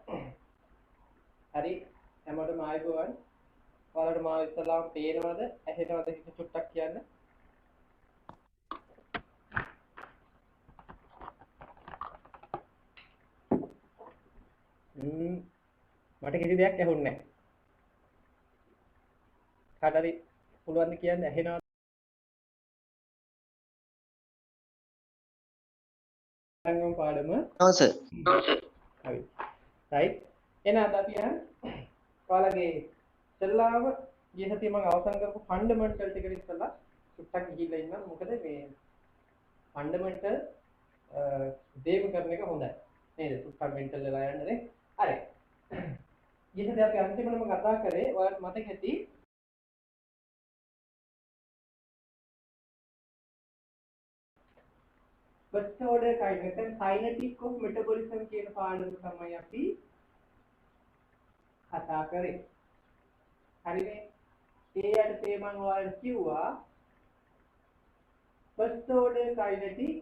හරි හැමෝටම ආයුබෝවන්. ඔයාලට මාව ඉස්සලාම පේනවද? ඇහෙනවද කියලා චුට්ටක් කියන්න. මට කිසි දෙයක් ඇහුන්නේ නැහැ. කාට හරි පුළුවන් ද කියන්න ඇහෙනවද? සංගම් පාඩම. ඔව් සර්. හරි. right. එහෙනම් අපි ඔයාලගේ ඉස්සලාම ගිය සතියේ මම අවසන් කරපු ෆන්ඩමෙන්ටල් ටිකට ඉස්සලා චුට්ටක් ගිහිල්ලා ඉන්නම්. මොකද මේ ෆන්ඩමෙන්ටල් දේම කරන එක හොඳයි. නේද? චුට්ටක් මෙන්ටල් වෙලා යන්නනේ. හරි. ගිය සතියේ අපි අන්තිමටම කතා කරේ ඔයාලට මතක ඇති first order kinetic of metabolism කියන පාඩම තමයි අපි කතා කරේ. හරිනේ. ඒ යටතේ මම ඔයාලට කිව්වා first order kinetic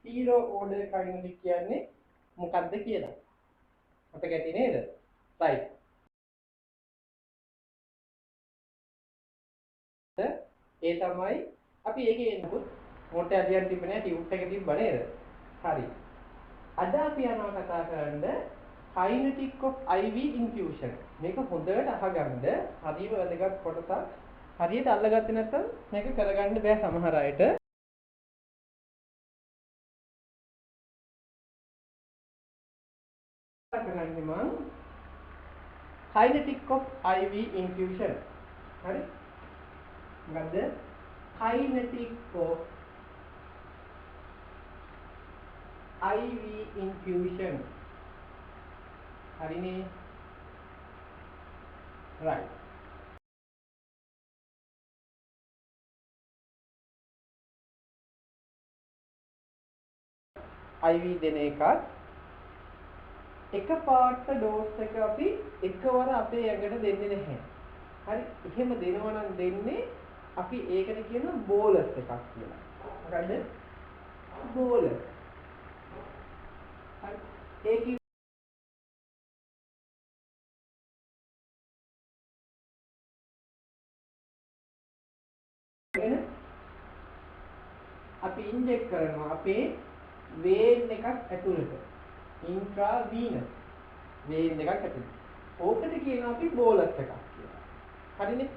zero order kinetic කියන්නේ මොකක්ද කියලා. මතක ඇති නේද? right. ඒ තමයි අපි ඒකේ එනකොට මොකද අදියන් තිබ්බනේ ටියුබ් එක තිබ්බ නේද? හරි. අද අපි යනවා කතා කරන්න kinetic of IV infusion. මේක හොඳට අහගන්න. හරිම වැදගත් කොටසක්. හරියට අල්ලගත්තේ නැත්නම් මේක කරගන්න බෑ සමහර අයට. කරන්නේ මම kinetic of IV infusion. හරි? මොකද්ද? kinetic of IV infusion. හරිනේ? right. IV දෙන එකත් එකපාරට ඩෝස් එක අපි එකවර අපේ ඇඟට දෙන්නේ නැහැ. හරි? එහෙම දෙනවා නම් දෙන්නේ අපි ඒකට කියනවා බෝලස් එකක් කියලා. මොකද්ද? බෝලස්. හරි. ඒක අපි ඉන්ජෙක්ට් කරනවා අපේ වේන් එකක් ඇතුළට. ඉන්ට්‍රාවීනස් වේන් එකක් ඇතුළට. ඕකට කියනවා අපි බෝලස් එකක් කියලා. හරිනේ?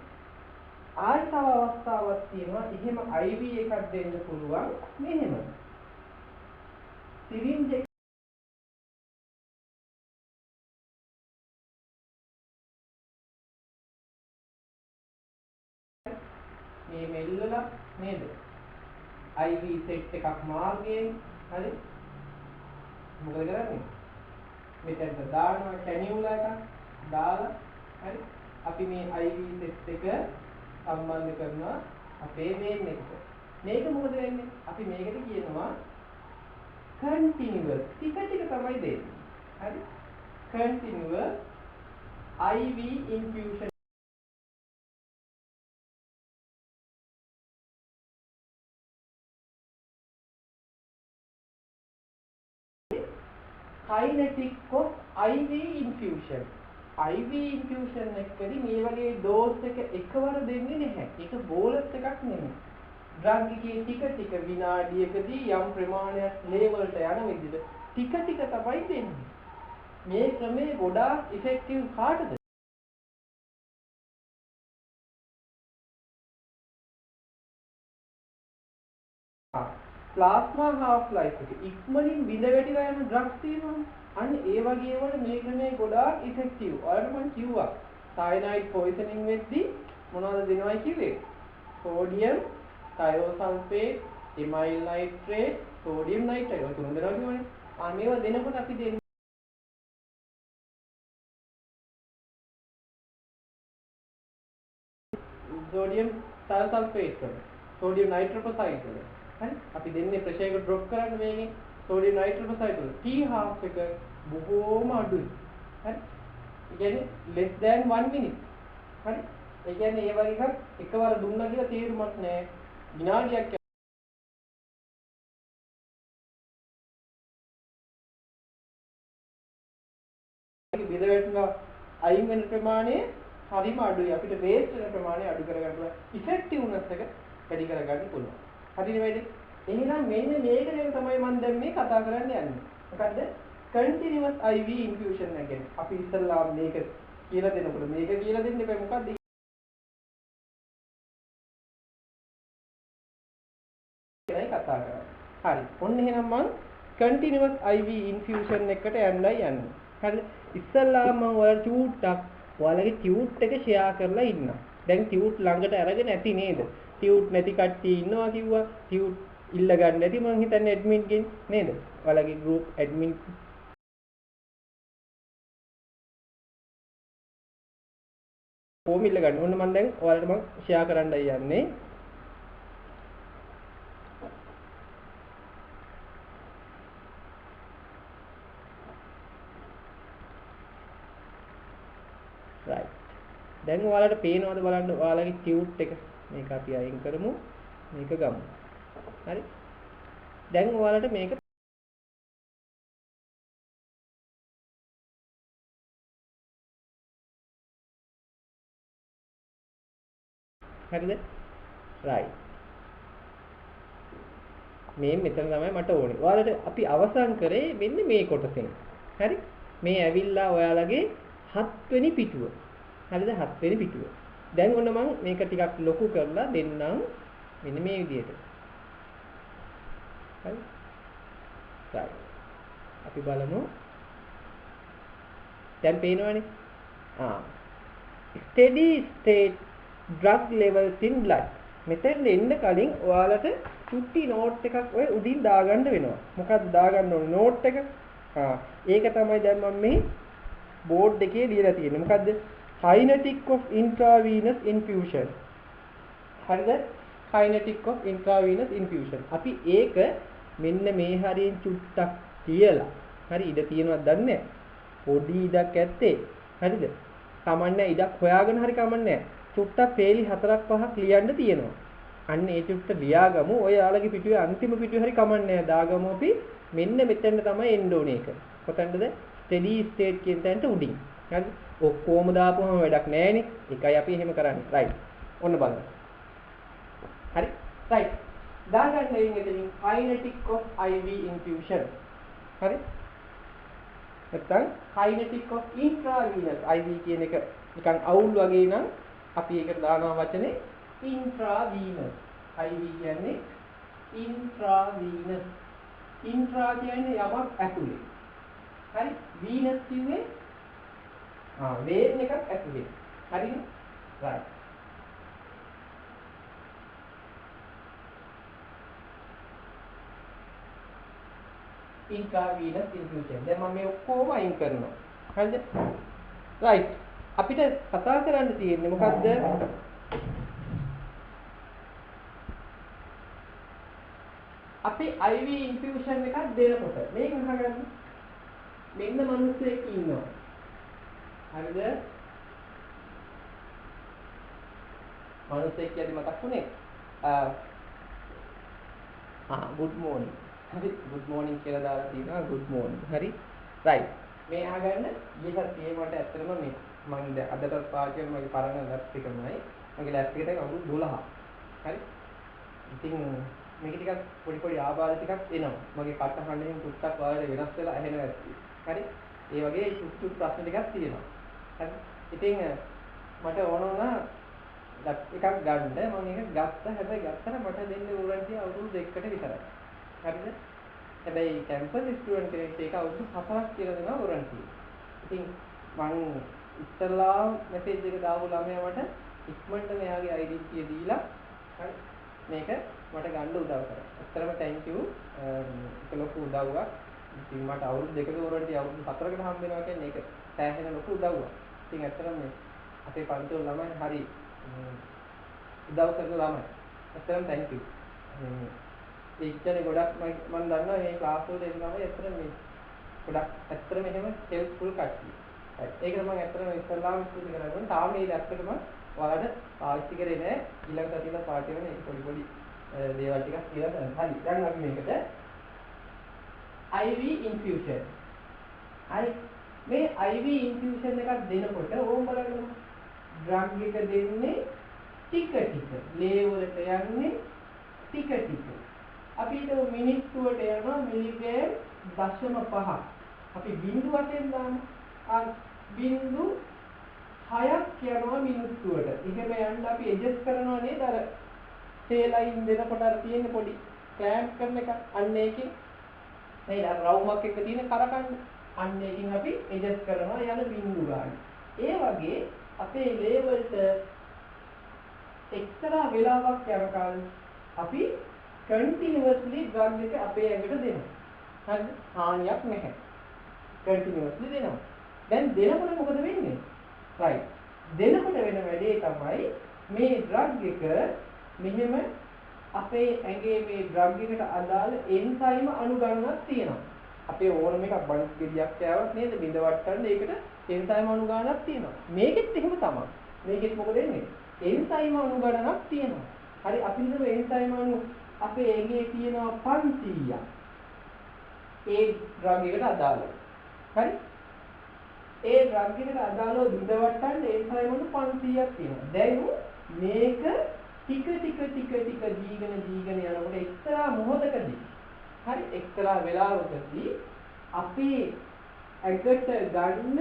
ආයතව අවස්ථාවක් තියෙනවා එහෙම IV එකක් දෙන්න පුළුවන් මෙහෙම. සිරින්ජ් එක මේ මෙල්ලලා නේද? IV සෙට් එකක් මාර්ගයෙන් හරි මොකද කරන්නේ? මෙතෙන්ට දානවා කැනියුලා එකක් දාලා හරි අපි මේ IV සෙට් එක සම්බන්ධ කරනවා අපේ වේන් එකට. මේක මොකද වෙන්නේ? අපි මේකට කියනවා continuous ටික ටික තමයි දෙන්නේ. හරි? continuous IV infusion kinetic of IV infusion. IV infusion එකේදී මේ වගේ ඩෝස් එක එකවර දෙන්නේ නැහැ. ඒක බෝලස් එකක් නෙමෙයි. ඩ්‍රග් එකේ ටික ටික විනාඩියකදී යම් ප්‍රමාණයක් ලේවලට යන විදිහට ටික ටික තමයි දෙන්නේ. මේ ක්‍රමය ගොඩාක් ඉෆෙක්ටිව් කාටද? ප්ලාස්මා half life එක ඉක්මනින් බිඳ වැටිලා යන ඩ්‍රග්ස් තියෙනවනේ. අන්න ඒ වගේ වල මේ ක්‍රමය ගොඩාක් ඉෆෙක්ටිව්. ඔයාලට මම කිව්වා සයනයිඩ් පොයිසනින් වෙද්දී මොනවද දෙනවයි කිව්වේ? සෝඩියම් තයෝසල්ෆේට්, ඉමයිල් නයිට්‍රේට්, සෝඩියම් නයිට්‍රේට් ඔය තුන දෙනවා කියවනේ. මේවා දෙනකොට අපි දෙන්නේ සෝඩියම් තයෝසල්ෆේට් වල, සෝඩියම් නයිට්‍රෝපොසයිඩ් වල. හරි? අපි දෙන්නේ ප්‍රෙෂර් එක ඩ්‍රොප් කරන්න මේකෙන් සෝඩියම් නයිට්‍රෝපොසයිඩ් වල. T half එක බොහෝම අඩුයි. හරි? ඒ කියන්නේ less than 1 minute. හරි? ඒ කියන්නේ ඒ වගේ එකක් එකවර දුන්නා කියලා තේරුමක් නැහැ. විනාඩියක් බෙද වැටෙනවා අයින් වෙන ප්‍රමාණය හරිම අඩුයි. අපිට වේස්ට් වෙන ප්‍රමාණය අඩු කරගන්න පුළුවන්. ඉෆෙක්ටිව්නස් එක වැඩි කරගන්න පුළුවන්. හරිනේ වැඩි. එහෙනම් මෙන්න මේක ගැන තමයි මම දැන් මේ කතා කරන්න යන්නේ. මොකද්ද? continuous IV infusion එක ගැන. අපි ඉස්සල්ලා මේක කියලා දෙනකොට මේක කියලා දෙන්න එපා. මොකද්ද? කියලායි කතා කරන්නේ. හරි. ඔන්න එහෙනම් මම continuous IV infusion එකට යන්නයි යන්නේ. හරිද? ඉස්සල්ලා මම ඔයාලට චූට්ටක් ඔයාලගේ ටියුට් එක ෂෙයා කරලා ඉන්නවා. දැන් ටියුට් ළඟට අරගෙන නැති නේද? ටියුට් නැති කට්ටිය ඉන්නවා කිව්වා. ටියුට් ඉල්ල ගන්න නැති මං හිතන්නේ ඇඩ්මින්ගෙන් නේද? ඔයාලගේ group admin ෆෝම් ඉල්ල ගන්න. ඔන්න මම දැන් ඔයාලට මම ෂෙයා කරන්නයි යන්නේ. right. දැන් ඔයාලට පේනවද බලන්න ඔයාලගේ ටියුට් එක. මේක අපි අයින් කරමු. මේක ගමු. හරි. දැන් ඔයාලට මේක හරිද? right. මේ මෙතන තමයි මට ඕනේ. ඔයාලට අපි අවසන් කරේ මෙන්න මේ කොටසෙන්. හරි? මේ ඇවිල්ලා ඔයාලගේ 7 වෙනි පිටුව. හරිද? 7 වෙනි පිටුව. දැන් ඔන්න මම මේක ටිකක් ලොකු කරලා දෙන්නම් මෙන්න මේ විදිහට. හරි? right. අපි බලමු. දැන් පේනවනේ? steady state drug levels in blood. මෙතෙන් එන්න කලින් ඔයාලට චුට්ටි නෝට් එකක් ඔය උඩින් දාගන්න වෙනවා. මොකක්ද දාගන්න ඕනේ නෝට් එක? ඒක තමයි දැන් මම මේ බෝඩ් එකේ ලියලා තියෙන්නේ. මොකද්ද? kinetic of intravenous infusion. හරිද? kinetic of intravenous infusion. අපි ඒක මෙන්න මේ හරියෙන් චුට්ටක් තියලා. හරි ඉඩ තියෙනවද දන්නේ නැහැ. පොඩි ඉඩක් ඇත්තේ. හරිද? කමන්නේ ඉඩක් හොයාගෙන හරි කමන්නේ නැහැ. චුට්ටක් පේලි 4ක් 5ක් ලියන්න තියෙනවා. අන්න ඒ චුට්ට ලියාගමු. ඔය යාළගේ පිටුවේ අන්තිම පිටුවේ හරි කමන්නේ නැහැ. දාගමු අපි මෙන්න මෙතෙන්ට තමයි එන්න ඕනේ ඒක. කොතනද? steady state කියන තැනට උඩින්. හරිද? ඔක්කොම දාපුවම වැඩක් නැහැනේ. ඒකයි අපි එහෙම කරන්නේ. right. ඔන්න බලන්න. හරි? right. දාගන්න එතනින් kinetic of IV infusion. හරි? නැත්නම් kinetic of intravenous IV කියන එක නිකන් අවුල් වගේ නම් අපි ඒකට දානවා වචනේ intravenous. IV කියන්නේ intravenous. intra කියන්නේ යමක් ඇතුලේ. හරි? venous කියන්නේ වේන් එකක් ඇතුලේ. හරිද? right. intravenous infusion. දැන් මම මේ ඔක්කොම අයින් කරනවා. හරිද? right. අපිට කතා කරන්න තියෙන්නේ මොකද්ද? අපි IV infusion එකක් දෙනකොට මේක අහගන්න. මෙන්න මිනිස්සෙක් ඉන්නවා. හරිද? මිනිස්සෙක් කියද්දි මතක් වුණේ good morning. හරි good morning කියලා දාලා තියෙනවා good morning. හරි? right. මේ අහගන්න ඊට මට ඇත්තටම මේ මම අදට පාවිච්චි කරන මගේ පරණ ලැප් එකමයි. මගේ ලැප් එකට අවුරුදු 12ක්. හරි? ඉතින් මේක ටිකක් පොඩි ආබාධ ටිකක් එනවා. මගේ කටහඬෙන් ටුට්ටක් වගේ වෙනස් වෙලා ඇහෙනවා ඇත්තේ. හරි? ඒ වගේ චුට්ටු ප්‍රශ්න ටිකක් තියෙනවා. හරි? ඉතින් මට ඕන වුණා ලැප් එකක් ගන්න. මම ඒක ගත්තා. හැබැයි ගත්තට මට දෙන්නේ වොරන්ටි අවුරුදු 2කට විතරයි. හරිද? හැබැයි කැම්පස් ස්ටුඩන්ට් කෙනෙක්ට ඒක අවුරුදු 4ක් කියලා දෙනවා වොරන්ටි. ඉතින් මම ඉස්සලා මෙසේජ් එක දාපු ළමයා මට ඉක්මනට මෙයාගේ ඩෙන්ටිටි දීලා හරි මේක මට ගන්න උදව් කරා. ඇත්තටම thank you. ඒක ලොකු උදව්වක්. ඉතින් මට අවුරුදු 2ක වොරන්ටි අවුරුදු 4කට හම්බ වෙනවා කියන්නේ ඒක සෑහෙන ලොකු උදව්වක්. ඉතින් ඇත්තටම මේ අපේ පන්තිවල ළමයි හරි උදව් කරන ළමයි. ඇත්තටම thank you. ඒ කියන්නේ ගොඩක් මම දන්නවා මේ ක්ලාස් වල එන ළමයි ඇත්තටම මේ ගොඩක් ඇත්තටම එහෙම හෙල්ප්ෆුල් කට්ටිය. ඒක තමයි ඇත්තටම ඉස්සල්ලාම ස්තුති කරනවා. තාම මේ ඇත්තටම ඔයාලට පාවිච්චි කරේ නෑ. ඊළඟ සතියේ පාවිච්චි කරන ඒක පොඩි දේවල් ටිකක් කියලා ගන්න. හරි. දැන් අපි මේකට IV infusion. හරි. මේ IV infusion එකක් දෙනකොට ඕම් බලන්න ඩ්‍රග් එක දෙන්නේ ටික ටික ලේ වලට යන්නේ ටික ටික අපි හිතමු මිනිත්තුවට යනවා මිලිග්‍රෑම් 0.5 අපි බිංදු වශයෙන් දාමු බිංදු 6ක් යනවා මිනිත්තුවට එහෙම යන්න අපි ඇඩ්ජස්ට් කරනවා නේද අර සේලයින් දෙනකොට අර තියෙන පොඩි ක්ලෑම්ප් කරන එක අන්න ඒකෙන් නේද අර රවුමක් එක තියෙන කරකන්න අන්න ඒකෙන් අපි ඇඩ්ජස්ට් කරනවා යන බිංදු ගන්න ඒ වගේ අපේ ලේවලට එක්තරා වෙලාවක් යනකල් අපි continuously drug එක අපේ ඇඟට දෙනවා. හරිද? හානියක් නැහැ. continuously දෙනවා. දැන් දෙනකොට මොකද වෙන්නේ? right. දෙනකොට වෙන වැඩේ තමයි මේ drug එක මෙහෙම අපේ ඇඟේ මේ drug එකට අදාළ එන්සයිම අණු ගණනක් තියෙනවා. අපේ ඕනම එකක් බඩු ගෙඩියක් කෑවත් නේද බිඳවට ගන්න ඒකට එන්සයිම අණු ගණනක් තියෙනවා. මේකෙත් එහෙම තමයි. මේකෙත් මොකද වෙන්නේ? එන්සයිම අණු ගණනක් තියෙනවා. හරි අපි හිතමු එන්සයිම අණු අපේ ඇඟේ තියෙනවා 500ක්. ඒ ඩ්‍රග් එකට අදාළව. හරි? ඒ ඩ්‍රග් එකට අදාළව බිඳවට්ටන්න එන්සයිම අණු 500ක් තියෙනවා. දැන් මේක ටික දීගෙන යනකොට එක්තරා මොහොතකදී හරි එක්තරා වෙලාවකදී අපේ ඇඟට ගන්න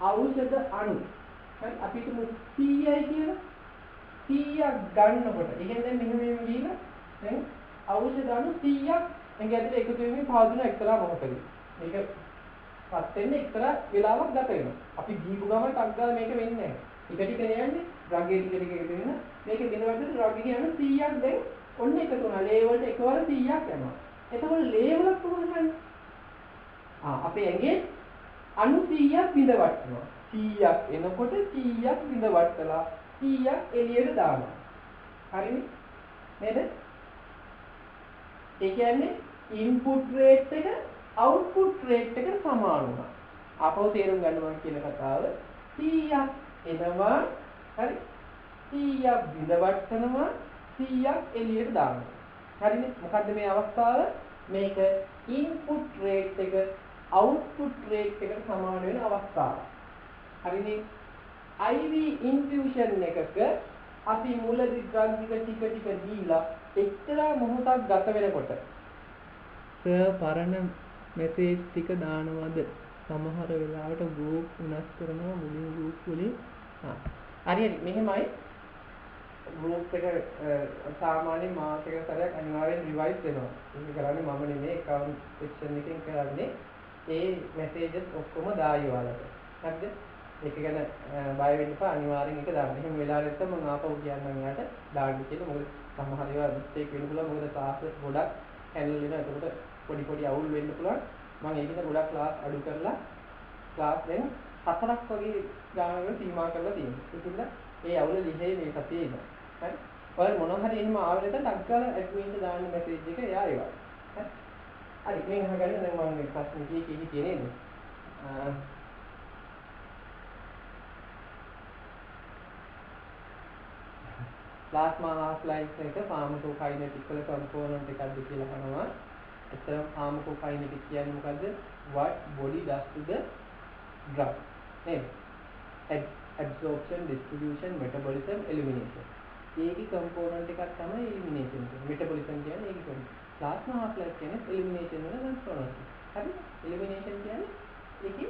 ඖෂධ අණු හරි අපි හිතමු 100යි කියලා 100ක් ගන්නකොට ඒ කියන්නේ මෙහෙම ගිහින් දැන් ඖෂධ අණු 100ක් ඇඟ ඇතුලේ එකතු වෙමින් පවතින එක්තරා මොහොතකදී මේක පත් වෙන්නේ එක්තරා වෙලාවක් ගත වෙනවා අපි දීපු ගමන් ටක් ගාලා මේක වෙන්නේ නැහැ ටික යන්නේ ඩ්‍රග් එක ටික වෙන මේකේ දිනවලට ඩ්‍රග් එක යන 100ක් දැන් ඔන්න එකතු වුණා ලේ වලට එකවර 100ක් යනවා එතකොට ලේ වලක් කොහොමද කරන්නේ අපේ ඇඟේ අණු 100ක් බිඳවටනවා 100ක් එනකොට 100ක් බිඳවටලා 100ක් එළියට දානවා හරිනේ නේද ඒ කියන්නේ ඉන්පුට් රේට් එක අවුට්පුට් රේට් එකට සමාන වුණා අපව තේරුම් ගන්න මම කියන කතාව 100ක් එනවා හරි 100ක් බිඳවටනවා 100ක් එළියට දානවා හරිනේ මොකද්ද මේ අවස්ථාව මේක ඉන්පුට් රේට් එක අවුට්පුට් රේට් එකට සමාන වෙන අවස්ථාව හරිනේ IV infusion එකක අපි මුලදී ඩ්‍රග් එක ටික දීලා එක්තරා මොහොතක් ගත වෙනකොට පරණ මෙසේජ් ටික දානවද සමහර වෙලාවට ගෲප් වෙනස් කරනවා මුලින් ගෲප් වලින් හරියට මෙහෙමයි ගෲප් එක සාමාන්‍යයෙන් මාසෙක සැරයක් අනිවාර්යෙන් රිවයිස් වෙනවා. ඒක කරන්නේ මම නෙමෙයි account section එකෙන් කරන්නේ. ඒ messages ඔක්කොම දායි ඔයාලට. හරිද? ඒක ගැන බය වෙන්න එපා අනිවාර්යෙන් ඒක දාන්න. එහෙම වෙලා නැත්නම් මම ආපහු කියන්නම් යාට දාන්න කියලා. මොකද සමහර ඒවා මිස්ටේක් වෙන්න පුළුවන්. මොකද ක්ලාස් ගොඩක් හැන්ඩල් වෙනවා. ඒකට පොඩි අවුල් වෙන්න පුළුවන්. මම ඒකද ගොඩක් ක්ලාස් අඩු කරලා ක්ලාස් දැන් 4ක් වගේ ගානකට සීමා කරලා තියෙනවා. ඒකින්ද ඒ අවුල ලිහේ මේ සතියේ ඉන්න. හරි? ඔය මොනවා හරි එහෙම ආවෙ නැත්නම් ටක් ගාලා ඇඩ්මින්ට දාන්න මැසේජ් එක එයා ඒවා. හරි? හරි මේ අහගන්න දැන් මම මේ ප්‍රශ්න කී තියෙන්නේ. ප්ලාස්මා half life එක ෆාමකෝකයිනෙටික් වල කම්පෝනන්ට් එකක්ද කියලා අහනවා. එතන ෆාමකෝකයිනෙටික් කියන්නේ මොකද්ද? What body does to the drug. නේද? Absorption, distribution, metabolism, elimination. ඒකේ කම්පෝනන්ට් එකක් තමයි elimination එක. metabolism කියන්නේ ඒක තමයි. plasma half life කියන්නේ elimination වල කම්පෝනන්ට්. හරි? elimination කියන්නේ ඒකේ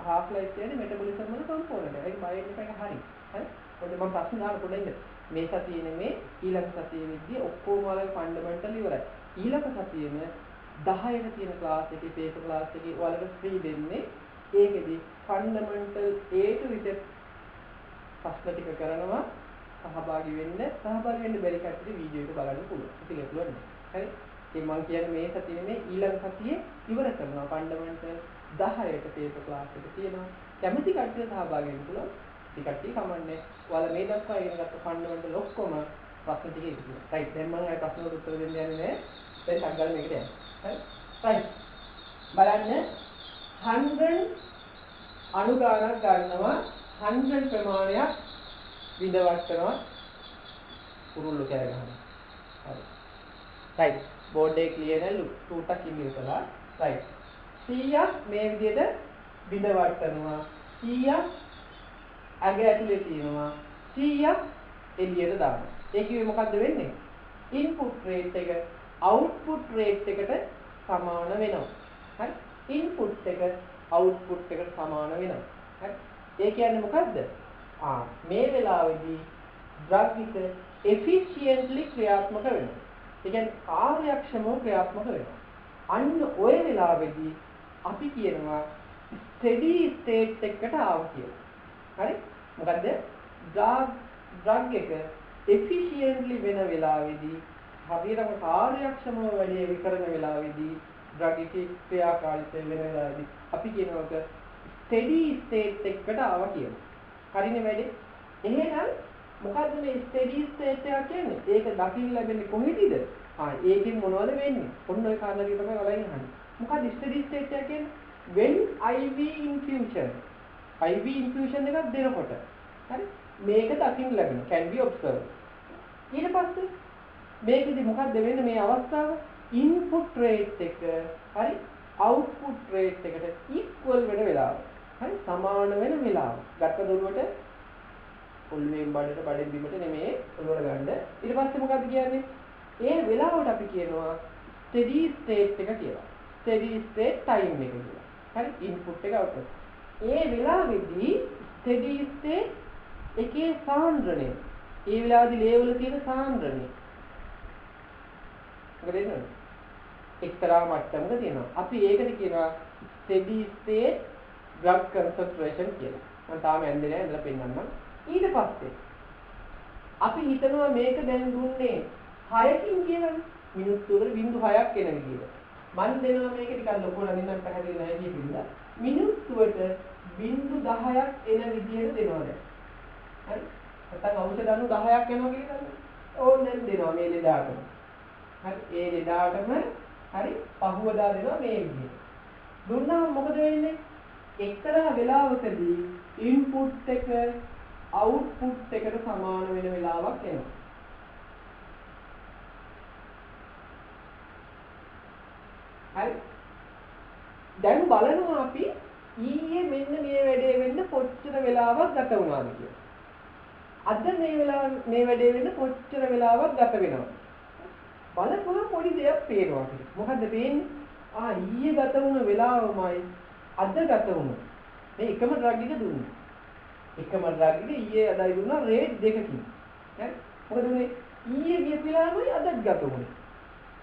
half life කියන්නේ metabolism වල කම්පෝනන්ට්. ඒක බයෝ එක හරි. හරි? ඔන්න මම ප්‍රශ්න දාන්න පොඩ්ඩක් ඉන්න. මේ සතියේ නෙමේ ඊළඟ සතියේ විද්දී ඔක්කොම වල ෆන්ඩමෙන්ටල් ඉවරයි. ඊළඟ සතියේම 10ට තියෙන ක්ලාස් එකේ පේපර් ක්ලාස් එකේ ඔයාලට ෆ්‍රී දෙන්නේ. ඒකෙදි ෆන්ඩමෙන්ටල් A to Z ප්‍රශ්න ටික කරනවා. සහභාගී වෙන්න බැරි කට්ටියට වීඩියෝ එක බලන්න පුළුවන්. ඉතින් පුළුවන්. හරි? ඉතින් මම කියන්නේ මේ සතියේ නෙමේ ඊළඟ සතියේ ඉවර කරනවා. ෆන්ඩමෙන්ටල් 10ට පේපර් ක්ලාස් එක තියෙනවා. කැමති කට්ටිය සහභාගී වෙන්න පුළුවන්. ටිකටි කමන්නේ. ඔයාලා මේ දක්වා ඉගෙන ගත්ත ෆන්ඩමෙන්ටල් ඔක්කොම ප්‍රශ්න ටික ඉතිරි. රයිට්. දැන් මම අය ප්‍රශ්න වලට උත්තර දෙන්න යන්නේ නැහැ. දැන් සංගල් මේකට යන්න. හරි? රයිට්. බලන්න 100 අණු ගානක් ගන්නවා 100 ප්‍රමාණයක් විඳවට්ටනවා කුරුල්ලෝ කෑ ගහනවා. හරි. රයිට්. බෝඩ් එක ක්ලියර් නලු 2ටක් ඉන්නේ කළා. රයිට්. 100ක් මේ විදිහට බිඳ වටනවා 100ක් අග ඇතුලේ තියෙනවා 100ක් එළියට දානවා. ඒ කිව්වේ මොකද්ද වෙන්නේ? ඉන්පුට් රේට් එක අවුට්පුට් රේට් එකට සමාන වෙනවා. හරි? ඉන්පුට් එක අවුට්පුට් එකට සමාන වෙනවා. හරි? ඒ කියන්නේ මොකද්ද? මේ වෙලාවේදී ඩ්‍රග් එක efficiently ක්‍රියාත්මක වෙනවා. ඒ කියන්නේ කාර්යක්ෂමව ක්‍රියාත්මක වෙනවා. අන්න ওই වෙලාවේදී අපි කියනවා steady state එකකට ආවා කියලා. හරි? මොකද්ද? ඩ්‍රග් එක efficiently වෙන වෙලාවේදී හරියටම කාර්යක්ෂමව වැඩේ කරන වෙලාවේදී ඩ්‍රග් එකේ ක්‍රියාකාරීත්වය වෙන වෙලාවේදී අපි කියනවා steady state එකකට ආවා කියලා. හරිනේ වැඩේ? එහෙනම් මොකද්ද මේ steady state එක කියන්නේ? ඒක දකින්න ලැබෙන්නේ කොහෙදද? ඒකෙන් මොනවද වෙන්නේ? ඔන්න ඔය කාරණා ටික තමයි ඔයගෙන් අහන්නේ. මොකද්ද steady state එක කියන්නේ? when IV infusion එකක් දෙනකොට. හරි? මේක දකින්න ලැබෙනවා. can be observed. ඊට පස්සේ මේකෙදි මොකද්ද වෙන්නේ මේ අවස්ථාව? input rate එක හරි output rate එකට equal වෙන වෙලාව. හරි? සමාන වෙන වෙලාව. ගත්ත දොරුවට ඔළුවෙන් බඩට බඩෙන් බිමට නෙමෙයි ඔළුවට ගන්න. ඊට පස්සේ මොකද්ද කියන්නේ? ඒ වෙලාවට අපි කියනවා steady state එක කියලා. steady state time එක කියලා. හරි? input එක output. ඒ වෙලාවේදී steady state එකේ සාන්ද්‍රණය. ඒ වෙලාවේදී ලේවල තියෙන සාන්ද්‍රණය. මොකද එන්නේ? එක්තරා මට්ටමක තියෙනවා. අපි ඒකට කියනවා steady state drug concentration කියලා. මම තාම ඇන්දේ නැහැ ඉඳලා පෙන්නන්නම්. ඊට පස්සේ අපි හිතනවා මේක දැන් දුන්නේ 6කින් කියලානේ. මිනිත්තුවකට 0.6ක් එන විදිහට. මම දෙනවා මේක ටිකක් ලොකු නගින්නම් පැහැදිලි නැහැ කියපින්දා. මිනිත්තුවට 0.10ක් එන විදිහට දෙනවා දැන්. හරි? නැත්නම් ඖෂධ අණු 10ක් එනවා කියලා ගන්න. ඕනෙන් දෙනවා මේ ලෙඩාටම. හරි? ඒ ලෙඩාටම හරි පහුවදා දෙනවා මේ විදිහට. දුන්නාම මොකද වෙන්නේ? එක්තරා වෙලාවකදී ඉන්පුට් එක අවුට්පුට් එකට සමාන වෙන වෙලාවක් එනවා. හරි? දැන් බලනවා අපි ඊයේ මෙන්න මේ වැඩේ වෙන්න කොච්චර වෙලාවක් ගත වුණාද කියලා. අද මේ වැඩේ වෙන්න කොච්චර වෙලාවක් ගත වෙනවද? බලපුවම පොඩි දෙයක් පේනවා අපිට. මොකද්ද පේන්නේ? ඊයේ ගත වුණ වෙලාවමයි අද ගත වුණ. මේ එකම ඩ්‍රග් එක දුන්නේ. එකම ඩ්‍රග් එක ඊයේ අදයි දුන්නා රේට් දෙකකින්. හරි? මොකද මේ ඊයේ ගිය වෙලාවමයි අදත් ගත වුණේ.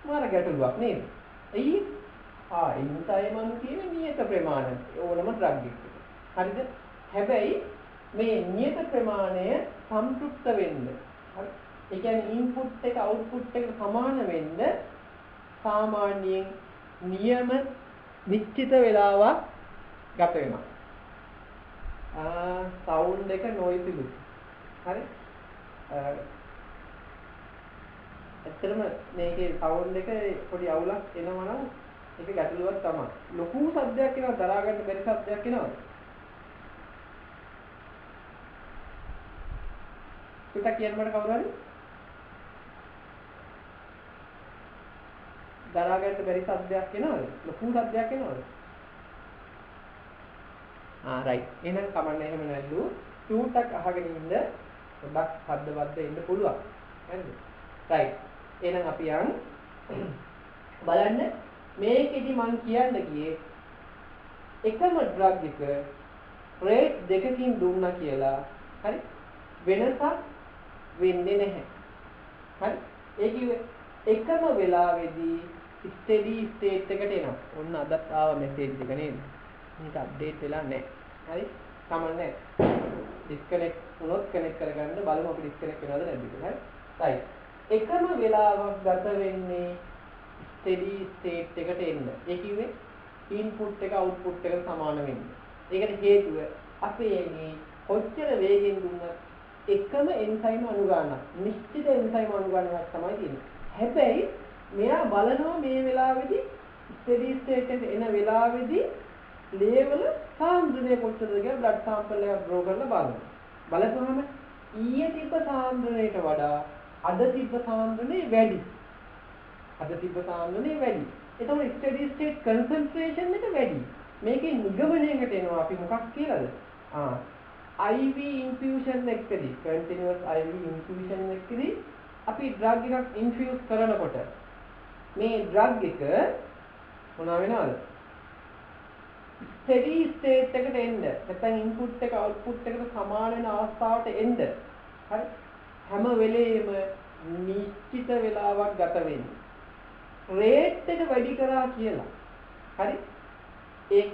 මාර ගැටලුවක් නේද? එයි එන්සයිම් අණු කියන්නේ නියත ප්‍රමාණය ඕනම ඩ්‍රග් එකක. හරිද? හැබැයි මේ නියත ප්‍රමාණය සම්පූර්ණ වෙන්න. හරි? ඒ කියන්නේ ඉන්පුට් එක අවුට්පුට් එක සමාන වෙන්න සාමාන්‍යයෙන් නියම නිශ්චිත වේලාවක් ගත වෙනවා. සවුන්ඩ් එක නොයිසිලු. හරි? ඇත්තටම මේකේ සවුන්ඩ් එක පොඩි අවුලක් එනවා නම් ඒක ගැටලුවක් තමයි. ලොකු සද්දයක් එනවා දරා ගන්න බැරි සද්දයක් එනවා. පිටක් කියන්න මට කවුරු හරි? දරා ගන්න බැරි සද්දයක් එනවද? ලොකු සද්දයක් එනවද? රයිට්. එහෙනම් කමන්න එහෙම නැල්ලු. ටූටක් අහගෙන ඉන්න පොඩ්ඩක් සද්දවත් ඉන්න පුළුවන්. හරිද? රයිට්. එහෙනම් අපි යන් බලන්න මේකෙදි මම කියන්න ගියේ එකම ඩ්‍රග් එක රේට් දෙකකින් දුන්නා කියලා. හරි? වෙනසක් වෙන්නේ නැහැ. හරි? ඒ කිව්වේ එකම වෙලාවේදී ස්ටෙඩි ස්ටේට් එකට එනවා. ඔන්න අදත් ආව මෙසේජ් එක නේද? මේක අප්ඩේට් වෙලා නැහැ. හරි? කමන්නේ. ඩිස්කනෙක්ට් වුණොත් කනෙක්ට් කරගන්න බලමු අපි ඩිස්කනෙක්ට් වෙනවද නැද්ද කියලා. හරි? රයිට්. එකම වෙලාවක් ගත වෙන්නේ ස්ටෙඩි ස්ටේට් එකට එන්න. ඒ කිව්වේ ඉන්පුට් එක අවුට්පුට් එකට සමාන වෙන්න. ඒකට හේතුව අපේ මේ කොච්චර වේගෙන් දුන්නත් එකම එන්සයිම් අණු ගන්න. නිශ්චිත එන්සයිම් අණු ගන්නක් තමයි තියෙන්නේ. හැබැයි මෙයා බලනවා මේ වෙලාවේදී ස්ටෙඩි ස්ටේට් එකට එන වෙලාවේදී ලේවල සාන්ද්‍රණය කොච්චරද කියලා බ්ලඩ් සැම්පල් එකක් ඩ්‍රෝ කරලා බලනවා. බලපුවම ඊයේ තිබ්බ සාන්ද්‍රණයට වඩා අද තිබ්බ සාන්ද්‍රණය වැඩි. එතකොට ස්ටෙඩි ස්ටේට් කන්සන්ට්‍රේෂන් එක වැඩි. මේකේ නිගමනයකට එනවා අපි මොකක් කියලාද? IV infusion එකකදී continuous IV infusion එකකදී අපි drug එකක් infuse කරනකොට මේ drug එක මොනවා වෙනවද? steady state එකට එන්න. නැත්නම් input එක output එකට සමාන වෙන අවස්ථාවට එන්න. හරි? හැම වෙලේම නිශ්චිත වේලාවක් ගත වෙන්නේ. rate එක වැඩි කරා කියලා. හරි? ඒක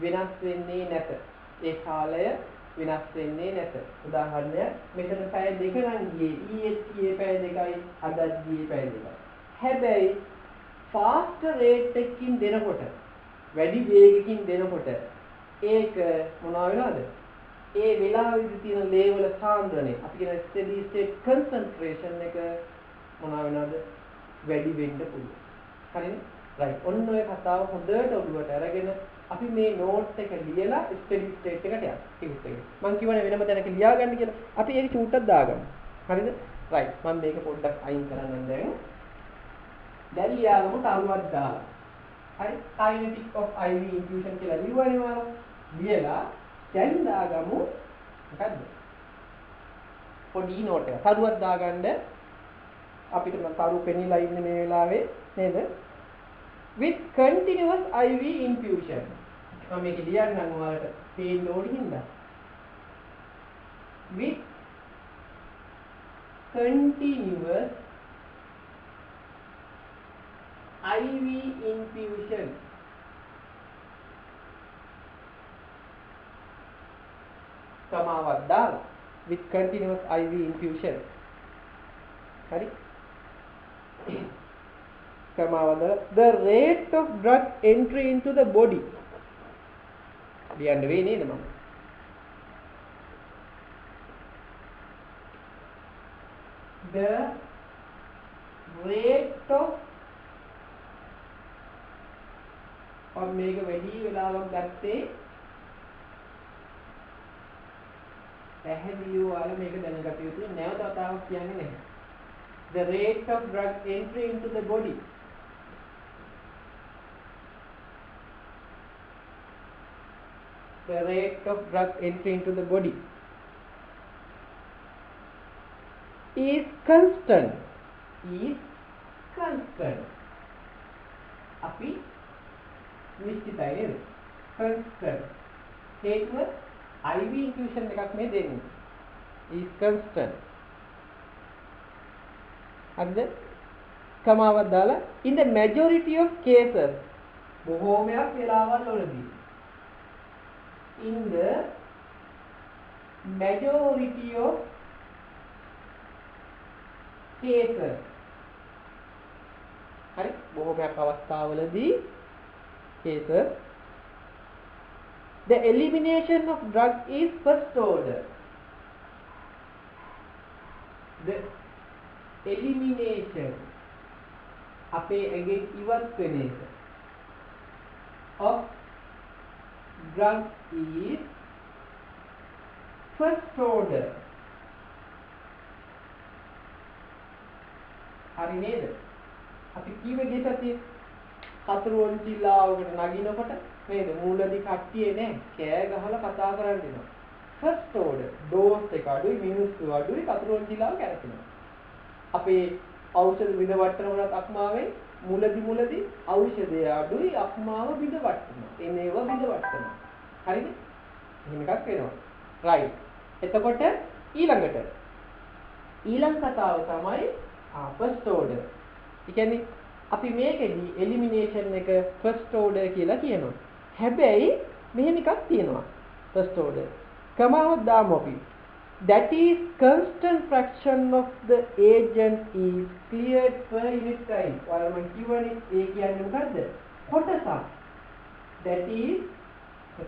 වෙනස් වෙන්නේ නැත. ඒ කාලය වෙනස් වෙන්නේ නැත. උදාහරණයක් මෙතන පැය 2 නම් ගියේ EHA පැය 2යි අදත් ගියේ පැය 2යි. හැබැයි fast rate එකකින් දෙනකොට වැඩි වේගකින් දෙනකොට ඒක මොනවා වෙනවද? ඒ වෙලාවෙදි තියෙන ලේවල සාන්ද්‍රණය අපි කියන steady state concentration එක මොනවා වෙනවද? වැඩි වෙන්න පුළුවන්. හරිද? right. ඔන්න ඔය කතාව හොඳට ඔළුවට අරගෙන අපි මේ notes එක ලියලා steady state එකට යන්න. ටිකක් එක. මම කියවනේ වෙනම තැනක ලියා ගන්න කියලා. අපි ඒක චූට්ටක් දාගමු. හරිද? right. මම මේක පොඩ්ඩක් අයින් කරන්නම් දැන්. දැන් ලියාගමු තරුවක් දාලා. හරි? kinetic of IV infusion කියලා ලියුවනේ මම. ලියලා දැන් දාගමු මොකද්ද? පොඩි note එක. තරුවක් දාගන්න අපිට මම තරු පෙන්නලා ඉන්නේ මේ වෙලාවේ නේද? with continuous IV infusion. මම මේක ලියන්නම් ඔයාලට පේන්න ඕනේ හින්දා. with continuous IV infusion. සමාවක් දාලා with continuous IV infusion. හරි? the rate of drug entry into the body. ලියන්න වෙයි නේද මම? The rate of මේක වැඩි වෙලාවක් ගත්තේ පැහැදිලිව ඔයාලා මේක දැනගත යුතුයි. නැවත වතාවක් කියන්නේ නැහැ. The rate of drug entry into the body. The rate of drug entry into the body is constant. අපි නිශ්චිතයි නේද? constant. හේතුව IV infusion එකක් මේ දෙන්නේ. is constant. හරිද? කමාවක් දාලා in the majority of cases බොහෝමයක් වෙලාවල් වලදී in the majority of cases හරි බොහෝමයක් අවස්ථාවලදී cases the elimination of drug is first order. The elimination අපේ ඇගෙන් ඉවත් වෙන එක of drug is first order. හරි නේද? අපි කීවේ දෙසතිය කතරුවන් ජිල්ලාවකට නගිනකොට නේද මූලදී කට්ටියේ නෑ කෑ ගහලා කතා කරන් දෙනවා. first order dose එක අඩුයි මිනිස්සු අඩුයි කතරුවන් ජිල්ලාව කැරකෙනවා. අපේ ඖෂධ විදවට්ටන වලත් අක්මාවෙන් මුලදී ඖෂධය අඩුයි අක්මාව විදවට්ටනවා. එනේව විදවට්ටනවා. හරිද? එහෙම එකක් වෙනවා. right. එතකොට ඊළඟ කතාව තමයි first order. ඒ කියන්නේ අපි මේකෙදි elimination එක first order කියලා කියනවා. හැබැයි මෙහෙම එකක් තියෙනවා. first order. කමාවක් දාමු අපි. That is constant fraction of the agent is cleared per unit time. ඔයාලා මම කියවනේ ඒ කියන්නේ මොකද්ද? කොටසක්. That is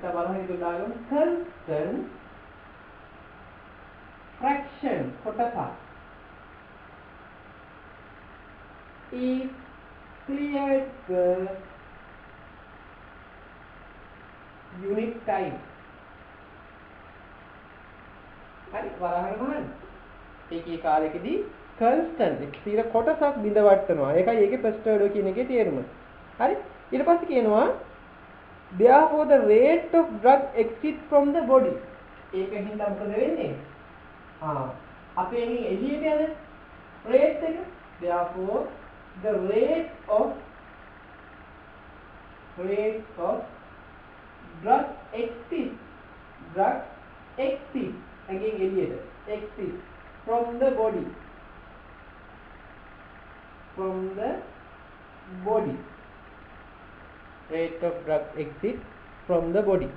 බලන්න දාගමු constant fraction කොටසක් is cleared per unit time. හරි වරහන් ගන්න. ඒකේ කාලෙකදී constant ස්ථිර කොටසක් බිඳවට්ටනවා. ඒකයි ඒකේ first order කියන එකේ තේරුම. හරි ඊට පස්සේ කියනවා therefore the rate of drug exit from the body ඒක හින්දා මොකද වෙන්නේ අපේ එළියට යන rate එක therefore the rate of drug exit again එළියට exit from the body rate of drug exit from the body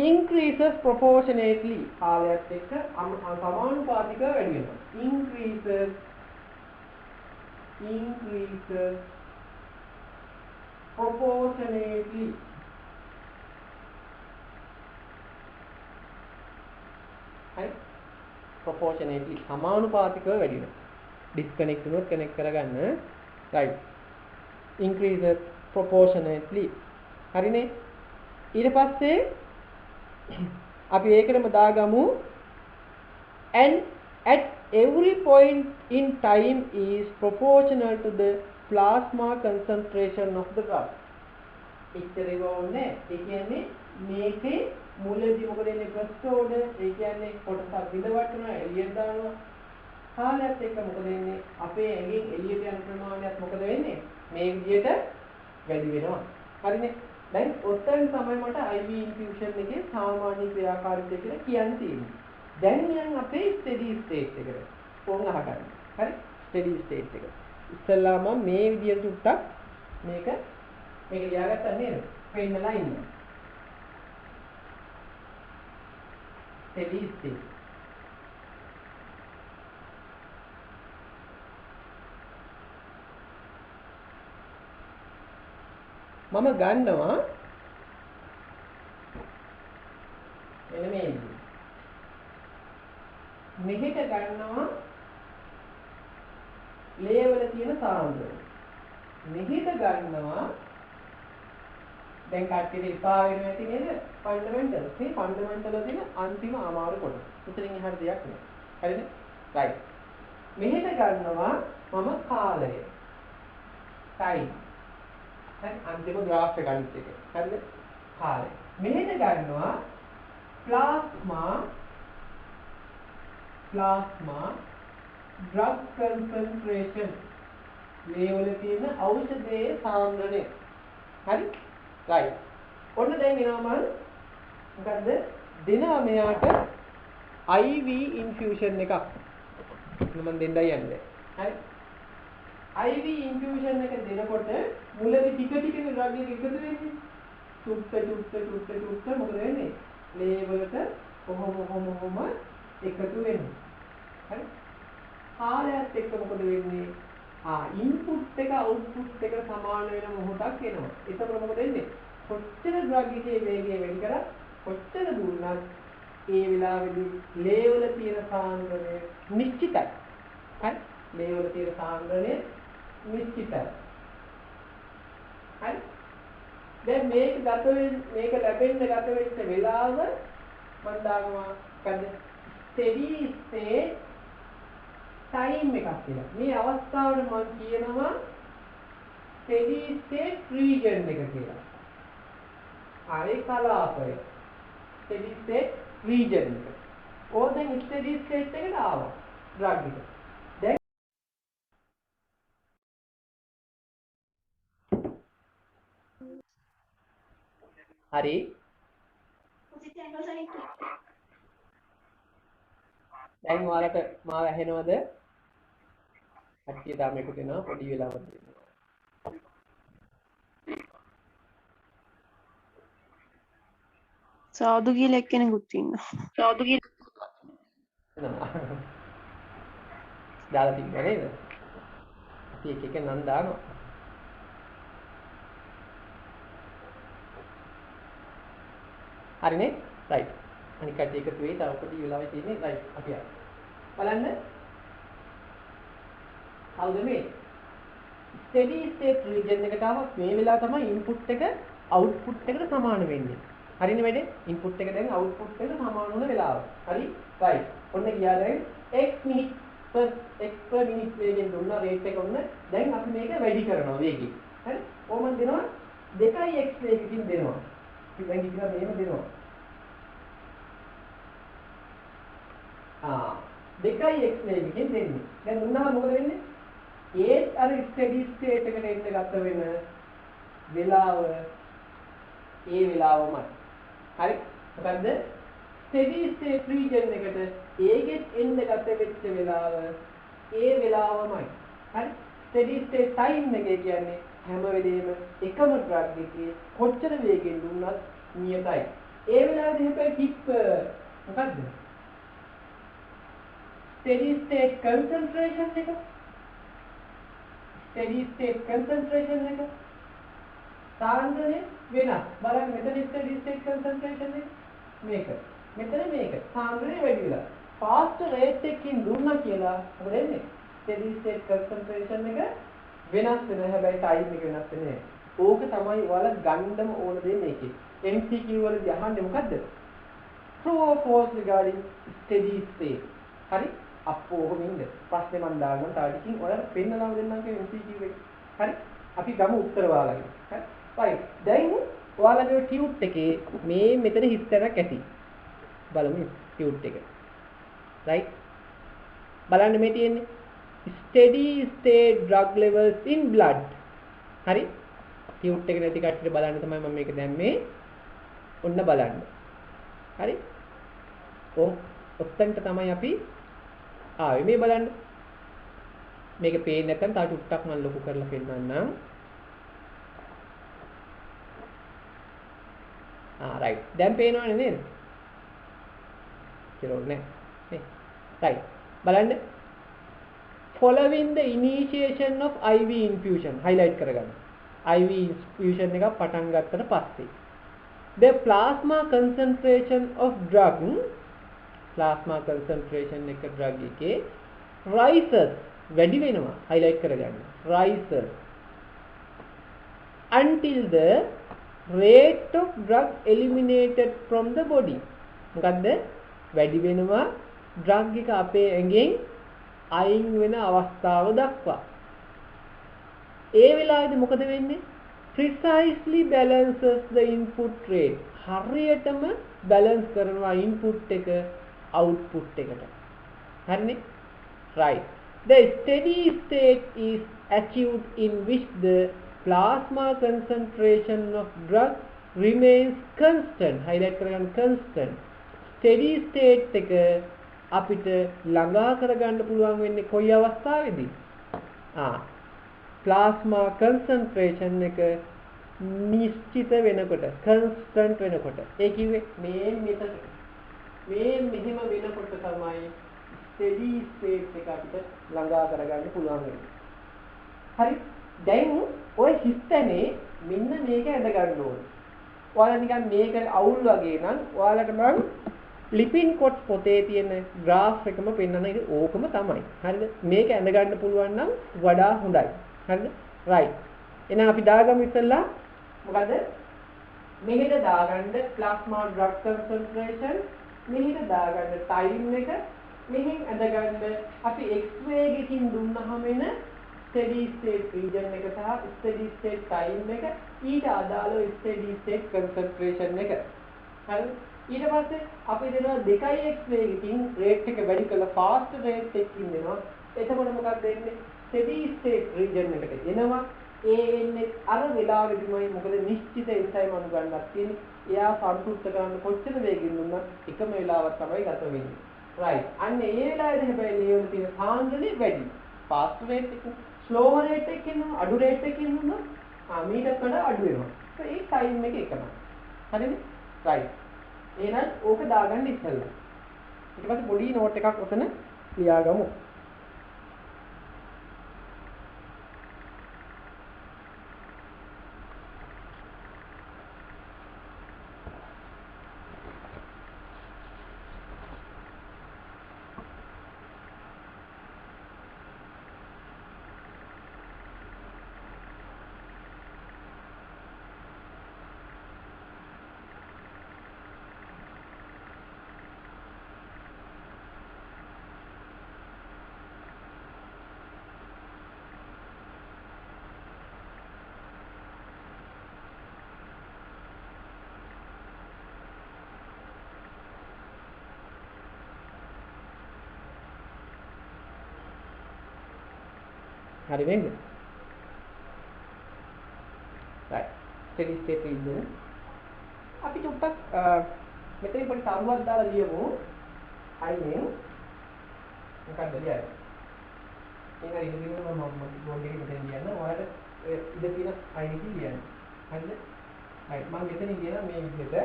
increases proportionately කාලයත් එක්ක සමානුපාතිකව වැඩි වෙනවා increases proportionately proportionately සමානුපාතිකව වැඩි වෙනවා disconnect වුණොත් connect කරගන්න right increases proportionately හරිනේ ඊට පස්සේ අපි ඒකටම දාගමු and at every point in time is proportional to the plasma concentration of the drug එච්චර ඕනේ ඒ කියන්නේ මේකේ මුලදී මොකද වෙන්නේ first order ඒ කියන්නේ කොටසක් බිඳ වටනවා එළියට දානවා කාලයත් එක්ක මොකද වෙන්නේ අපේ ඇඟෙන් එළියට යන ප්‍රමාණයත් මොකද වෙන්නේ මේ විදිහට වැඩි වෙනවා හරිනේ දැන් ඔතෙන් තමයි මට IV infusion එකේ සාමාන්‍ය ක්‍රියාකාරීත්වය කියලා කියන්න තියෙන්නේ දැන් යන් අපේ steady state එකට ඕන අහගන්න හරි steady state එක ඉස්සෙල්ලා මම මේ විදිහට උට්ටක් මේක ලියාගත්තා නේද පෙන්නලා ඉන්නවා steady state මම ගන්නවා එන්න මේ මෙහෙට ගන්නවා ලේවල තියෙන සාන්ද්‍රය මෙහෙට ගන්නවා දැන් කට්ටියට ඉපා වෙනවා ඇති නේද ෆන්ඩමෙන්ටල් මේ ෆන්ඩමෙන්ටල් වල තියෙන අන්තිම අමාරු කොටස උතරින් එහාට දෙයක් නෑ හරිද රයිට් මෙහෙට ගන්නවා මම කාලය ටයිම් දැන් අන්තිම graph එක අනිත් එක හරිද කාලය මෙහෙට ගන්නවා plasma drug concentration මේ වල තියෙන ඖෂධයේ සාන්ද්‍රණය හරි right ඔන්න දැන් එනවා මොකද්ද දෙනවා මෙයාට IV infusion එකක් මම දෙන්නයි යන්නේ හරි IV infusion එක දෙනකොට මුලදී ටික ටික drug එක එකතු වෙන්නේ චුට්ට මොකද වෙන්නේ ලේවලට කොහොම එකතු වෙන්නේ හරි කාලයත් එක්ක මොකද වෙන්නේ ඉන්පුට් එක අවුට්පුට් එක සමාන වෙන මොහොතක් එනවා එතකොට මොකද වෙන්නේ කොච්චර drug එකේ වේගය වැඩි කරා කොච්චර දුන්නත් ඒ වෙලාවේදී ලේවල තියෙන සාන්ද්‍රණය නිශ්චිතයි හරි ලේවල තියෙන සාන්ද්‍රණය නිශ්චිතයි හරි දැන් මේක ලැබෙන්න ගත වෙච්ච වෙලාව මම දානවා මොකද steady state time එකක් කියලා. මේ අවස්ථාවට මම කියනවා steady state region එක කියලා. ඒ කලාපය steady state region එක. ඕකෙන් steady state එකට ආවා drug එක. දැන් හරි දැන් ඔයාලට මාව ඇහෙනවද? කට්ටිය තාම එකතු වෙනවා පොඩි වෙලාවක් දෙනවා. සාදු කියලා එක්කෙනෙකුත් ඉන්නවා. සාදු කියලා. දාලා තිබ්බ නේද? අපි එක නම් දානවා. හරිනේ? right. අනික කට්ටිය එකතු වෙයි තව පොඩි වෙලාවක් තියෙන්නේ right. අපි යන්න. බලන්න හවුද මේ steady state region එකට ආවොත් මේ වෙලාව තමයි input එක output එකට සමාන වෙන්නේ හරිනේ වැඩේ input එක දැන් output එකට සමාන වුණ වෙලාව හරි right ඔන්න ගියා දැන් x per minute වේගෙන් දුන්නා rate එක ඔන්න දැන් අපි මේක වැඩි කරනවා වේගෙන් හරි කොහොමද දෙනවා 2x වේගකින් දෙනවා දැන් ඉතින් මෙහෙම දෙනවා 2x වේගකින් දෙන්නේ දැන් දුන්නාම මොකද වෙන්නේ ඒත් අර ස්ටඩි ස්ටේට් එකට එන්න ගත වෙන වෙලාව ඒ වෙලාවමයි හරි මොකද්ද ස්ටඩි ස්ටේට් රීජන් එකට ඒකෙත් එන්න ගත වෙච්ච වෙලාව ඒ වෙලාවමයි හරි ස්ටඩි ස්ටේට් ටයිම් එක කියන්නේ හැම වෙලේම එකම ඩ්‍රග් එකේ කොච්චර වේගෙන් දුන්නත් නියතයි ඒ වෙලාවේදී හැබැයි කිප් මොකද්ද steady state concentration එක steady state concentration එක සාන්ද්‍රණය වෙනස් බලන්න මෙතන steady state concentration එක මේක මෙතන මේක සාන්ද්‍රණය වැඩි වෙලා fast rate එකකින් දුන්නා කියලා මොකද වෙන්නේ steady state concentration එක වෙනස් වෙනවා හැබැයි time එක වෙනස් වෙන්නේ ඕක තමයි ඔයාලා ගන්නම ඕන දේ මේකේ MCQ වලදී අහන්නේ මොකද්ද true or false regarding steady state හරි අපෝ ඔහොම ඉන්න ප්‍රශ්නේ මම දාගන්න තව ටිකකින් ඔයාලට පෙන්නලා දෙන්නම් කියන MCQ එක හරි අපි ගමු උත්තර ඔයාලගේ හරි right දැන් ඔයාලගේ ටියුට් එකේ මේ මෙතන හිස්තැනක් ඇති බලමු ටියුට් එක right බලන්න මේ තියෙන්නේ steady state drug levels in blood හරි ටියුට් එක නැති කට්ටියට බලන්න තමයි මම මේක දැම්මේ ඔන්න බලන්න හරි ඔත්තන්ට තමයි අපි ආවේ මේ බලන්න මේක පේන්නේ නැත්නම් තා චුට්ටක් මම ලොකු කරලා පෙන්නන්නම් right දැන් පේනවනේ නේද කියලා නේ right බලන්න following the initiation of IV infusion highlight කරගන්න IV infusion එක පටන් ගත්තට පස්සේ the plasma concentration of drug plasma concentration එක drug එකේ rises වැඩි වෙනවා highlight කරගන්න rises until the rate of drug eliminated from the body මොකද්ද වැඩි වෙනවා drug එක අපේ ඇඟෙන් අයින් වෙන අවස්ථාව දක්වා ඒ වෙලාවේදී මොකද වෙන්නේ precisely balances the input rate හරියටම balance කරනවා input එක output එකට හරිනේ right the steady state is achieved in which the plasma concentration of drug remains constant highlight කරගන්න constant steady state එක අපිට ළඟා කරගන්න පුළුවන් වෙන්නේ කොයි අවස්ථාවේදී plasma concentration එක නිශ්චිත වෙනකොට constant වෙනකොට ඒ කිව්වේ මේ මෙතන මේ මෙහෙම වෙනකොට තමයි steady state එක අපිට ළඟා කරගන්න පුළුවන් වෙන්නේ. හරි. දැන් ඔය හිස්තනේ මෙන්න මේක ඇඳ ගන්න ඕනේ. ඔයාලා නිකන් මේක අවුල් වගේ නම් ඔයාලට මම ලිපින් කොට් පොතේ තියෙන graph එකම පෙන්නන එක ඕකම තමයි. හරිද? මේක ඇඳ ගන්න පුළුවන් නම් වඩා හොඳයි. හරිද? right. එහෙනම් අපි දාගමු ඉස්සෙල්ලා මොකද? මෙහෙට දාගන්න plasma drug concentration මෙහෙට දාගන්න time එක මෙහෙන් ඇඳගන්න අපි x වේගකින් දුන්නාම එන steady state region එක සහ steady state time එක ඊට අදාළව steady state concentration එක හරි ඊට පස්සේ අපි දෙනවා 2x වේගකින් rate එක වැඩි කරලා fast rate එකකින් දෙනවා එතකොට මොකක්ද වෙන්නේ steady state region එකට එනවා ඒ එන්නේ අර වෙලාවෙදිමයි මොකද නිශ්චිත enzyme අනුගණනක් තියෙන්නේ එයා සම්පූර්ණ කරන්න කොච්චර වේගෙන් දුන්නත් එකම වෙලාවක් තමයි ගත වෙන්නේ right අන්න ඒ වෙලාවේදී හැබැයි ලේවල තියෙන සාන්ද්‍රණය වැඩි fast rate එක slow rate එකකින් අඩු rate එකකින් දුන්නොත් මීටර් වඩා අඩු වෙනවා ඒ time එක එකමයි හරිද right එහෙනම් ඕක දාගන්න ඉස්සෙල්ලා ඊට පස්සේ පොඩි note එකක් ඔතන ලියාගමු හරි නේද? right steady state region අපි චුට්ටක් මෙතන පොඩි කරුවක් දාලා ලියමු අයිනේ මොකක්ද ලියන්නේ ඒක ඉදිරියට මම බෝඩ් එකේ මෙතන ලියන්න ඔයාලට ඉඳ තියෙන අයිනේ ලියන්න හරිද right මම මෙතන ලියන මේ විදිහට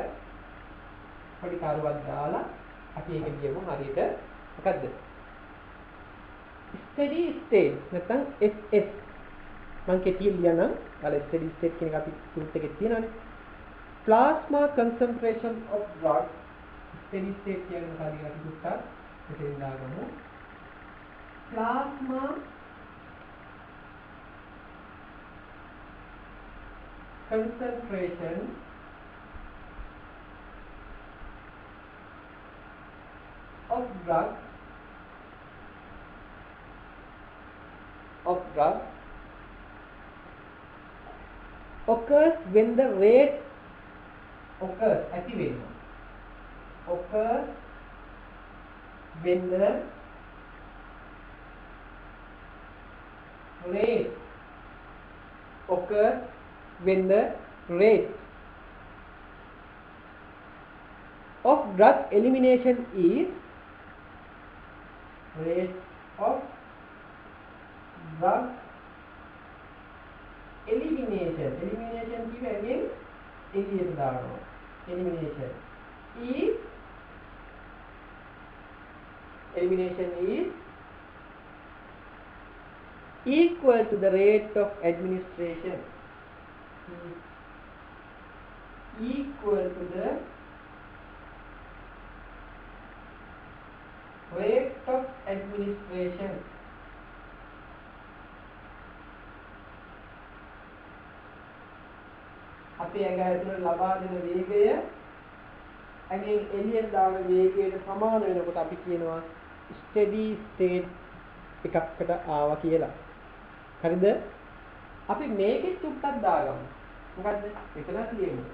පොඩි කරුවක් දාලා අපි ඒක ලියමු හරියට මොකද්ද steady state නැත්නම් SS මම කෙටියෙන් ලියනම් අර steady state කියන එක අපි සූත් එකේ තියෙනවානේ plasma concentration of drug steady state කියන මොකක්ද කියලා අපි දුක්ඛ මෙතෙන් දාගමු plasma concentration of drug occurs when the rate occurs when the rate of drug elimination is rate of drug elimination की again elimination දානවා elimination is equal to the rate of administration equal to the rate of administration අපේ ඇඟ ඇතුළේ ලබා දෙන වේගය ඇඟෙන් එළියට දාන වේගයට සමාන වෙනකොට අපි කියනවා steady state එකකට ආවා කියලා. හරිද? අපි මේකෙත් චුට්ටක් දාගමු. මොකද්ද? මෙතනත් ලියමු.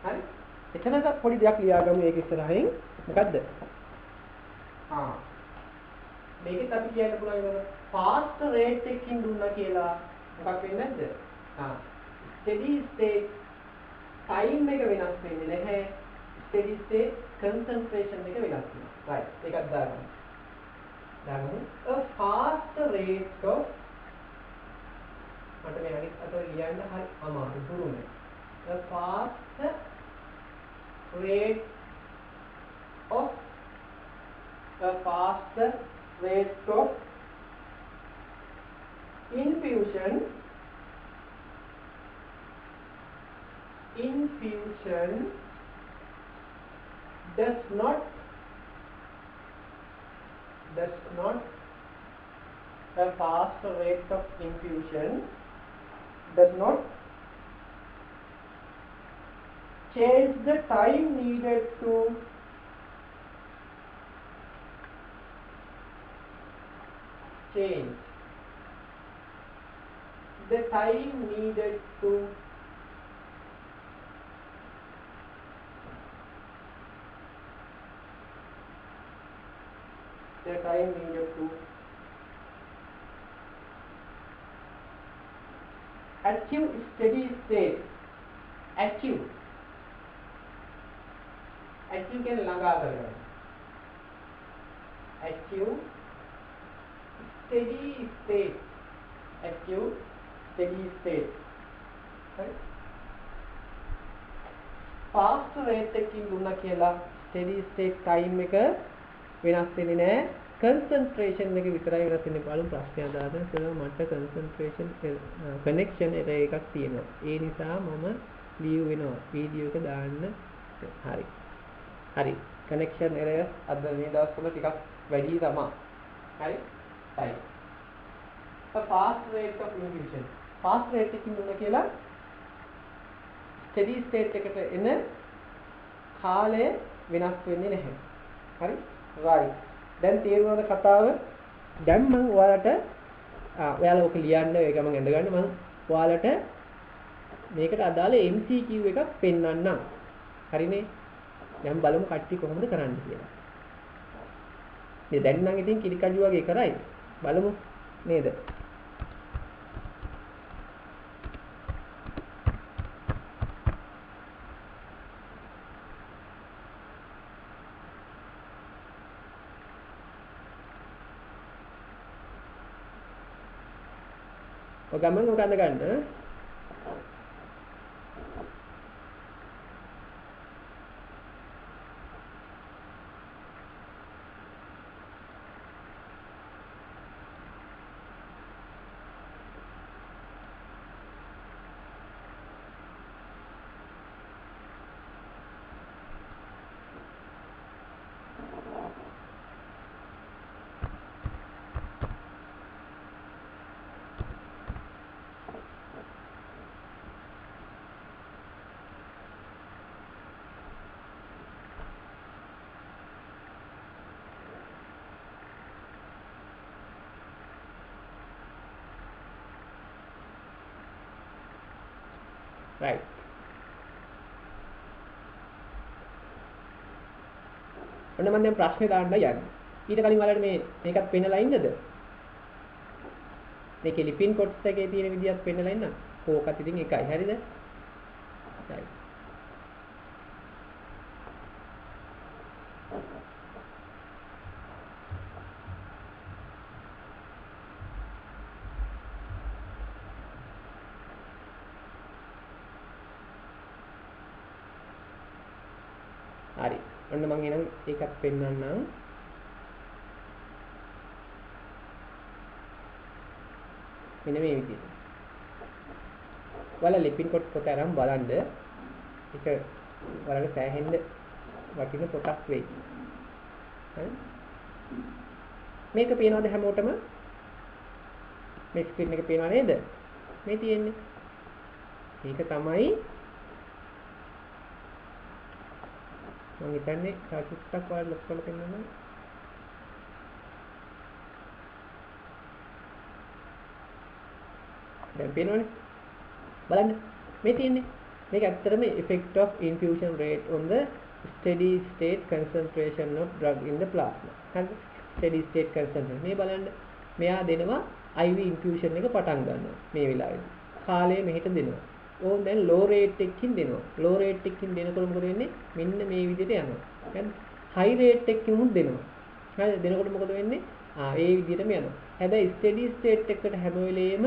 හරි? එතනද පොඩි දෙයක් ලියාගමු ඒක ඉස්සරහින්. මොකද්ද? මේකෙත් අපි කියන්න පුළුවන් fast rate එකකින් දුන්නා කියලා මොකක් වෙන්නේ නැද්ද? steady state time එක වෙනස් වෙන්නේ නැහැ steady state concentration එක වෙනස් වෙනවා right ඒකත් දාගන්න a fast rate of මට මේ අනිත් අතට ලියන්න හරි අමාරු දුරුනේ a fast rate of infusion does not the fast rate of infusion does not change the time needed to achieve steady state achieve के लगा करेगा achieve steady state fast rate එකකින් දුන්නා කියලා steady state time එක වෙනස් වෙන්නේ නැහැ concentration එක විතරයි වෙනස් වෙන්නේ බලමු ප්‍රශ්නය දාන්න කියලා මට concentration connection එකක් තියෙනවා ඒ නිසා මම ලියු වෙනවා වීඩියෝ එක දාන්න හරි connection error අද මේ දවස්වල ටිකක් වැඩි තමයි හරි fast rate of infusion fast rate එකකින් දුන්නා කියලා steady state එකට එන කාලය වෙනස් වෙන්නේ නැහැ හරි right දැන් තේරුණාද කතාව දැන් මම ඔයාලට ඔයාලා ඔක ලියන්න ඒක මම ඇඳ ගන්න මම ඔයාලට මේකට අදාළ MCQ එකක් පෙන්වන්නම් හරිනේ දැන් බලමු කට්ටිය කොහොමද කරන්න කියලා මේ දැන් නම් ඉතින් කිරිකජු වගේ කරයි බලමු නේද ඔය ගමන් මොකද ගන්න? Right. ඔන්න මම දැන් ප්‍රශ්නේ දාන්න යන්නේ. ඊට කලින් ඔයාලට මේකත් පෙන්නලා ඉන්නද? මේකේ ලිපින් කොටස් එකේ තියෙන විදිහත් පෙන්නලා ඉන්නම්. කෝකත් ඉතින් එකයි. හරිද? right. හරි. ඔන්න මම එනම් ඒකත් පෙන්නන්නම්. මෙන්න මේ විදිහට. ඔයාලා ලිපින් පොත අරන් බලන්න. ඒක ඔයාලට සෑහෙන්න වටින පොතක් වෙයි. හරි? මේක පේනවද හැමෝටම? මේ ස්ක්‍රීන් එක පේනව නේද? මේ තියෙන්නේ. මේක තමයි මම හිතන්නේ සාකච්ඡාවක් වල ලොක් කරලා පෙන්නන්න. දැන් පේනවනේ. බලන්න. මේ තියෙන්නේ. මේක ඇත්තටම effect of infusion rate on the steady state concentration of drug in the plasma. හරිද? steady state concentration. මේ බලන්න. මෙයා දෙනවා IV infusion එක පටන් ගන්නවා මේ වෙලාවේදී. කාලය මෙහෙට දෙනවා. ඕන් දැන් low rate එකකින් දෙනවා. low rate එකකින් දෙනකොට මොකද වෙන්නේ? මෙන්න මේ විදිහට යනවා. හරිද? high rate එකකින් උත් දෙනවා. හරිද? දෙනකොට මොකද වෙන්නේ? ඒ විදිහටම යනවා. හැබැයි steady state එකට හැම වෙලෙම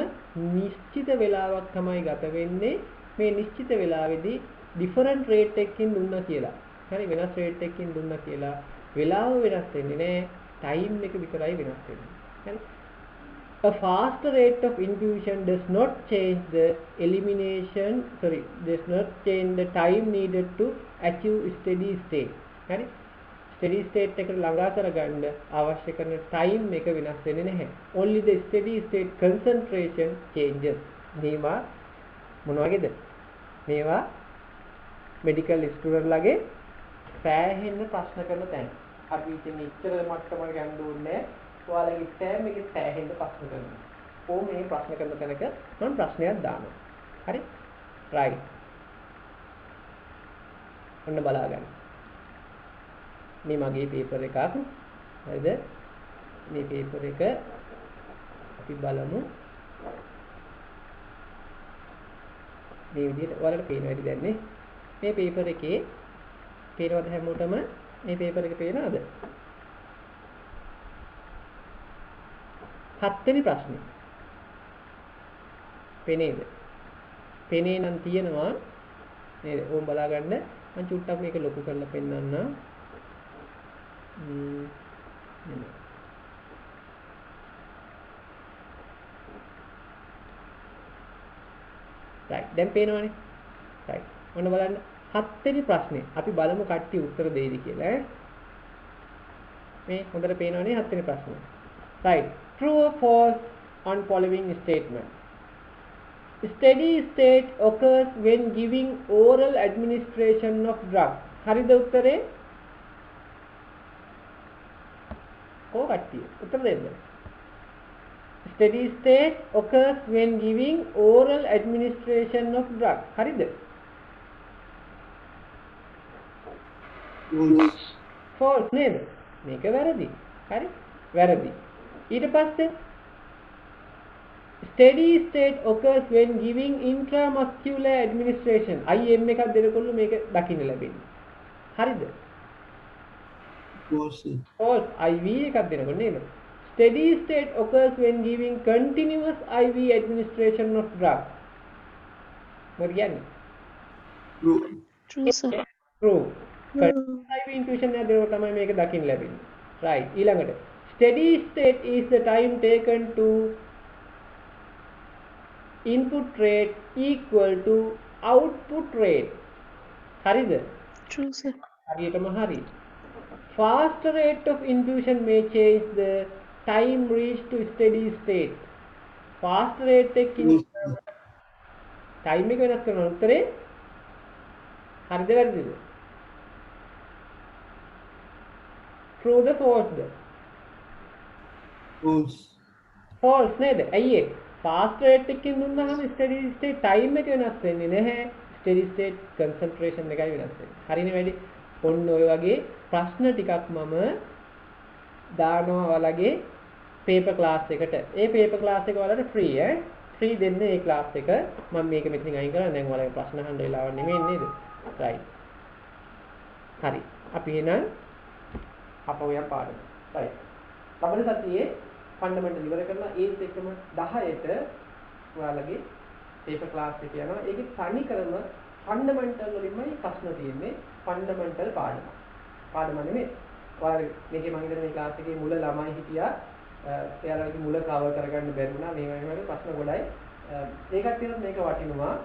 නිශ්චිත වෙලාවක් තමයි ගත වෙන්නේ. මේ නිශ්චිත වෙලාවේදී different rate එකකින් දුන්නා කියලා. හරි වෙනස් rate එකකින් දුන්නා කියලා වෙලාව වෙනස් වෙන්නේ නැහැ. time එක විතරයි වෙනස් වෙන්නේ. හරි? A faster rate of infusion does not change the time needed to achieve steady state. හරි? steady state එකට ළඟා කරගන්න අවශ්‍ය කරන time එක වෙනස් වෙන්නේ නැහැ. Only the steady state concentration changes. මේවා මොන වගේද? මේවා medical student ලගේ සෑහෙන්න ප්‍රශ්න කරන තැන. අපි ඉතින් ඉච්චර මට්ටමකට යන්න ඕනේ. ඔයාලගේ exam එකේ සෑහෙන්න ප්‍රශ්න කරනවා. කොහොම මේ ප්‍රශ්න කරන තැනක මම ප්‍රශ්නයක් දානවා. හරි? right. ඔන්න බලාගන්න. මේ මගේ පේපර් එකක්. හරිද? මේ පේපර් එක අපි බලමු. මේ විදිහට ඔයාලට පේනවා ඇති දැන් නේ. මේ පේපර් එකේ පේනවද හැමෝටම? මේ පේපර් එක පේනවද? 7 වෙනි ප්‍රශ්නේ. පේනේද? පේනේ නම් තියෙනවා නේද? ඕම් බලාගන්න. මම චුට්ටක් මේක ලොකු කරලා පෙන්නන්නම්. right. දැන් පේනවනේ. right. ඔන්න බලන්න 7 වෙනි ප්‍රශ්නේ. අපි බලමු කට්ටිය උත්තර දෙයිද කියලා ඈ. මේ හොඳට පේනවනේ 7 වෙනි ප්‍රශ්නේ. right. True or false on following statement. Steady state occurs when giving oral administration of drug. හරිද උත්තරේ? කො කට්ටිය උත්තර දෙන්න. Steady state occurs when giving oral administration of drug. හරිද? false නේද? මේක වැරදි. හරි? වැරදි. ඊට පස්සේ steady state occurs when giving intramuscular administration. IM එකක් දෙනකොට මේක දකින්න ලැබෙන්නේ. හරිද? false. false. IV එකක් දෙනකොට නේද? steady state occurs when giving continuous IV administration of drug. Mariani. True. True, sir. True. IV infusion එකදේව තමයි මේක දකින්න ලැබෙන්නේ. Right. ඊළඟට steady state is the time taken to input rate equal to output rate. හරිද? True, sir. හරියටම හරි. Faster rate of infusion may change the time reached to steady state. Fast rate එකකින් time එක වෙනස් කරනවා. උත්තරේ හරිද වැරදිද? True ද false ද? False. False නේද? ඇයි ඒ? Fast rate එකකින් දුන්නාම steady state time එක වෙනස් වෙන්නේ නැහැ. steady state concentration එකයි වෙනස් වෙන්නේ. හරිනේ වැඩි. ඔන්න ඔය වගේ ප්‍රශ්න ටිකක් මම දානවා ඔයාලගේ paper class එකට. ඒ paper class එක ඔයාලට free ඈ. free දෙන්නේ ඒ class එක. මම මේක මෙතනින් අයින් කරලා දැන් ඔයාලගේ ප්‍රශ්න අහන්න වෙලාවක් නෙමෙයි නේද? right. හරි. අපි එහෙනම් අපෝ යම් පාඩම. right. ලබන සතියේ ෆන්ඩමෙන්ටල් ඉවර කරලා ඒත් එකම 10ට ඔයාලගේ paper class එක යනවා. ඒකේ තනි කරම ෆන්ඩමෙන්ටල් වලින්මයි ප්‍රශ්න තියෙන්නේ. ෆන්ඩමෙන්ටල් පාඩම. පාඩම නෙමෙයි. ඔයාලා මේකේ මම හිතන්නේ මේ class එකේ මුල ළමයි හිටියා. එයාලගේ මුල කවර් කරගන්න බැරි වුණා. මේ වගේ ප්‍රශ්න ගොඩයි. ඒකත් තියෙනවා මේක වටිනවා.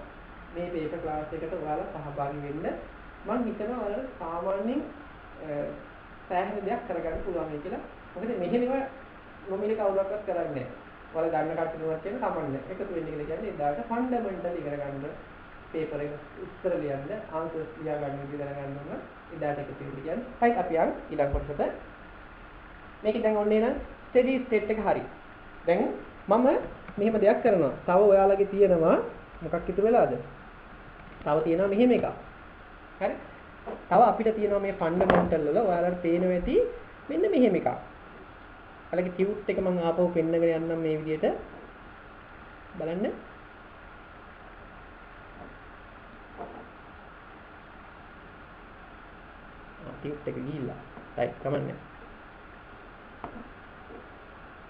මේ paper class එකට ඔයාලා සහභාගී වෙන්න. මම හිතනවා ඔයාලා සාමාන්‍යයෙන් සෑහෙන දෙයක් කරගන්න පුළුවන් කියලා. මොකද මෙහෙම නොමිලේ කවුරක්වත් කරන්නේ නැහැ. ඔයාලා ගන්න කට්ටියවත් කියන කමන්නේ. එකතු වෙන්න කියලා කියන්නේ එදාට ෆන්ඩමෙන්ටල් ඉගෙන ගන්න පේපර් එක උත්තර ලියන්න, ආන්සර්ස් ලියා ගන්න විදිහ දැනගන්න ඕන. එදාට එකතු වෙන්න කියන්නේ. හරි අපි යන් ඊළඟ කොටසට. මේක දැන් ඔන්නේ නම් ස්ටඩි ස්ටේට් එක හරි. දැන් මම මෙහෙම දෙයක් කරනවා. තව ඔයාලගේ තියෙනවා මොකක් ඉතුරු වෙලාද? තව තියෙනවා මෙහෙම එකක්. හරි? තව අපිට තියෙනවා මේ ෆන්ඩමෙන්ටල් වල ඔයාලට පේනවා ඇති මෙන්න මෙහෙම එකක්. අලගේ ටියුට් එක මම ආපහු පෙන්නගෙන යන්නම් මේ විදිහට බලන්න. ටියුට් එක ගිහිල්ලා. right කමන්නේ.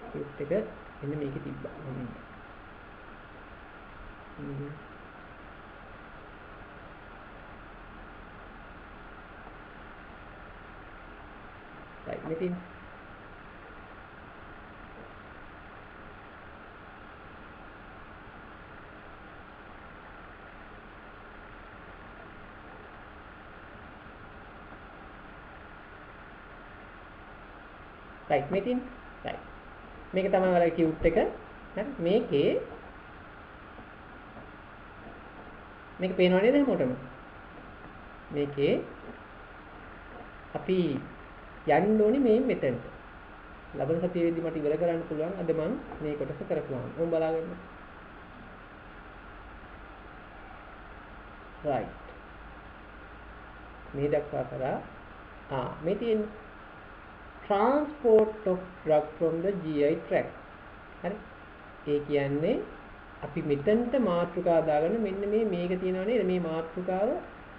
ටියුට් එක එන්න මේකේ තිබ්බා. right meeting. right meeting. right මේක තමයි ඔයාලගේ ටියුට් එක. හරි මේකේ මේක පේනව නේද හැමෝටම? මේකේ අපි යන්න ඕනේ මේ මෙතනට. ලබන සතියේදී මට ඉවර කරන්න පුළුවන්. අද මම මේ කොටස කරපුවාම. මම බලාගන්න. right. මේ දක්වා කරා මේ තියෙන transport of drug from the GI tract. හරි. ඒ කියන්නේ අපි මෙතනට මාතෘකා දාගෙන මෙන්න මේක තියෙනවා නේද? මේ මාතෘකාව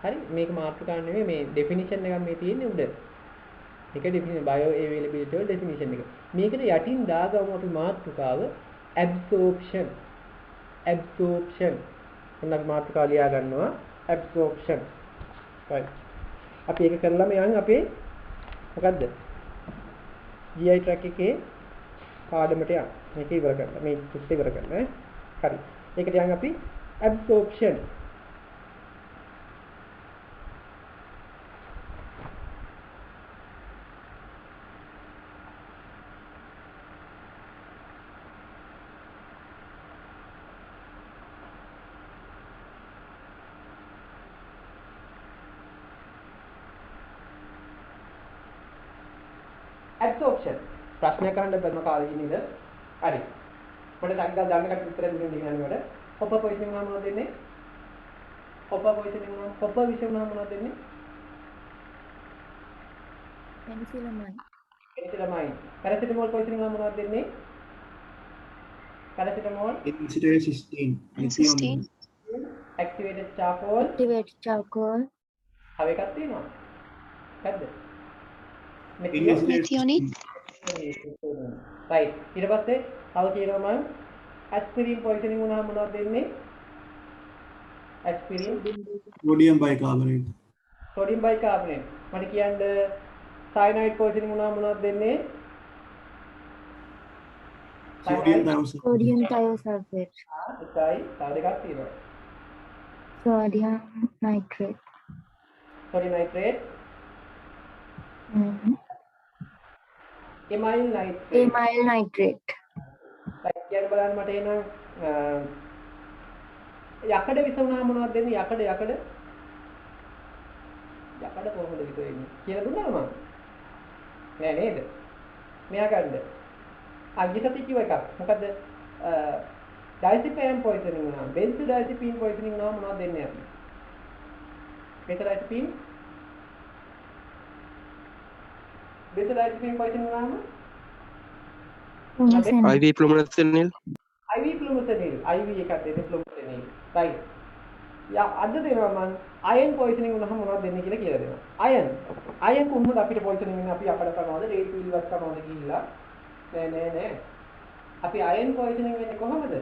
හරි මේක මාතෘකාව නෙමෙයි මේ definition එකක් මේ තියෙන්නේ උඩ. මේක definition bio availability වල definition එක. මේකට යටින් දාගමු අපි මාතෘකාව absorption. ඔන්න අපි මාතෘකාව ලියා ගන්නවා absorption. right. අපි ඒක කරලාම යන් අපේ මොකද්ද? GI tract එකේ පාඩමට යන්න. මේක ඉවර කරලා මේ ටික ඉවර කරලා ඈ. හරි. ඒකට යන් අපි absorption. absorption ප්‍රශ්නයක් අහන්න බැලම කාලේ නේද? හරි. මට ඩක්ගා දාන්න කට උත්තර දෙන්න දිනනකොට කොපර් පොයිසන් නම් මොනවද දෙන්නේ? කොපර් විෂය නම් මොනවද දෙන්නේ? Penicillamine. පැරසිටමෝල් පොයිසන් නම් මොනවද දෙන්නේ? Paracetamol Cysteine. activated charcoal. තව එකක් තියෙනවා. හරිද? Methionine. right ඊට පස්සේ තව කියනවා මම aspirin poisoning වුණාම මොනවද දෙන්නේ aspirin Sodium bicarbonate. sodium bicarbonate මට කියන්න cyanide poisoning වුණාම මොනවද දෙන්නේ Sodium thiosulfate. Sodium thiosulfate. එකයි තව දෙකක් තියෙනවා Sodium nitrate. sodium nitrate Mm-hmm. amyl nitrate Amyl nitrate. right කියන්න බලන්න මට එන යකඩ විස වුණාම මොනවද දෙන්නේ යකඩ කොහොමද විස වෙන්නේ කියලා දුන්නා මම නෑ නේද මෙයා ගන්න අගිසති කිව්ව එකක් මොකද diazepam poisoning වුණා benzodiazepine poisoning වුණාම මොනවද දෙන්නේ අපි benzodiazepine poisoning වුණාම IV flumazenil. IV flumazenil IV එකක් දෙන්නේ flumazenil right යා අද දෙනවා මම iron poisoning වුණාම මොනවද දෙන්නේ කියලා දෙනවා iron කොහොමද අපිට poisoning වෙන්නේ අපි අපඩ කරනවද රේත් පිළිවත් කරනවද කියලා නෑ අපි iron poisoning වෙන්නේ කොහොමද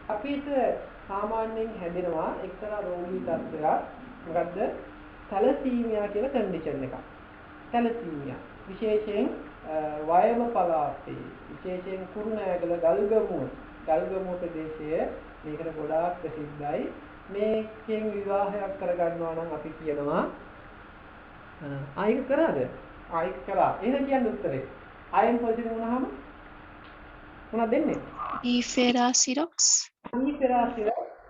අපිට සාමාන්‍යයෙන් හැදෙනවා එක්තරා රෝගී තත්ත්වයක් මොකද්ද තැලසීමියා කියලා කන්ඩිෂන් එකක් තැලසීමියා විශේෂයෙන් වයම පළාතේ විශේෂයෙන් කුරුණෑගල ගල්ගමුව ප්‍රදේශයේ මේකට ගොඩාක් ප්‍රසිද්ධයි මේකෙන් විවාහයක් කරගන්නවා නම් අපි කියනවා ආයික කරාද ආයික කරා එහෙනම් කියන්න උත්තරේ iron poisoning වුණාම මොනවද දෙන්නේ Eferacirox.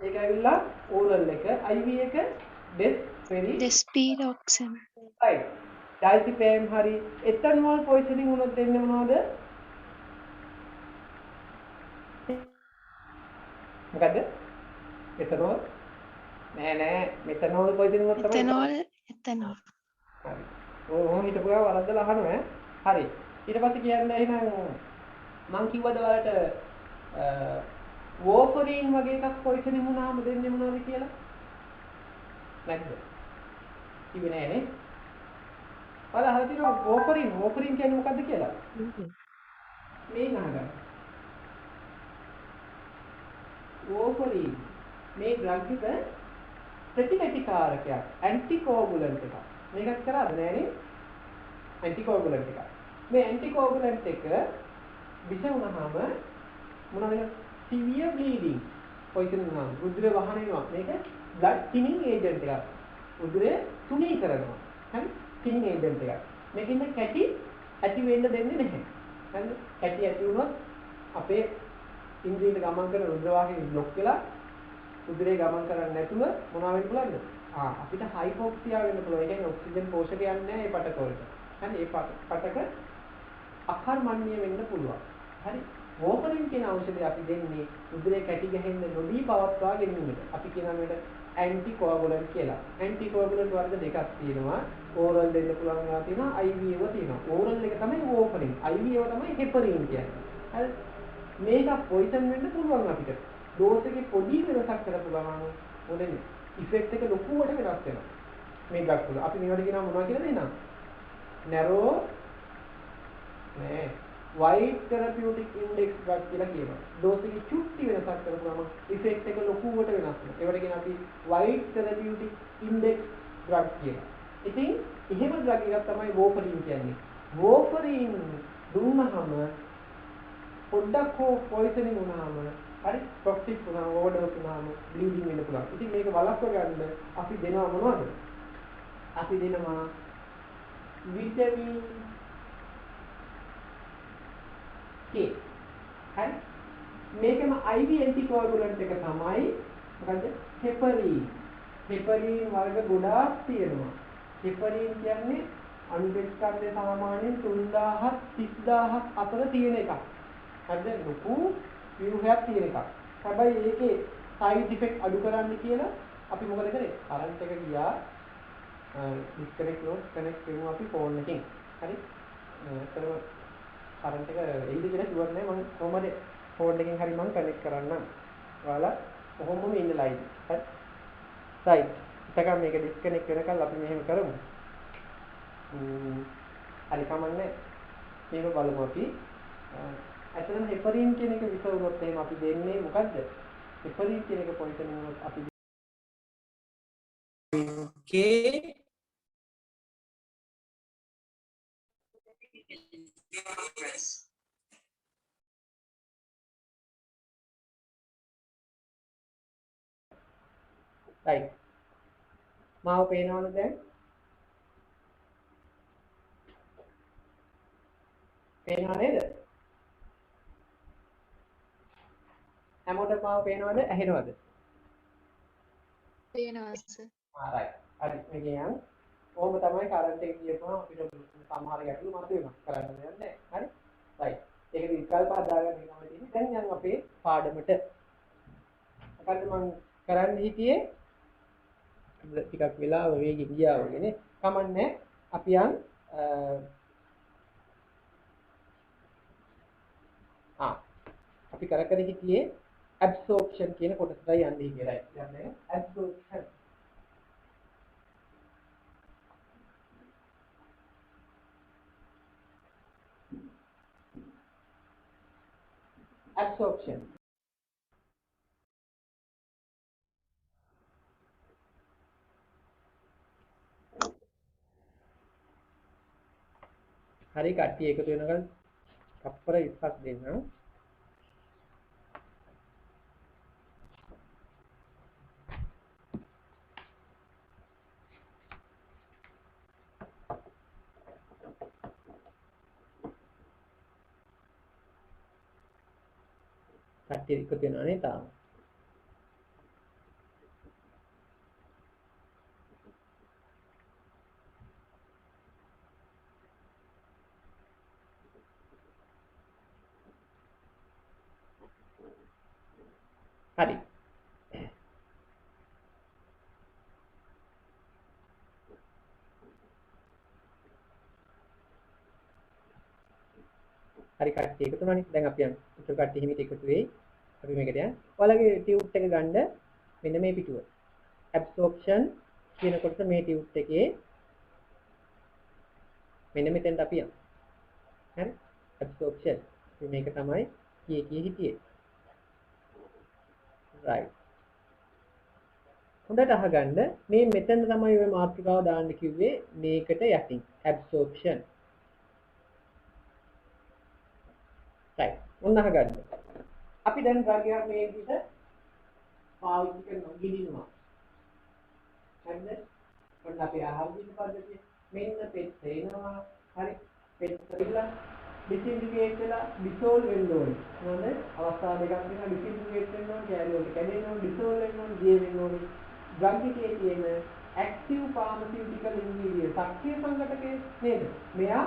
ඒක ඇවිල්ලා oral එක IV එක Despiroxam. right diazepam hari ethanol poisoning වුණොත් දෙන්නේ මොනවද මොකද්ද ethanol නෑ methanol poisoning වුණොත් තමයි Ethanol. හරි ඕම හිතපුවා වරද්දලා අහනවා හරි ඊට පස්සේ කියන්නේ එහෙනම් මං කිව්වද ඔයාලට warfarin වගේ එකක් poisoning වුණාම දෙන්නේ මොනවද කියලා නැද්ද කිව්වේ නෑනේ ඔයාලා අහලා තියෙනවා warfarin කියන්නේ මොකද්ද කියලා මේ නහගන්න warfarin මේ ඩ්‍රග් එක ප්‍රතිගතිකාරකයක් ඇන්ටිකෝගුලන්ට් එකක් මේකත් කරාද නෑනේ ඇන්ටිකෝගුලන්ට් එකක් මේ ඇන්ටිකෝගුලන්ට් එක විෂ වුණාම මොනවද සිවියර් බ්ලීඩින් poison වුණාම රුධිර වහන වෙනවා මේක blood thinning agent එකක් රුධිරය තුනී කරනවා හරි thinning agent එකක් මේකින්ද කැටි ඇති වෙන්න දෙන්නේ නැහැ හරිද කැටි ඇති වුණොත් අපේ ඉන්ද්‍රියට ගමන් කරන රුධිර වාහනේ බ්ලොක් වෙලා රුධිරේ ගමන් කරන්නේ නැතුව මොනවා වෙන්න පුළුවන්ද අපිට හයිපොක්සියා වෙන්න පුළුවන් ඒ කියන්නේ ඔක්සිජන් පෝෂක යන්නේ නැහැ මේ පටක වලට හරි ඒ පටක අකර්මණ්‍ය වෙන්න පුළුවන් හරි warfarin කියන ඖෂධය අපි දෙන්නේ රුධිරේ කැටි ගහෙන්න නොදී පවත්වා ගැනීමට අපි කියනවා මේකට ඇන්ටිකෝගුලන්ට් කියලා ඇන්ටිකෝගුලන්ට් වර්ග දෙකක් තියෙනවා ඕරල් දෙන්න පුළුවන් ඒවා තියෙනවා IV ඒවා තියෙනවා ඕරල් එක තමයි warfarin IV ඒවා තමයි heparin කියන්නේ හරි මේක පොයිසන් වෙන්න පුළුවන් අපිට ඩෝස් එකේ පොඩි වෙනසක් කරපු ගමන් මොකද ඉෆෙක්ට් එක ලොකුවට වෙනස් වෙනවා මේ ඩ්‍රග් වල අපි මේවට කියනවා මොනවා කියලාද එහෙනම් narrow නෑ wide therapeutic index drug කියලා කියනවා ඩෝස් එකේ චුට්ටි වෙනසක් කරපු ගමන් ඉෆෙක්ට් එක ලොකුවට වෙනස් වෙනවා ඒවට කියන අපි wide therapeutic index drug කියලා ඉතින් එහෙම ඩ්‍රග් එකක් තමයි warfarin කියන්නේ warfarin දුන්නහම පොඩ්ඩක් හෝ poisoning වුණාම හරි toxic වුණාම overdose වුණාම bleeding වෙන්න පුළුවන්. ඉතින් මේක වළක්ව ගන්න අපි දෙනවා මොනවද? අපි දෙනවා vitamin K. හරි මේකම IV anticoagulant එක තමයි මොකද heparin. heparin වර්ග ගොඩාක් තියෙනවා. heparin කියන්නේ අනුබෙස්කන්ධය සාමාන්‍යයෙන් 3000ක් 30000ක් අතර තියෙන එකක්. හරිද? ලොකු ව්‍යුහයක් තියෙන එකක්. හැබැයි ඒකේ සයිඩ් ඉෆෙක්ට් අඩු කරන්න කියලා අපි මොකද කරේ? කරන්ට් එක ගියා ඩිස්කනෙක්ට් නෝඩ් කනෙක්ට් කරමු අපි ෆෝන් එකෙන්. හරි? ඒතරම කරන්ට් එක එයිද කියලා ෂුවර් නෑ මම කොහමද ෆෝන් එකෙන් හරි මම කනෙක්ට් කරන්නම්. ඔයාලා කොහොමම ඉන්න ලයිව්. හරි? රයිට්. ඉතින් මේක ඩිස්කනෙක්ට් වෙනකල් අපි මෙහෙම කරමු. හරි කමන්නේ. මේක බලමු අපි. ඇත්තටම හෙපරින් කියන එක විසවුනොත් එහෙම අපි දෙන්නේ මොකද්ද? හෙපරින් කියන එක පොයින්ට් වුණොත් අපි K right. මාව පේනවද දැන්? පේනව නේද? හැමෝටම මාව පේනවද? ඇහෙනවද? පේනවා සර්. right. හරි. මේ කියන්නේ කොහොම තමයි කරන්ට් එක කියපුවම අපිට සමහර ගැටලු මතුවෙනවා. කරන්න දෙයක් නැහැ. හරි? right. ඒක විකල්ප හදාගන්න වෙනවා තියෙන්නේ. දැන් යන් අපේ පාඩමට. මොකද්ද මම කරන්න හිතියේ? ටිකක් වෙලාව වේගෙ ගියා වගේනේ. කමන්නේ. අපි යන් අපි කර හිටියේ absorption කියන කොටසටයි යන්නේ කියලා. කියන්නේ absorption. Absorption. හරි කට්ටිය එකතු වෙනකන් තප්පර 20ක් දෙන්න. කට්ටිය එකතු වෙනවා නේ තාම. හරි. හරි කට්ටිය එකතු වුණානේ. දැන් අපි යන් උත්තර කට්ටිය හිමිට එකතු වෙයි. අපි මේකට යන්. ඔයාලගේ ටියුට් එක ගන්න මෙන්න මේ පිටුව. absorption කියන කොටස මේ ටියුට් එකේ මෙන්න මෙතෙන්ට අපි යන්. හරි? absorption. මේක තමයි කී හිටියේ. right. හොඳට අහගන්න මේ මෙතන තමයි ඔය මාතෘකාව දාන්න කිව්වේ මේකට යටින් absorption. right. මොන අහගන්න. අපි දැන් ගාගියා මේ විදිහට පාවිච්චි කරන ගිනිනවා. හරිද? ඔන්න අපි ආහාර දීන පද්ධතිය මෙන්න පෙත් එනවා. හරි. පෙත් කියලා disintegrate වෙලා dissolve වෙන්න ඕනේ. මොනවද? අවස්ථා දෙකක් තියෙනවා disintegrate වෙන්න ඕනේ, කැරියෝට කැඩෙන්න ඕනේ, dissolve වෙන්න ඕනේ, ජීව වෙන්න ඕනේ. drug එකේ තියෙන active pharmaceutical ingredient සක්‍රිය සංඝටකයේ නේද? මෙයා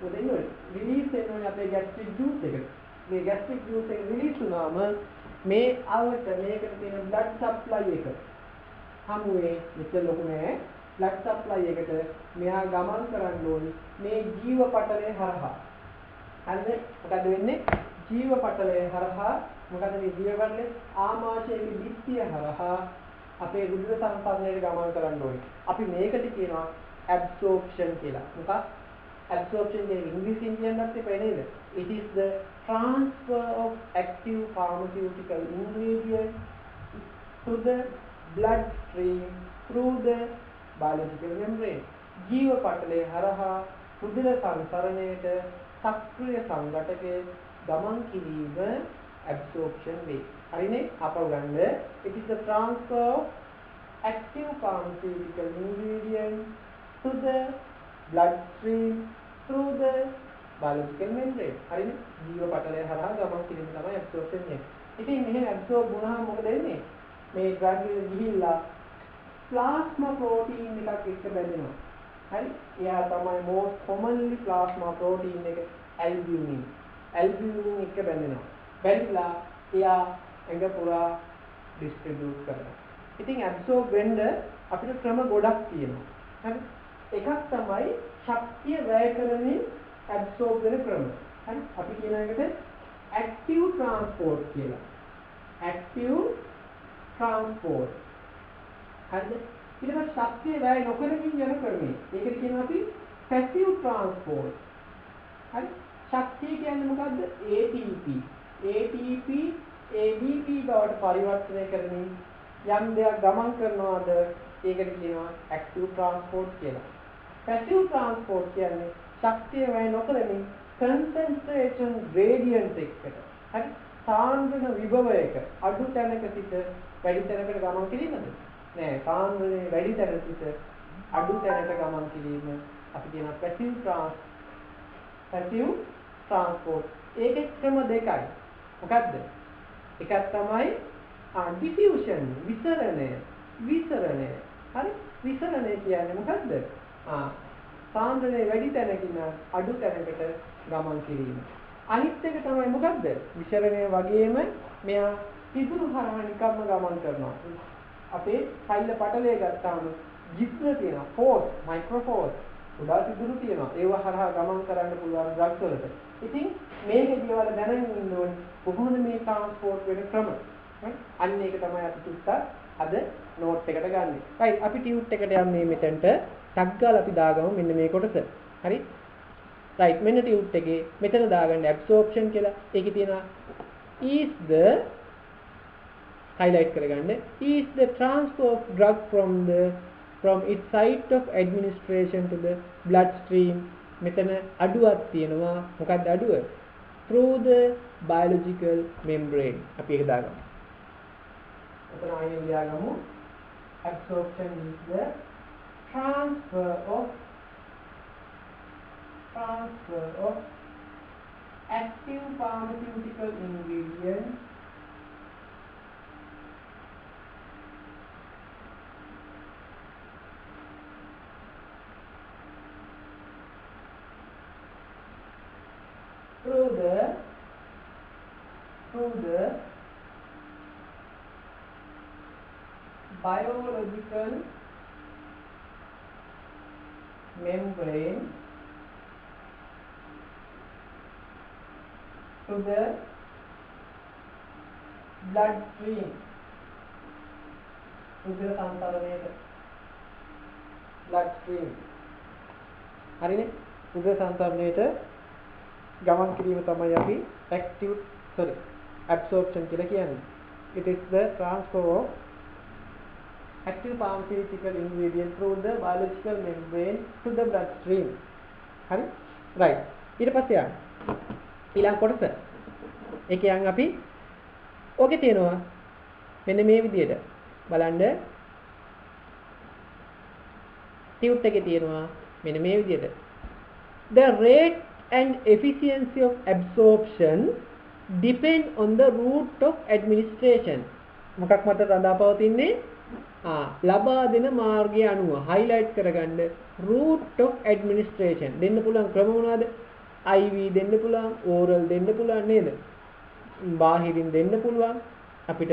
මොකද රිලීස් වෙන්න ඕනේ අපේ gastric juice එකට. මේ gastric juice එක රිලීස් වුණාම මේ අවට මේකට තියෙන blood supply එක හමුවේ මෙච්චර ලොකු නෑ. blood supply එකට මෙයා ගමන් කරන්න ඕනේ මේ ජීව පටලය හරහා. හරිද? මොකද වෙන්නේ? ජීව පටලය හරහා මොකද මේ ජීව පටලය ආමාශයේ දිස්තිය හරහා අපේ රුධිර සංසරණයට ගමන් කරන්න ඕනේ. අපි මේකට කියනවා absorption කියලා. මොකක්? Absorption කියන්නේ ඉංග්‍රීසියෙන් කියන්නත් එපා නේද? It is the transfer of active pharmaceutical ingredients to the bloodstream through the biological membrane. ජීව පටලය හරහා රුධිර සංසරණයට සක්‍රිය සංඝටකයේ ගමන් කිරීම absorption වේ. හරිනේ? අපව ගන්න. It is the transfer of active pharmaceutical ingredients to the bloodstream through the biological membrane. හරිනේ? ජීව පටලය හරහා ගමන් කිරීම තමයි absorption කියන්නේ. ඉතින් මෙහෙම absorb වුණාම මොකද වෙන්නේ? මේ drug එක ගිහිල්ලා plasma protein එකක් එක්ක බැඳෙනවා. හරි? එයා තමයි most commonly plasma protein එක albumin. Albumin එක්ක බැඳෙනවා. බැඳිලා එයා ඇඟ පුරා distribute කරනවා. ඉතින් absorb වෙන්න අපිට ක්‍රම ගොඩක් තියෙනවා. හරි? එකක් තමයි ශක්තිය වැය කරමින් absorb වෙන ක්‍රම. හරි? අපි කියන එකට active transport කියලා. active transport. හරිද? ඊට පස්සේ ශක්තිය වැය නොකරමින් යන ක්‍රමය. ඒකට කියනවා අපි passive transport. හරි? ශක්තිය කියන්නේ මොකද්ද? ATP. ATP ADP බවට පරිවර්තනය කරමින් යම් දෙයක් ගමන් කරනවාද ඒකට කියනවා active transport කියලා. passive transport කියන්නේ ශක්තිය වැය නොකරමින් concentration gradient එකකට. හරි? සාන්ද්‍රණ විභවයක අඩු තැනක සිට වැඩි තැනකට ගමන් කිරීමද? නෑ. සාන්ද්‍රණයේ වැඩි තැන සිට අඩු තැනට ගමන් කිරීම අපි කියනවා passive transport. ඒකේ ක්‍රම දෙකයි. මොකද්ද? එකක් තමයි diffusion විසරණය. හරි? විසරණය කියන්නේ මොකද්ද? සාන්ද්‍රණයේ වැඩි තැනකින් අඩු තැනකට ගමන් කිරීම. අනිත් එක තමයි මොකද්ද? විසරණය වගේම මෙයා පිටුරු හරහා නිකම්ම ගමන් කරනවා. අපේ කයිල පටලය ගත්තාම ජිත්‍ර තියෙනවා. ෆෝර්ස්, මයික්‍රෝ ෆෝර්ස්. උඩා පිටුරු තියෙනවා. ඒව හරහා ගමන් කරන්න පුළුවන් ඩ්‍රග්ස් වලට. ඉතින් මේකදී වල දැනගෙන ඉන්න ඕනේ කොහොමද මේ ට්‍රාන්ස්පෝර්ට් වෙන ක්‍රම. අන්න ඒක තමයි අපි චුට්ටක් අද නෝට් එකට ගන්නෙ. රයිට් අපි ටියුට් එකට යන්නේ මෙතෙන්ට. ටක් ගාලා අපි දාගමු මෙන්න මේ කොටස. හරි? රයිට් මෙන්න ටියුට් එකේ මෙතන දාගන්න absorption කියලා. ඒකේ තියෙනවා is the highlight කරගන්න is the transfer of drug from its site of administration to the bloodstream. මෙතන අඩුවක් තියෙනවා. මොකක්ද අඩුව? through the biological membrane. අපි ඒක දාගමු. එතන ආයෙත් ලියාගමු. absorption is the transfer of active pharmaceutical ingredients through the biological membrane to the bloodstream. උදේ සංතරණයට bloodstream. හරිනේ? උදේ සංතරණයට ගමන් කිරීම තමයි අපි absorption කියලා කියන්නේ. It is the transfer of active pharmaceutical ingredient through the biological membrane to the bloodstream. හරි? right. ඊට පස්සේ යන්න. ඊළඟ කොටස. ඒකේ යන් අපි ඕකේ තියෙනවා මෙන්න මේ විදිහට. බලන්න. ටියුට් එකේ තියෙනවා මෙන්න මේ විදිහට. The rate and efficiency of absorption depend on the route of administration. මොකක් මත රඳාපවතින්නේ? ලබා දෙන මාර්ගය අනුව highlight කරගන්න route of administration. දෙන්න පුළුවන් ක්‍රම මොනවාද? IV දෙන්න පුළුවන්, oral දෙන්න පුළුවන් නේද? බාහිරින් දෙන්න පුළුවන්. අපිට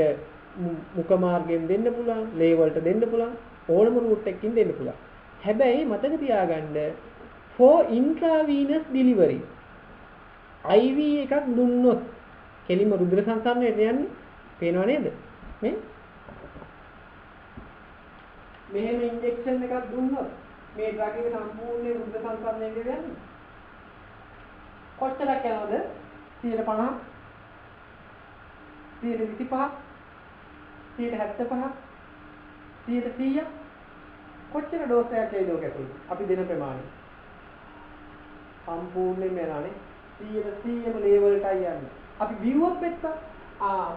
මුඛ මාර්ගයෙන් දෙන්න පුළුවන්, ලේ වලට දෙන්න පුළුවන්, ඕනම route එකකින් දෙන්න පුළුවන්. හැබැයි මතක තියාගන්න for intravenous delivery IV එකක් දුන්නොත් කෙලින්ම රුධිර සංසරණයට යන්නේ. පේනව නේද? මේ මෙහෙම ඉන්ජෙක්ෂන් එකක් දුන්නොත් මේ ඩ්‍රග් එක සම්පූර්ණයෙන් රුධිර සංසරණයට යන්නේ. කොච්චරක් යනවද? 150 125 175 100 කොච්චර ඩෝස් එකක් ඒ ලෝක ඇතුළේ අපි දෙන ප්‍රමාණය සම්පූර්ණයෙන්ම යනවානේ 100%ම ලේවල් එකයි යන්නේ. අපි බිව්වොත් එක්ක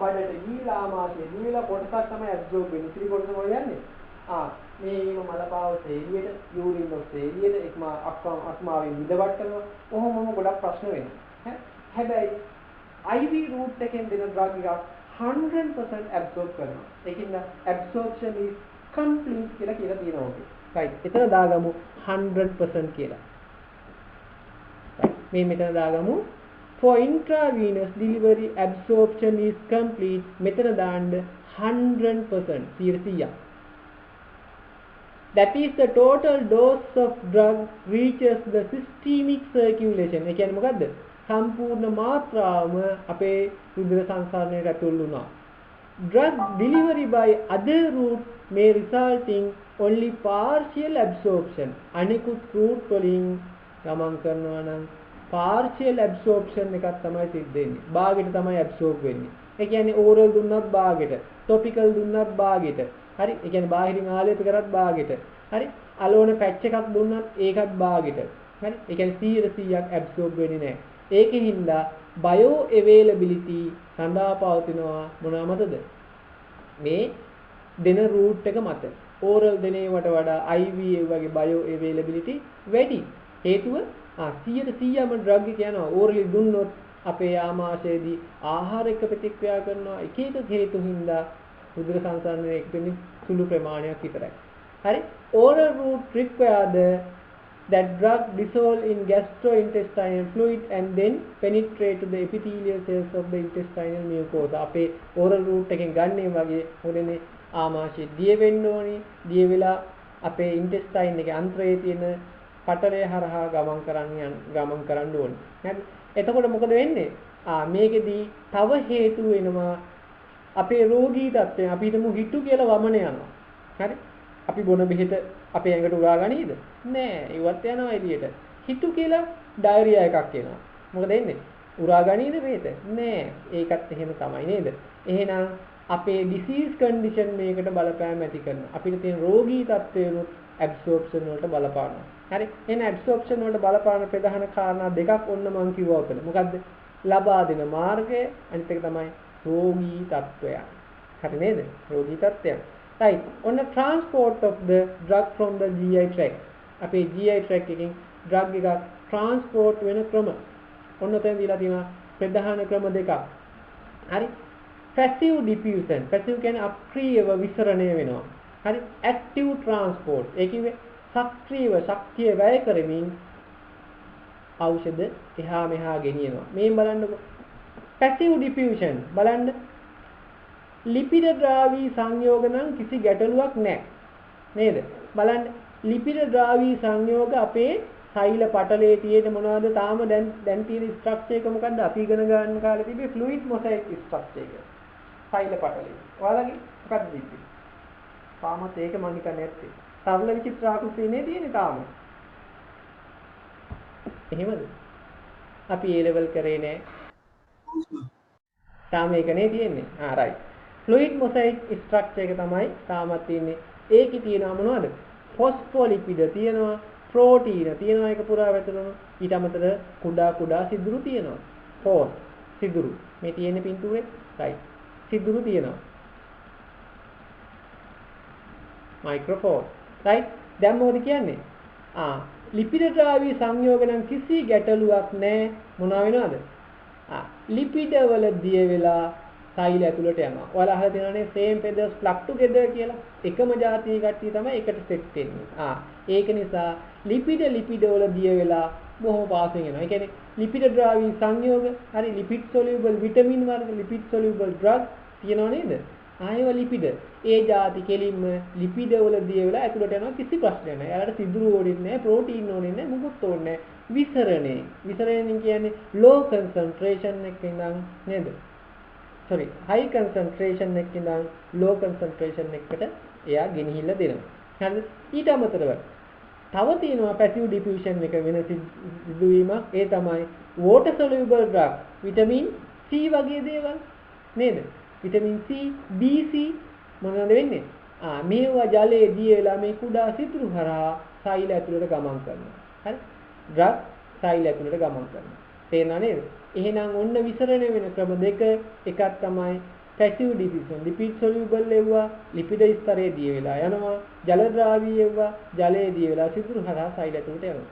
බඩට ගිහිලා ආමාශය ගිහිලා කොටසක් තමයි ඇබ්සෝබ් වෙන්නේ. ඉතිරි කොටස මොකද යන්නේ? මේම මලපාව තේරියට යූරින් ඔස්සේ එළියට අක්මාවෙන් විදවට කරනවා. කොහොමම ගොඩක් ප්‍රශ්න වෙනවා. හැබැයි IV route එකෙන් දෙන drug එක 100% absorb කරනවා. ඒකින්ද absorption is complete කියලා තියෙනවා ඔකේ. right. එතන දාගමු 100% කියලා. මේ මෙතන දාගමු for intravenous delivery absorption is complete. මෙතන දාන්න 100% 100%. That is the total dose of drug reaches the systemic circulation. ඒ කියන්නේ මොකද්ද? සම්පූර්ණ මාත්‍රාවම අපේ රුධිර සංසරණයට ඇතුල් වුණා. Drug delivery by other route may result in only partial absorption. අනිකුත් route වලින් ගමන් කරනවා නම් partial absorption එකක් තමයි සිද්ධ වෙන්නේ. භාගයට තමයි absorb වෙන්නේ. ඒ කියන්නේ oral දුන්නත් භාගයට, topical දුන්නත් භාගයට. හරි? ඒ කියන්නේ බාහිරින් ආලේප කරත් භාගයට. හරි? අලෝන පැච් එකක් දුන්නත් ඒකත් භාගයට. හරි? ඒ කියන්නේ 100%ක් absorb වෙන්නේ නැහැ. ඒකෙන් bio availability සඳහා පවතිනවා මොනවා මතද? මේ දෙන route එක මත. oral දෙනේවට වඩා IV වගේ bio availability වැඩි. හේතුව 100%ම drug එක යනවා. orally දුන්නොත් අපේ ආමාශයේදී ආහාර එක්ක ප්‍රතික්‍රියා කරනවා. එක එක හේතු හින්දා උදර සංසරණය එක්කෙනෙක් සුළු ප්‍රමාණයක් විතරයි. හරි? oral route require that drug dissolve in gastrointestinal fluid and then penetrate to the epithelial cells of the intestinal mucosa. අපේ oral route එකෙන් ගන්නේ වගේ මොකදනේ ආමාශය දිය වෙන්න ඕනේ. දිය වෙලා අපේ intestine එකේ අන්ත්‍රයේ තියෙන පටලය හරහා ගමන් කරන්න ඕනේ. හරි? එතකොට මොකද වෙන්නේ? මේකෙදී තව හේතු වෙනවා අපේ රෝගී තත්ත්වය. අපි හිතමු හිටු කියලා වමන යනවා. හරි? අපි බොන බෙහෙත අපේ ඇඟට උරා ගනීද? නෑ. ඉවත් යනවා එළියට. හිටු කියලා ඩයරියා එකක් එනවා. මොකද එන්නේ? උරා ගනීද බෙහෙත? නෑ. ඒකත් එහෙම තමයි නේද? එහෙනම් අපේ disease condition මේකට බලපෑම් ඇති කරනවා. අපිට තියෙන රෝගී තත්ත්වයනොත් absorption වලට බලපානවා. හරි? එහෙනම් absorption වලට බලපාන ප්‍රධාන කාරණා දෙකක් ඔන්න මම කිව්වා ඔතන. මොකද්ද? ලබා දෙන මාර්ගය අනිත් එක තමයි රෝගී තත්ත්වය. හරි නේද? රෝගී තත්ත්වය. Right. On the transport of the drug from the GI tract. අපේ GI tract එකෙන් drug එක transport වෙන ක්‍රම. ඔන්න තෙන් දීලා තියෙනවා ප්‍රධාන ක්‍රම දෙකක්. හරි? passive diffusion. passive කියන්නේ අක්‍රීයව විසරණය වෙනවා. හරි? active transport. ඒ කිව්වේ සක්‍රීයව ශක්තිය වැය කරමින් ඖෂධ එහා මෙහා ගෙනියනවා. මේ බලන්නකො. passive diffusion බලන්න ලිපිඩ ද්‍රාවී සංයෝග නම් කිසි ගැටලුවක් නැහැ. නේද? බලන්න ලිපිඩ ද්‍රාවී සංයෝග අපේ සෛල පටලයේ තියෙන මොනවද? තාම දැන් තියෙන ස්ට්‍රක්චර් එක මොකද්ද? අපි ඉගෙන ගන්න කාලේ තිබේ ෆ්ලුයිඩ් මොසයික් ස්ට්‍රක්චර් එක. සෛල පටලයේ. ඔයාලගේ මොකද්ද තිබ්බේ? තාමත් ඒක මම හිතන්නේ නැත්තේ. සරල විචිත්‍ර ආකෘතියේ තියෙන්නේ තාම. එහෙමද? අපි A level කරේ නෑ. තාම ඒකනේ තියෙන්නේ. right. fluid mosaic structure එක තමයි තාමත් තියෙන්නේ. ඒකේ තියෙනවා මොනවද? ෆොස්ෆොලිපිඩ තියෙනවා, ප්‍රෝටීන තියෙනවා ඒක පුරා වැටෙනවා. ඊට අමතර කුඩා සිදුරු තියෙනවා. ෆෝස් සිදුරු. මේ තියෙන පින්තූරේ right. සිදුරු තියෙනවා. Microphone right. දැන් මොකද කියන්නේ? ලිපිඩ ද්‍රාවී සංයෝග නම් කිසි ගැටලුවක් නැහැ. මොනවා වෙනවද? ලිපිඩ වල දිය වෙලා සෛල ඇතුළට යනවා. ඔයාලා අහලා තියෙනවනේ same feathers flock together කියලා. එකම જાතියේ කට්ටිය තමයි එකට සෙට් වෙන්නේ. ඒක නිසා ලිපිඩ වල දිය වෙලා බොහොම පාසෙන් යනවා. ඒ කියන්නේ ලිපිඩ ද්‍රාවී සංයෝග, හරි lipid soluble vitamin වර්ග, lipid soluble drug තියෙනව නේද? ආයෙව ලිපිඩ. ඒ જાති කෙලින්ම ලිපිඩ වල දිය වෙලා ඇතුළට යනවා කිසි ප්‍රශ්නයක් නැහැ. යාලට සිදුරු ඕනෙත් නැහැ, ප්‍රෝටීන් ඕනෙත් නැහැ, මුකුත් ඕනේ නැහැ. විසරණය කියන්නේ low concentration එකකින් ඉඳන් නේද? sorry high concentration එකකින් ඉඳන් low concentration එකකට එයා ගෙනහිල්ලා දෙනවා. හරිද? ඊට අමතරව තව තියෙනවා passive diffusion එක වෙන සිදුවීමක්. ඒ තමයි water soluble drug, vitamin C වගේ දේවල් නේද? vitamin C, BC මොනවද වෙන්නේ? මේවා ජලයේ දිය වෙලා මේ කුඩා සිදුරු හරහා සෛල ඇතුළට ගමන් කරනවා. හරි? drug සෛල ඇතුළට ගමන් කරනවා. තේරෙනව නේද? එහෙනම් ඔන්න විසරණ වෙන ක්‍රම දෙක. එකක් තමයි passive diffusion. lipid soluble එවුවා ලිපිඩ ස්තරයේ දිය වෙලා යනවා. ජල ද්‍රාවී එවුවා ජලයේ දිය වෙලා සිදුරු හරහා සෛල ඇතුළට යනවා.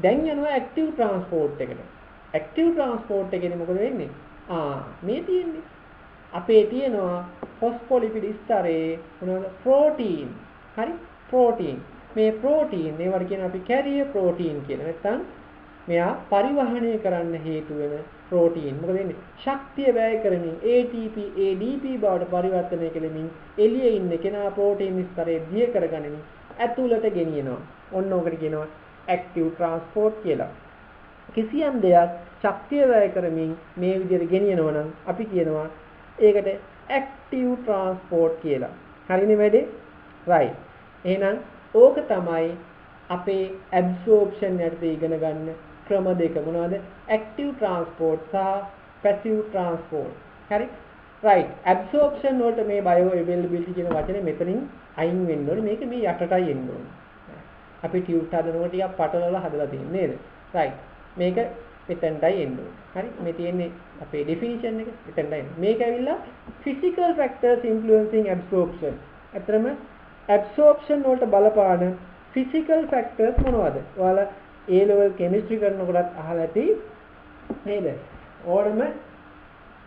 දැන් යනවා active transport එකට. active transport එකේදී මොකද වෙන්නේ? මේ තියෙන්නේ අපේ තියෙනවා ෆොස්ෆොලිපිඩ ස්තරයේ මොනවද? ප්‍රෝටීන්. හරි? ප්‍රෝටීන්. මේ ප්‍රෝටීන් ඒවට කියන අපි කැරියර් ප්‍රෝටීන් කියලා. නැත්නම් මෙයා පරිවහණය කරන්න හේතු වෙන ප්‍රෝටීන්. මොකද වෙන්නේ? ශක්තිය වැය කරමින් ATP, ADP බවට පරිවර්තනය කෙරෙමින් එළියේ ඉන්න කෙනා ප්‍රෝටීන් ස්තරය දිය කරගනිමින් ඇතුළට ගෙනියනවා. ඔන්න ඔකට කියනවා active transport කියලා. කිසියම් දෙයක් ශක්තිය වැය කරමින් මේ විදිහට ගෙනියනවා නම් අපි කියනවා ඒකට active transport කියලා. හරිනේ වැඩේ? right. එහෙනම් ඕක තමයි අපේ absorption යටතේ ඉගෙන ගන්න ක්‍රම දෙක මොනවද? active transport සහ passive transport. හරි? right. absorption වලට මේ bioavailability කියන වචනේ මෙතනින් අයින් වෙන්න ඕනේ. මේක මේ යටටයි එන්න ඕනේ. අපි ටියුබ් හදනකොට ටිකක් පටලවලා හදලා තියෙන්නේ නේද? right. මේක මෙතෙන්ටයි එන්න ඕනේ. හරි? මේ තියෙන්නේ අපේ definition එක මෙතෙන්ටයි එන්නේ. මේක ඇවිල්ලා physical factors influencing absorption. අතරම absorption වලට බලපාන physical factors මොනවද? ඔයාලා A level chemistry කරනකොටත් අහලා ඇති නේද? ඕනම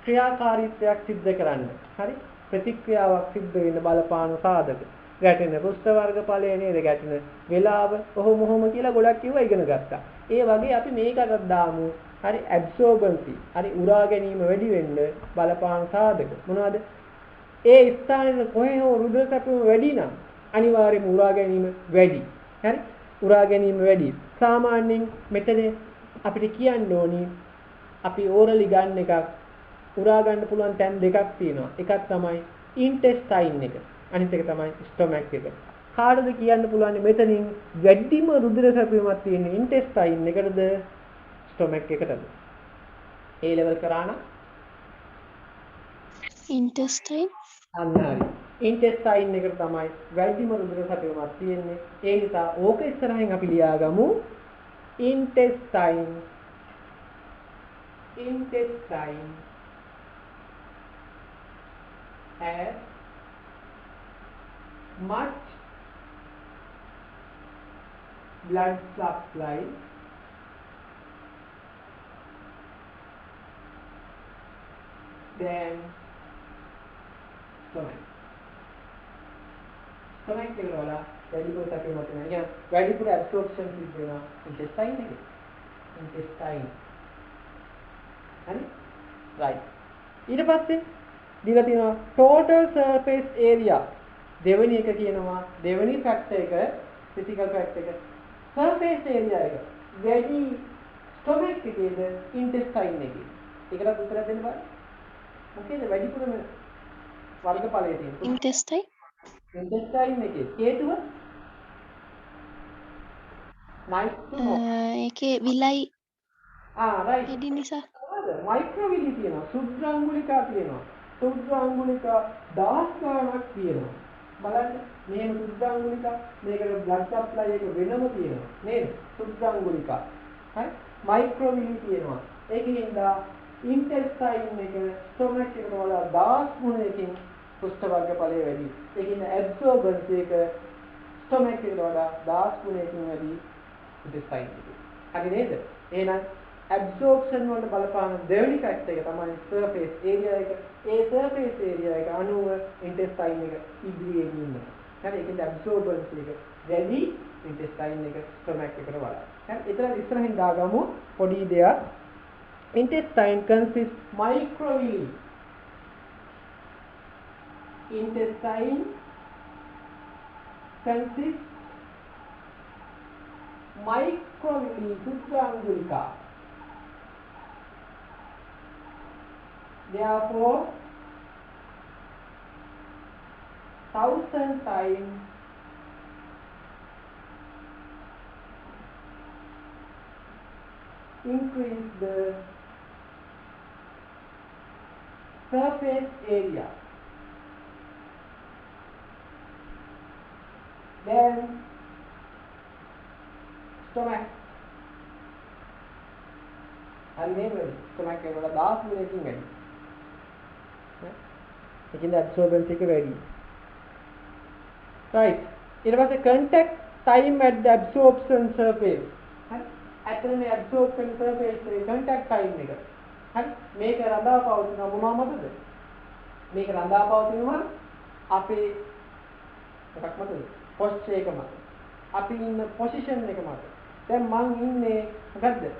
ක්‍රියාකාරීත්වයක් සිද්ධ කරන්න. හරි? ප්‍රතික්‍රියාවක් සිද්ධ වෙන්න බලපාන සාධක. ගැටෙන පෘෂ්ඨ වර්ග ඵලය නේද? ගැටෙන වේලාව කොහොම කියලා ගොඩක් කිව්වා ඉගෙන ගත්තා. ඒ වගේ අපි මේකටත් දාමු. හරි absorbency. හරි උරා ගැනීම වැඩි වෙන්න බලපාන සාධක. මොනවද? ඒ ස්ථානයේ කොහේ හෝ රුධිර සැපීම වැඩි නම් අනිවාර්යයෙන්ම උරා ගැනීම වැඩි. හරි? උරා ගැනීම වැඩි. සාමාන්‍යයෙන් මෙතන අපිට කියන්න ඕනි අපි ඕරලි ගන්න එකක් උරා ගන්න පුළුවන් තැන් දෙකක් තියෙනවා. එකක් තමයි intestine එක. අනිත් එක තමයි stomach එක. කාටද කියන්න පුළුවන් මෙතනින් වැඩිම රුධිර සැපීමක් තියෙන intestine එකටද stomach එකටද? A level කරා නම් intestine. අන්න හරි. intestine එකට තමයි වැඩිම රුධිර සැපීමක් තියෙන්නේ. ඒ නිසා ඕක ඉස්සරහින් අපි ලියාගමු intestine has much blood supply than stomach. Stomach එකට වඩා වැඩිපුර සැපීමක් තියෙනවා. يعني වැඩිපුර absorption සිද්ධ වෙනවා intestine එකේ. intestine. හරි? right. ඊට පස්සේ දීලා තියෙනවා total surface area. දෙවෙනි එක කියනවා දෙවෙනි factor එක physical factor එක surface area එක. වැඩි stomach එකේද intestine එකේ. ඒකට උත්තර දෙන්න බෑ. මොකේද වැඩිපුරම වර්ගඵලය තියෙන්නේ? intestine. intestine එකේ. හේතුව ඒකේ විලයි right. වැඩි නිසා. මයික්‍රෝවිලි තියෙනවා. සුද්ධාංගුලිකා තියෙනවා. සුද්ධාංගුලිකා 10 ගණනක් තියෙනවා. බලන්න මේක සුද්ධාංගුලිකා මේකට බ්ලඩ් සප්ලයි එක වෙනම තියෙනවා නේද? සුද්ධාංගුලිකා. හරි? මයික්‍රෝවිලි තියෙනවා. ඒකින්ද intestine එක stomach එකට වඩා 10 ගුණයකින් පෘෂ්ඨ වර්ග ඵලය වැඩි. ඒකින්ද absorbency එක stomach එකට වඩා 10 ගුණයකින් වැඩි intestine එකේ. හරි නේද? එහෙනම් absorption වලට බලපාන දෙවෙනි factor එක තමයි surface area එක. ඒ surface area එක අනුව intestine එක ඉදිරියේ ඉන්නවා. හරි ඒකෙන්ද absorbency එක වැඩි intestine එක stomach එකට වඩා. හරි ඒතර ඉස්සරහින් දාගමු පොඩි දෙයක්. intestine consists microvilli. intestine consists microvilli supraangulica. Therefore, 1000 times increase the surface area. Then stomach. And then stomach එක වල 10 ගුණයකින් වැඩි. ඒකෙන්ද absorbency එක වැඩි. right. ඊට පස්සේ contact time at the absorption surface. හරි. ඇත්තටම මේ absorption surface එකේ contact time එක. හරි. මේක රඳා පවතින මොනවා මතද? මේක රඳා පවතිනවා අපේ එකක් මතද? posture එක මත. අපි ඉන්න position එක මත. දැන් මං ඉන්නේ මොකද්ද?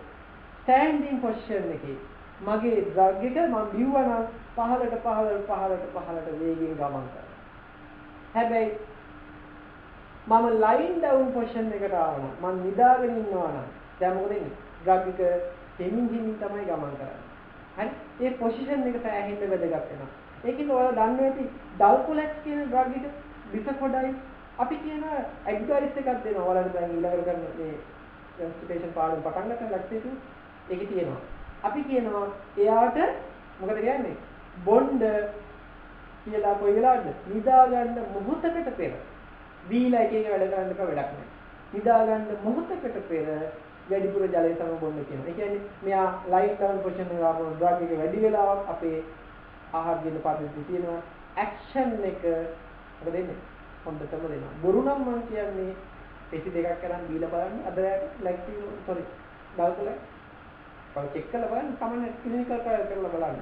standing position එකේ. මගේ drug එක මම බිව්වනම් පහළට වේගයෙන් ගමන් කරනවා. හැබැයි මම line down position එකට ආවනම් මම නිදාගෙන ඉන්නවා නම් දැන් මොකද වෙන්නේ? drug එක හිමින් තමයි ගමන් කරන්නේ. හරි? මේ position එක සෑහෙන්න වැදගත් වෙනවා. ඒකෙන් ඔයාලා දන්නේ නැති Dalcolax කියන drug එක විස කොඩයි අපි කියන ඇඩ්ගාරිස් එකක් දෙනවා. ඔයාලට දැන් ඊළඟට ගන්න මේ constipation පාඩම පටන් ගන්න ලැක්ටේටිව් ඒකේ තියෙනවා. අපි කියනවා එයාට මොකද කියන්නේ? බොණ්ඩ කියලා කොයි වෙලාවද? නිදා ගන්න මොහොතකට පෙර. වීලා එක එක වැඩ කරන්න එක වැඩක් නෑ. නිදා ගන්න මොහොතකට පෙර වැඩිපුර ජලය තමයි බොන්න කියනවා. ඒ කියන්නේ මෙයා ලයිට් ඩවුන් පොසිෂන් එකේ ආපහු ඩ්‍රග් එක වැඩි වෙලාවක් අපේ ආහාර දෙන්න පද්ධතිය තියෙනවා. ඇක්ෂන් එක මොකද දෙන්නේ? හොඳටම දෙනවා. බොරු නම් මම කියන්නේ පෙති දෙකක් කරන් දීලා බලන්න. අද ලැක්ටිව් සෝරි ඩවුට් එක පොල් චෙක් කරලා බලන්න කමන්න ක්ලිනිකල් ට්‍රයල් කරලා බලන්න.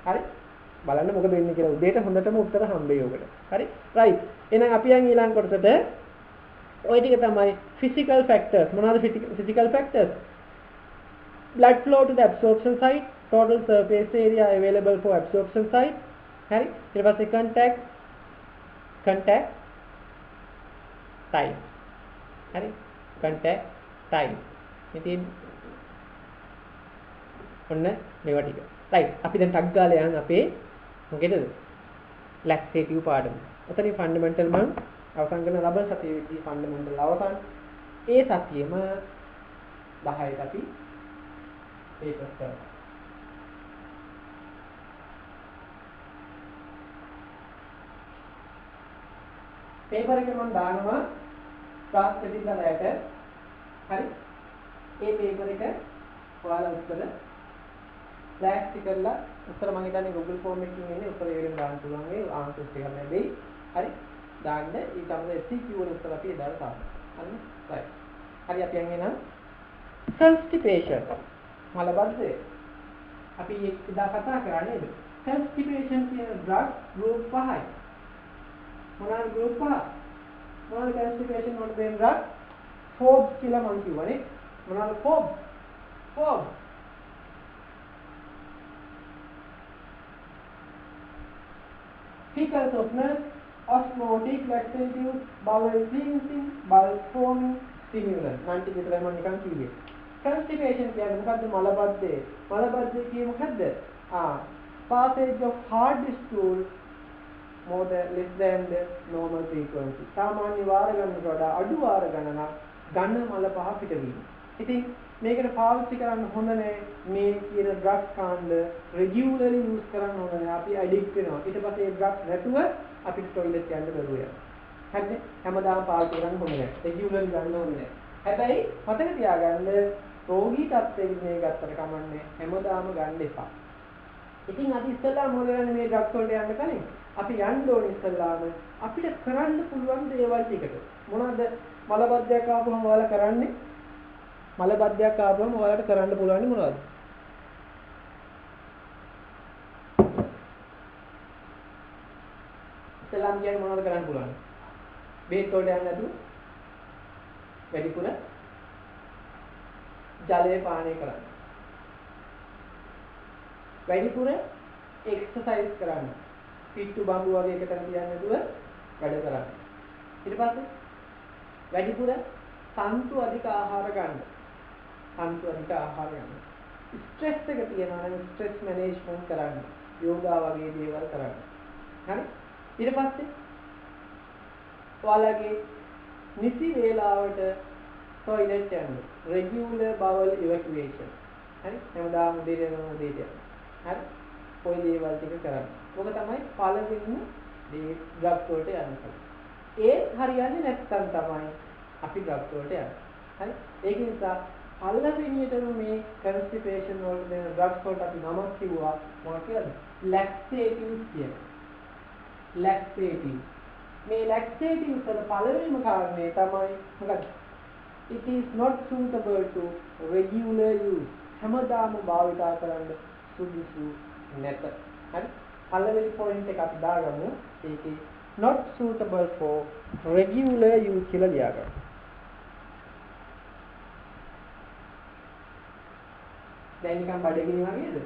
හරි? බලන්න මොකද වෙන්නේ කියලා උදේට හොඳටම උත්තර හම්බෙයි ඔකට. හරි? රයිට්. එහෙනම් අපි යන් ඊළඟ කොටසට ඔය ටික තමයි physical factors. මොනවාද physical factors? Blood flow to the absorption site, total surface area available for absorption site. හරි? ඊට පස්සේ contact time. හරි? contact time. ඉතින් ඔන්න මේවා ටික. රයිට්. අපි දැන් ටක් ගාලා යන අපේ මොකේද? ලැක්ටේටිව් පාඩම. ඔතනින් ෆන්ඩමෙන්ටල් මම අවසන් කරන ලබන සතියේදී ෆන්ඩමෙන්ටල් අවසන්. ඒ සතියෙම 10ට අපි පේපර්ස් කරනවා. පේපර් එක මම දානවා ක්ලාස් දෙකකින් රැට. හරි? ඒ පේපර් එක ඔයාලා උත්තර ෆ්ලෑෂ් කරලා උත්තර මම හිතන්නේ Google form එකකින් එන්නේ උත්තර ඒකෙන් දාන්න පුළුවන් ඒ ආන්සර්ස් ටික ලැබෙයි. හරි? දාන්න ඊට අමතරව SQ වල උත්තර අපි එදාට දාන්න. හරි? right. හරි අපි යන්නේ නම් constipation. මලබද්ධය. අපි එදා කතා කරන්නේ නේද? constipation කියන drug group 5යි. මොනවාද group 5? මොනවාද constipation වලට දෙන drug? Forbes කියලා මම කිව්වනේ. මොනවාද Forbes? Forbes fecal softness, osmotic, laxative, bowel cleansing, bowel forming, stimulant. nanti විතරයි මම නිකන් කිව්වේ. constipation කියන්නේ මොකද්ද? මලබද්ධය. මලබද්ධය කියන්නේ මොකද්ද? passage of hard stool more than less than the normal frequency. සාමාන්‍ය වාර ගණනකට වඩා අඩු වාර ගණනක් ඝන මල පහ පිටවීම. ඉතින් මේකට පාවිච්චි කරන්න හොඳ නැහැ මේ කියන ඩ්‍රග්ස් කාණ්ඩ රෙගියුලර්ලි යූස් කරන්න හොඳ නැහැ. අපි ඇඩික්ට් වෙනවා. ඊට පස්සේ ඒ ඩ්‍රග්ස් නැතුව අපිට টয়ලට් යන්න බැරුව යනවා. හරිද? හැමදාම පාවිච්චි කරන්න හොඳ නැහැ. රෙගියුලර්ලි ගන්න හොඳ නැහැ. හැබැයි මතක තියාගන්න රෝගී තත්ත්වෙකින් මේ ගත්තට කමන්නේ හැමදාම ගන්න එපා. ඉතින් අපි ඉස්සෙල්ලා මොකද කරන්නේ මේ ඩ්‍රග්ස් වලට යන්න කලින්? අපි යන්න ඕනේ ඉස්සෙල්ලාම අපිට කරන්න පුළුවන් දේවල් ටිකට. මොනවද මලබද්ධයක් ආවම ඔයාලා කරන්නේ? මලබද්ධයක් ආවම ඔයාලට කරන්න පුළුවන් මොනවද? ඉස්සෙල්ලාම කියන්නේ මොනවද කරන්න පුළුවන්? බේත් වලට යන්න නැතුව වැඩිපුර ජලය පානය කරන්න. වැඩිපුර එක්සර්සයිස් කරන්න. පිට්ටු බම්බු වගේ එකතන තියන්න නැතුව වැඩ කරන්න. ඊට පස්සේ වැඩිපුර සන්තු අධික ආහාර ගන්න. සන්තු අධික ආහාර ගන්න. ස්ට්‍රෙස් එක තියනවා නම් ස්ට්‍රෙස් මැනේජ්මන්ට් කරන්න. යෝගා වගේ දේවල් කරන්න. හරි? ඊට පස්සේ ඔයාලගේ නිසි වේලාවට টয়ලට් යන්න. regular bowel evacuation. හරි? හැමදාම උදේට යනවා උදේට යනවා. හරි? කොයි දේවල් ටික කරන්න. ඔක තමයි පළවෙනිම මේ ඩ්‍රග් වලට යන්නේ. ඒ හරියන්නේ නැත්නම් තමයි අපි ඩ්‍රග් වලට යන්නේ. හරි? ඒක නිසා පළවෙනියටම මේ constipation වල දෙන ඩ්‍රග්ස් වලට අපි නමක් කිව්වා මොකක්ද කියලාද? laxatives කියලා. laxatives. මේ laxatives වල පළවෙනිම කාරණේ තමයි මොකක්ද? It is not suitable to regular use. හැමදාම භාවිතා කරන්න සුදුසු නැත. හරි? පළවෙනි පොයින්ට් එක අපි දාගමු. ඒකේ not suitable for regular use කියලා ලියාගන්න. දැන් නිකන් බඩගිනි වගේද?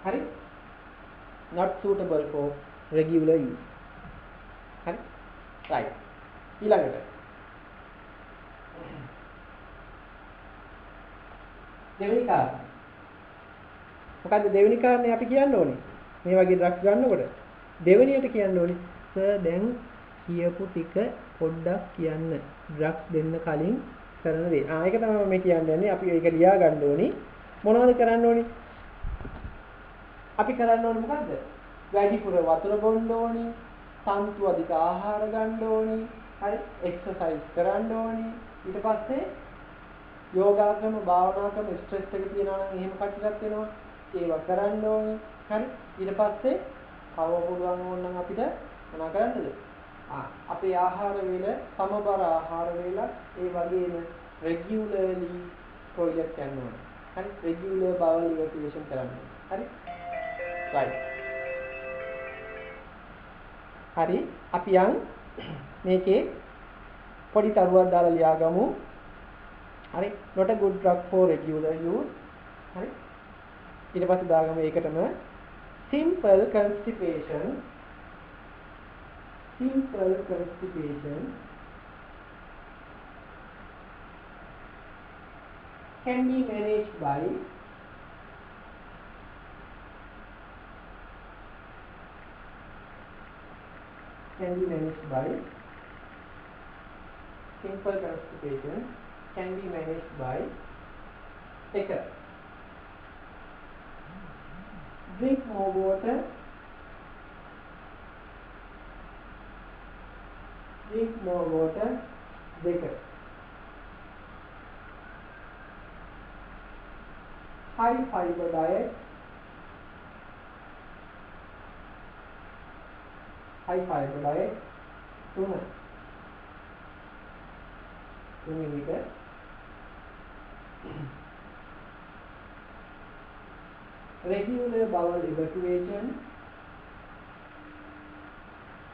හරි? not suitable for regular use. හරි? right. ඊළඟට දෙවෙනි කාරණා. මොකද්ද දෙවෙනි කාරණේ අපි කියන්න ඕනේ? මේ වගේ ඩ්‍රග්ස් ගන්නකොට දෙවෙනියට කියන්න ඕනේ සර් දැන් කියපු ටික පොඩ්ඩක් කියන්න. ඩ්‍රග්ස් දෙන්න කලින් කරන දේ. ඒක තමයි මම කියන්නේ. අපි ඒක ලියා ගන්න ඕනේ. මොනවද කරන්න ඕනේ? අපි කරන්න ඕනේ මොකද්ද? වැඩිපුර වතුර බොන්න ඕනේ. සම්තු අධික ආහාර ගන්න ඕනේ. හරි? එක්සර්සයිස් කරන්න ඕනේ. ඊට පස්සේ යෝගා ක්‍රම, භාවනා ක්‍රම, ස්ට්‍රෙස් එක තියනවා නම් එහෙම කටයුත්තක් වෙනවා. ඒවා කරන්න ඕනේ. හරි? ඊට පස්සේ කව පුළුවන් ඕනනම් අපිට මොනා කරන්නද? අපේ ආහාර වේල සමබර ආහාර වේල ඒ වගේම රෙගියුලර්ලි ටොයිලට් යන්න ඕනේ. හරි? රෙගියුලර් බවල් ඉවැකියුේෂන් කරන්න ඕනේ. හරි? right. හරි අපි යන් මේකේ පොඩි තරුවක් දාලා ලියාගමු. හරි? not a good drug for regular use. හරි? ඊට පස්සේ දාගමු ඒකටම simple constipation can be managed by simple constipation can be managed by take a drink more water, bigger. High fiber diet, tuna.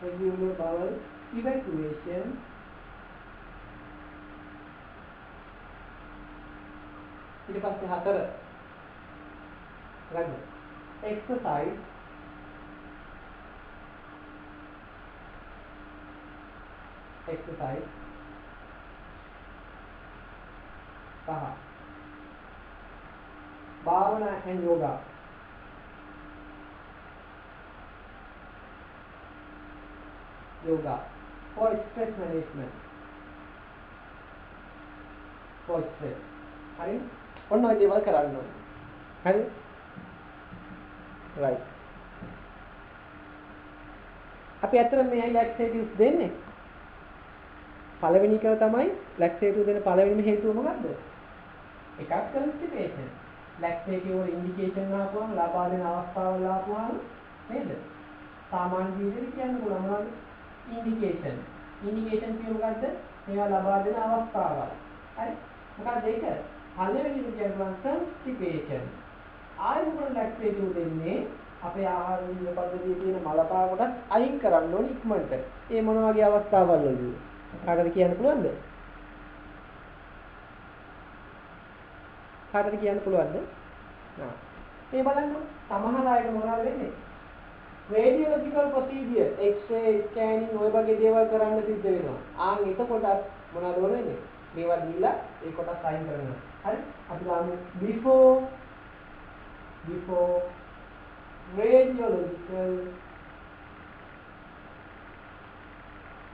Regular bowel evacuation, ඊට පස්සේ 4 ගන්න exercise, bhavana and yoga. For stress management. හරි? ඔන්න ඔය දේවල් කරන්න ඕනේ. හරි? right. අපි ඇත්තට මේ laxatives දෙන්නේ. පළවෙනි එක තමයි laxative දෙන පළවෙනිම හේතුව මොකද්ද? එකක් constipation. laxative වල indication ආපුවම ලබා දෙන අවස්ථාවල් ආපුවම නේද? සාමාන්‍ය ජීවිතේ කියන්න පුළුවන් මොනවද? indication කියන්නේ මොකද්ද? මේවා ලබා දෙන අවස්ථාවල්. හරි? මොකක්ද ඒක? පළවෙනි එක කියන්නේ constipation. ආයුර්වේද laxative දෙන්නේ අපේ ආහාර විද්‍යා පද්ධතියේ තියෙන මලපා කොටස් අයින් කරන්න ඕනේ ඉක්මනට. ඒ මොන වගේ අවස්ථාවල් වලදී? කාටද කියන්න පුළුවන්ද? මේ බලන්න සමහර අයට මොනවද වෙන්නේ? radiological procedure, x-ray, scanning ඔය වගේ දේවල් කරන්න සිද්ධ වෙනවා. එතකොට මොනවද වෙන්නේ? මේවා දීලා ඒ කොටස් අයින් කරනවා. හරි? අපි ගමු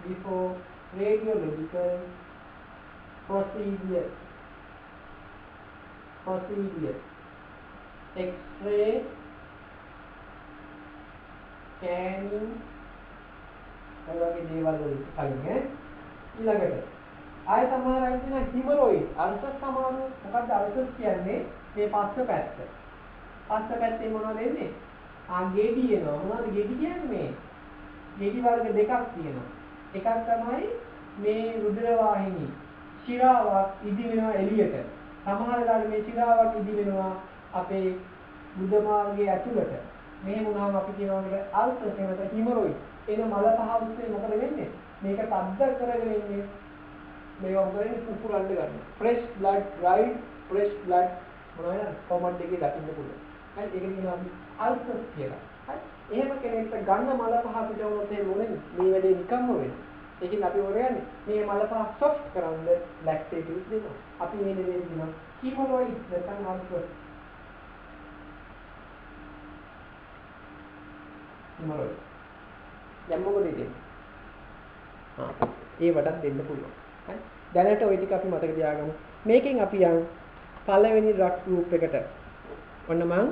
before radiological procedure, x-ray, scanning ඔය වගේ දේවල් වලින් කලින් ඊළඟට ආය සමහර අය කියන හිමරොයිඩ් අල්සර් සමාන මොකක්ද අල්සර් කියන්නේ මේ පස්ස පැත්තේ මොනවද වෙන්නේ ගෙඩි එනවා මොනවද ගෙඩි කියන්නේ මේ ගෙඩි වර්ග දෙකක් තියෙනවා එකක් තමයි මේ රුධිර වාහිනී ශිරාවක් ඉදි වෙනවා එළියට සමහර වෙලාවට මේ ශිරාවක් ඉදි වෙනවා අපේ බුද්ධ මාර්ගයේ ඇතුළට මෙහෙම වුණාම අපි කියනවා මේක අල්සර් කියනක හිමරොයිඩ් එන මල පහ උස්සේ මොකද වෙන්නේ මේක තද්ද කරගෙන ඉන්නේ මේවා මොකද කුකුරන්න ගන්න fresh blood dried fresh blood මොනවද කොමන්ට් එකේ දකින්න පුළුවන් හරි ඒක කියනවා අපි අල්සර් කියලා හරි එහෙම කෙනෙක්ට ගන්න මල පහ පිට වුණොත් ඒ මොනේ මේ වැඩේ නිකම්ම වෙනවා ඒකෙන් අපි හොරගන්නේ මේ මල පහ soft කරන්න laxatives දෙනවා අපි මේ දේ දෙනවා හිමරොයිඩ් නැත්නම් අල්සර් hemorrhoid. දැන් මොකද දෙන්නේ? ඒවටත් දෙන්න පුළුවන්. හරි. දැනට ওই ටික අපි මතක තියාගමු. මේකෙන් අපි යන් පළවෙනි ඩ්‍රග්ස් ගෲප් එකට. ඔන්න මම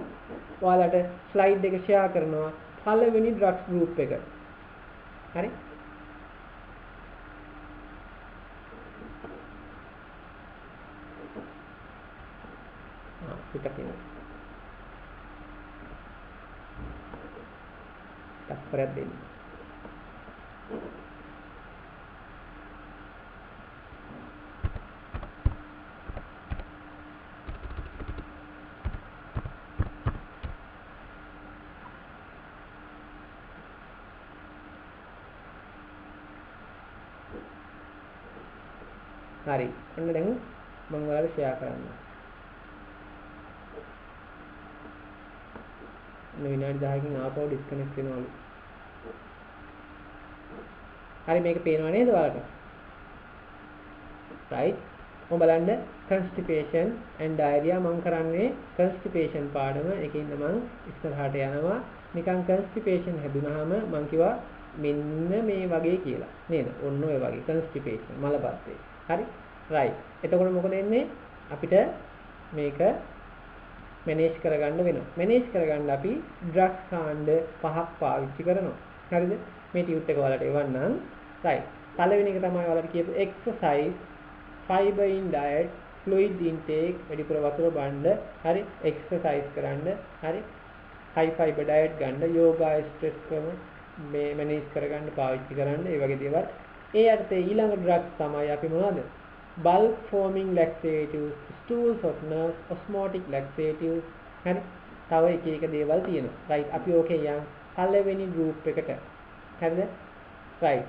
ඔයාලට ස්ලයිඩ් එක ෂෙයා කරනවා පළවෙනි ඩ්‍රග්ස් ගෲප් එක. හරි? පිටකින්. තත්පරයක් දෙන්න. හරි. ඔන්න දැන් මම ඔයාලට ෂෙයා කරන්න. මේ විනාඩි 10කින් ආපහු ඩිස්කනෙක්ට් වෙනවලු. හරි මේක පේනව නේද ඔයාලට? right. මොම බලන්න constipation and diarrhea මම කරන්නේ constipation පාඩම. ඒකින්ද මම ඉස්සරහට යනවා. නිකන් constipation හැදුනහම මම කිව්වා මෙන්න මේ වගේ කියලා. නේද? ඔන්න ඔය වගේ constipation මලබද්ධය. හරි? right. එතකොට මොකද වෙන්නේ? අපිට මේක මැනේජ් කරගන්න වෙනවා. මැනේජ් කරගන්න අපි ඩ්‍රග්ස් කාණ්ඩ 5ක් පාවිච්චි කරනවා. හරිද? මේ ටියුට් එක ඔයාලට එවන්නම්. right. පළවෙනි එක තමයි ඔයාලට කියපු exercise, fiber in diet, fluid intake, වැඩිපුර වතුර බන්න, හරි? exercise කරන්න, හරි? high fiber diet ගන්න, yoga stress ක්‍රම මේ මැනේජ් කරගන්න පාවිච්චි කරන්න, ඒ වගේ දේවල්. ඒ යටතේ ඊළඟ ඩ්‍රග්ස් තමයි අපි මොනවද? bulk forming laxatives, stool softeners, osmotic laxatives, හරි? තව එක එක දේවල් තියෙනවා. right. අපි ඕකේ යන් පළවෙනි group එකට. හරිද? right.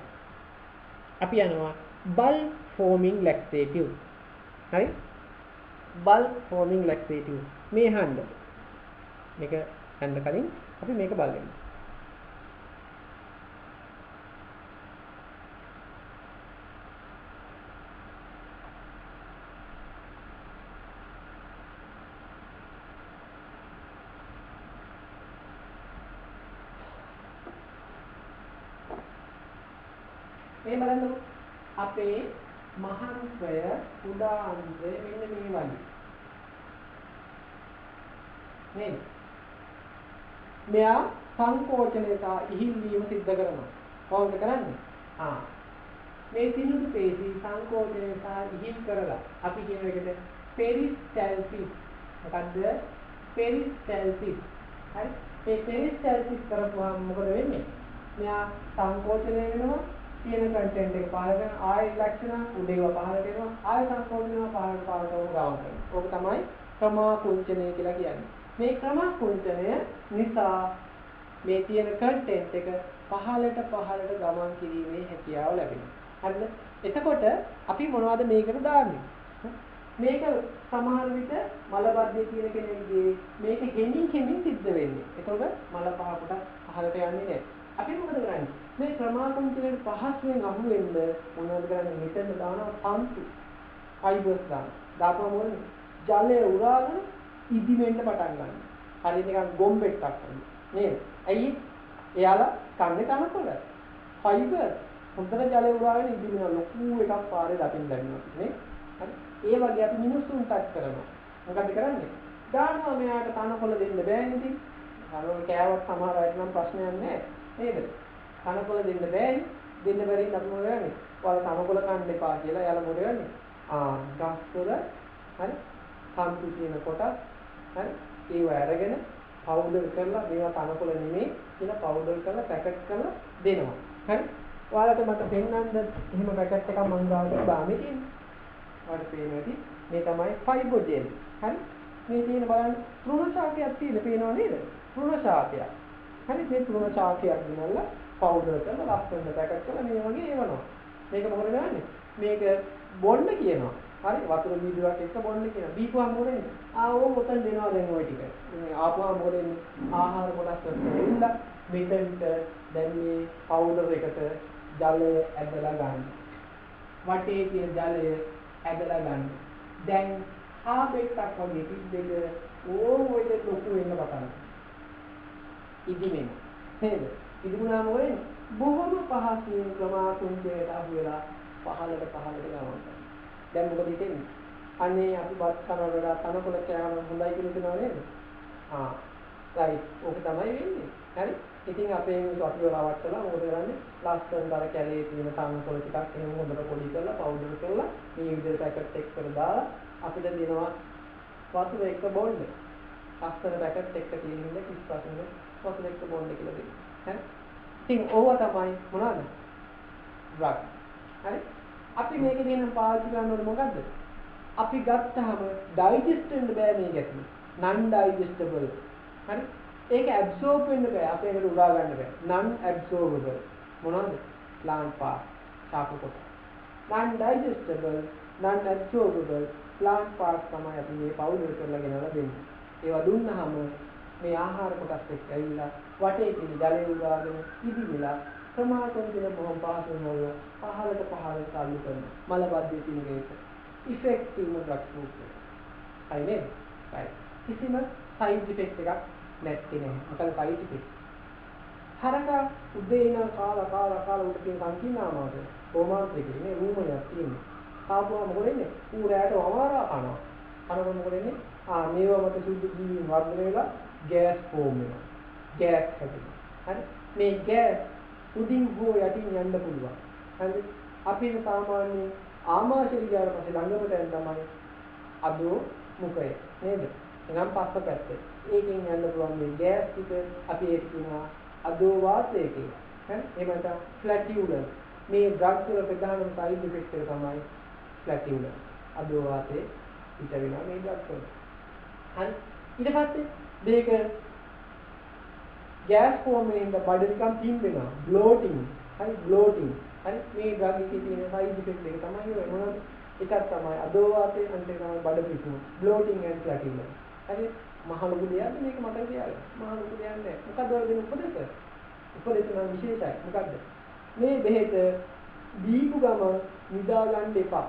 අපි යනවා bulk forming laxatives. හරි? bulk forming laxatives. මේ හන්ද. මේක හන්ද කලින් අපි මේක බලමු. මේ බලන්න අපේ මහන්සය උදා අංශය මෙන්න මේ වගේ නේද? මෙයා සංකෝචනය සහ ඉහිල් වීම සිද්ධ කරනවා. කොහොමද කරන්නේ? මේ සිනිඳු පේශි සංකෝචනය සහ ඉහිල් කරලා අපි කියන එකට පෙරිස්ටැල්සිස්. මොකද්ද? පෙරිස්ටැල්සිස්. හරි? මේ පෙරිස්ටැල්සිස් කරපුවාම මොකද වෙන්නේ? මෙයා සංකෝචනය වෙනවා. තියෙන කන්ටෙන්ට් එක පහළ කරන ආයෙ ලක්ෂණ උඩේව පහළට එනවා ආයෙ සංකෝචනය පහළට ග්‍රවුන්ඩ් කරනවා. ඕක තමයි ක්‍රමා කුංචනය කියලා කියන්නේ. මේ ක්‍රමා කුංචනය නිසා මේ තියෙන කන්ටෙන්ට් එක පහළට ගමන් කිරීමේ හැකියාව ලැබෙනවා. හරිද? එතකොට අපි මොනවද මේකට දාන්නේ? මේක සමහර විට මලබද්ධය කියන කෙනෙක්ගේ මේක හෙමින් සිද්ධ වෙන්නේ. එතකොට මල පහකට පහළට යන්නේ නැහැ. අපි මොකද කරන්නේ? මේ ක්‍රමාකුංචනයේ පහසුවෙන් අහු වෙන්න මොනවද කරන්නේ? මෙතන දානවා තන්තු ෆයිබර්ස් දානවා. දාපුවම මොකද? ජලය උරාගෙන ඉදිමෙන්න පටන් ගන්නවා. හරියට නිකන් ගොම්බෙට්ටක් වගේ. නේද? ඇයි? එයාලා කන්නේ තනකොළ. ෆයිබර් හොඳට ජලය උරාගෙන ඉදිමෙන ලොකු එකක් පාරේ දකින්න ලැබෙනවා. නේ? හරි. ඒ වගේ අපි මිනිස්සුන් ටච් කරනවා. මොකද කරන්නේ? දානවා මෙයාට තනකොළ දෙන්න බෑනේ ඉතින්. හරවල් කෑවත් සමහර අයට නම් ප්‍රශ්නයක් නැහැ. නේද? තනකොළ දෙන්න බෑනේ. දෙන්න බැරි නම් අපි මොකද කරන්නේ? ඔයාලා තනකොළ කන්න එපා කියලා එයාලා මොකද කරන්නේ? ගස්වල හරි සම්පූර්ණ කියන කොටස් හරි ඒව අරගෙන පවුඩර් කරලා මේවා තනකොළ නෙමෙයි කියලා පවුඩර් කරලා පැකට් කරලා දෙනවා. හරි? ඔයාලට මට පෙන්නන්න එහෙම පැකට් එකක් මම ගාවට දාන්නේ තියෙන්නේ. ඔයාලට පේනවාදී මේ තමයි ෆයිබෝජෙල්. හරි? මේ තියෙන බලන්න තෘණ ශාකයක් තියෙන පේනව නේද? තෘණ ශාකයක්. හරි මේ තෘණ ශාකයක් දිනලා පවුඩර් කරලා ලස්සනට පැකට් කරලා මේ වගේ එවනවා. මේක මොකද කරන්නේ? මේක බොන්න කියනවා. හරි වතුර බීජයක් එක්ක බොන්න කියනවා. බීපුවාම මොකද වෙන්නේ? ඕක උතන් දෙනවා දැන් ওই ටික. මේ ආපුවාම මොකද වෙන්නේ? ආහාර කොටස් වලින් මෙතෙන්ට දැන් මේ පවුඩර් එකට ජලය ඇදලා ගන්න. වටේ තියෙන ජලය ඇදලා ගන්න. දැන් ආබෙට්ටක් වගේ පිටදෙක ඕක ලොකු වෙන්න පටන් ගන්නවා. ඉදිමෙන. නේද? ඉදිමුණාම වෙන්නේ බොහොම පහසුවෙන් ක්‍රමාතුන්කයට අහු වෙලා පහළට ගමන් කරනවා. දැන් මොකද හිතෙන්නේ? අනේ අපි බත් කරන වඩා තනකොළ කෑම හොඳයි කියලා හිතනවා නේද? රයිට්. ඕක තමයි වෙන්නේ. හරි? ඉතින් අපේ මේ අපි රවට්ටලා මොකද කරන්නේ? ලස්සනට අර කැලේ තියෙන තනකොළ ටිකක් එහෙම හොඳට පොඩි කරලා පවුඩර් කරලා මේ විදිහට පැකට් එකකට දාලා අපිට දෙනවා වතුර එක බොන්න. ලස්සන පැකට් එකක තියෙන කිස්පස්නේ වතුර එක බොන්න කියලා දෙනවා. හරි? ඉතින් ඕවා තමයි මොනවාද? ඩ්‍රග්. හරි? අපි මේකේ දෙන පාවිච්චි කරනකොට මොකද්ද? අපි ගත්තාම ඩයිජෙස්ට් වෙන්න බෑ මේ ගැටලු. non digestible. හරි? ඒක ඇබ්සෝබ් වෙන්න බෑ. අපේකට උරා ගන්න බෑ. non absorbable. මොනවද? plant part. සාපු කොට. non digestible, non absorbable plant part තමයි අපි මේ පවුඩර් කරලා ගෙනලා දෙන්නේ. ඒවා දුන්නාම මේ ආහාර කොටස් එක්ක ඇවිල්ලා වටේ තියෙන ජලය උරාගෙන ඉදිමිලා සමාතන දින බොහොම පහසුවෙන් පහළට සාලු කරනවා. මල බද්ධිය තියෙන එක. ඉෆෙක්ටිව් ඩ්‍රග්ස් නේ. හරි නේද? right. කිසිම සයිඩ් ඉෆෙක්ට් එකක් නැත්තේ නෑ. මොකද සයිඩ් ඉෆෙක්ට්. හරකා උදේ ඉඳන් කාලා උඩ තියෙන සංකීර්ණාමාවද රෝමාන්ත්‍රිකේ නේ රූමයක් තියෙනවා. කාපුවා මොකද වෙන්නේ? ඌ රැයට වමාරා කනවා. කනකොට මොකද වෙන්නේ? මේවා මත සුද්ධ ජීවීන් වර්ධනය වෙලා ගෑස් ෆෝම් වෙනවා. ගෑස් හැදෙනවා. හරි? මේ ගෑස් උඩින් හෝ යටින් යන්න පුළුවන්. හරිද? අපි සාමාන්‍ය ආමාශය විද්‍යාවට පස්සේ ළඟකට යන තමයි අදෝ මුඛය නේද? එනම් පස්ස පැත්තේ. ඒකෙන් යන්න පුළුවන් මේ ගෑස් ටික අපි ඒක කියනවා අදෝ වාතය කියලා. හරි? එහෙම නැත්නම් ෆ්ලැටියුලන්ස්. මේ ඩ්‍රග්ස් වල ප්‍රධානම සයිඩ් ඉෆෙක්ට් එක තමයි ෆ්ලැටියුලන්ස්. අදෝ වාතය පිට වෙනවා මේ ඩ්‍රග්ස් වල. හරි? ඊට පස්සේ මේක ගෑස් ෆෝම් වෙනින් බඩ නිකන් පින් වෙනවා. බ්ලෝටිං. හරි බ්ලෝටිං. හරි මේ ඩ්‍රග් එකේ තියෙන සයිඩ් ඉෆෙක්ට් එක තමයි ඔය මොනවද? එකක් තමයි අදෝ වාතය අනිත් එක තමයි බඩ පිසුම. බ්ලෝටිං ඇන්ඩ් ෆ්ලැටියුලන්ස්. හරි මහලු දෙයක් මේක මතක තියාගන්න. මහලු දෙයක් නෑ. මොකද ඔය දෙන උපදේශ? උපදේශ නම් විශේෂයි. මොකද්ද? මේ බෙහෙත දීපු ගමන් නිදා ගන්න එපා.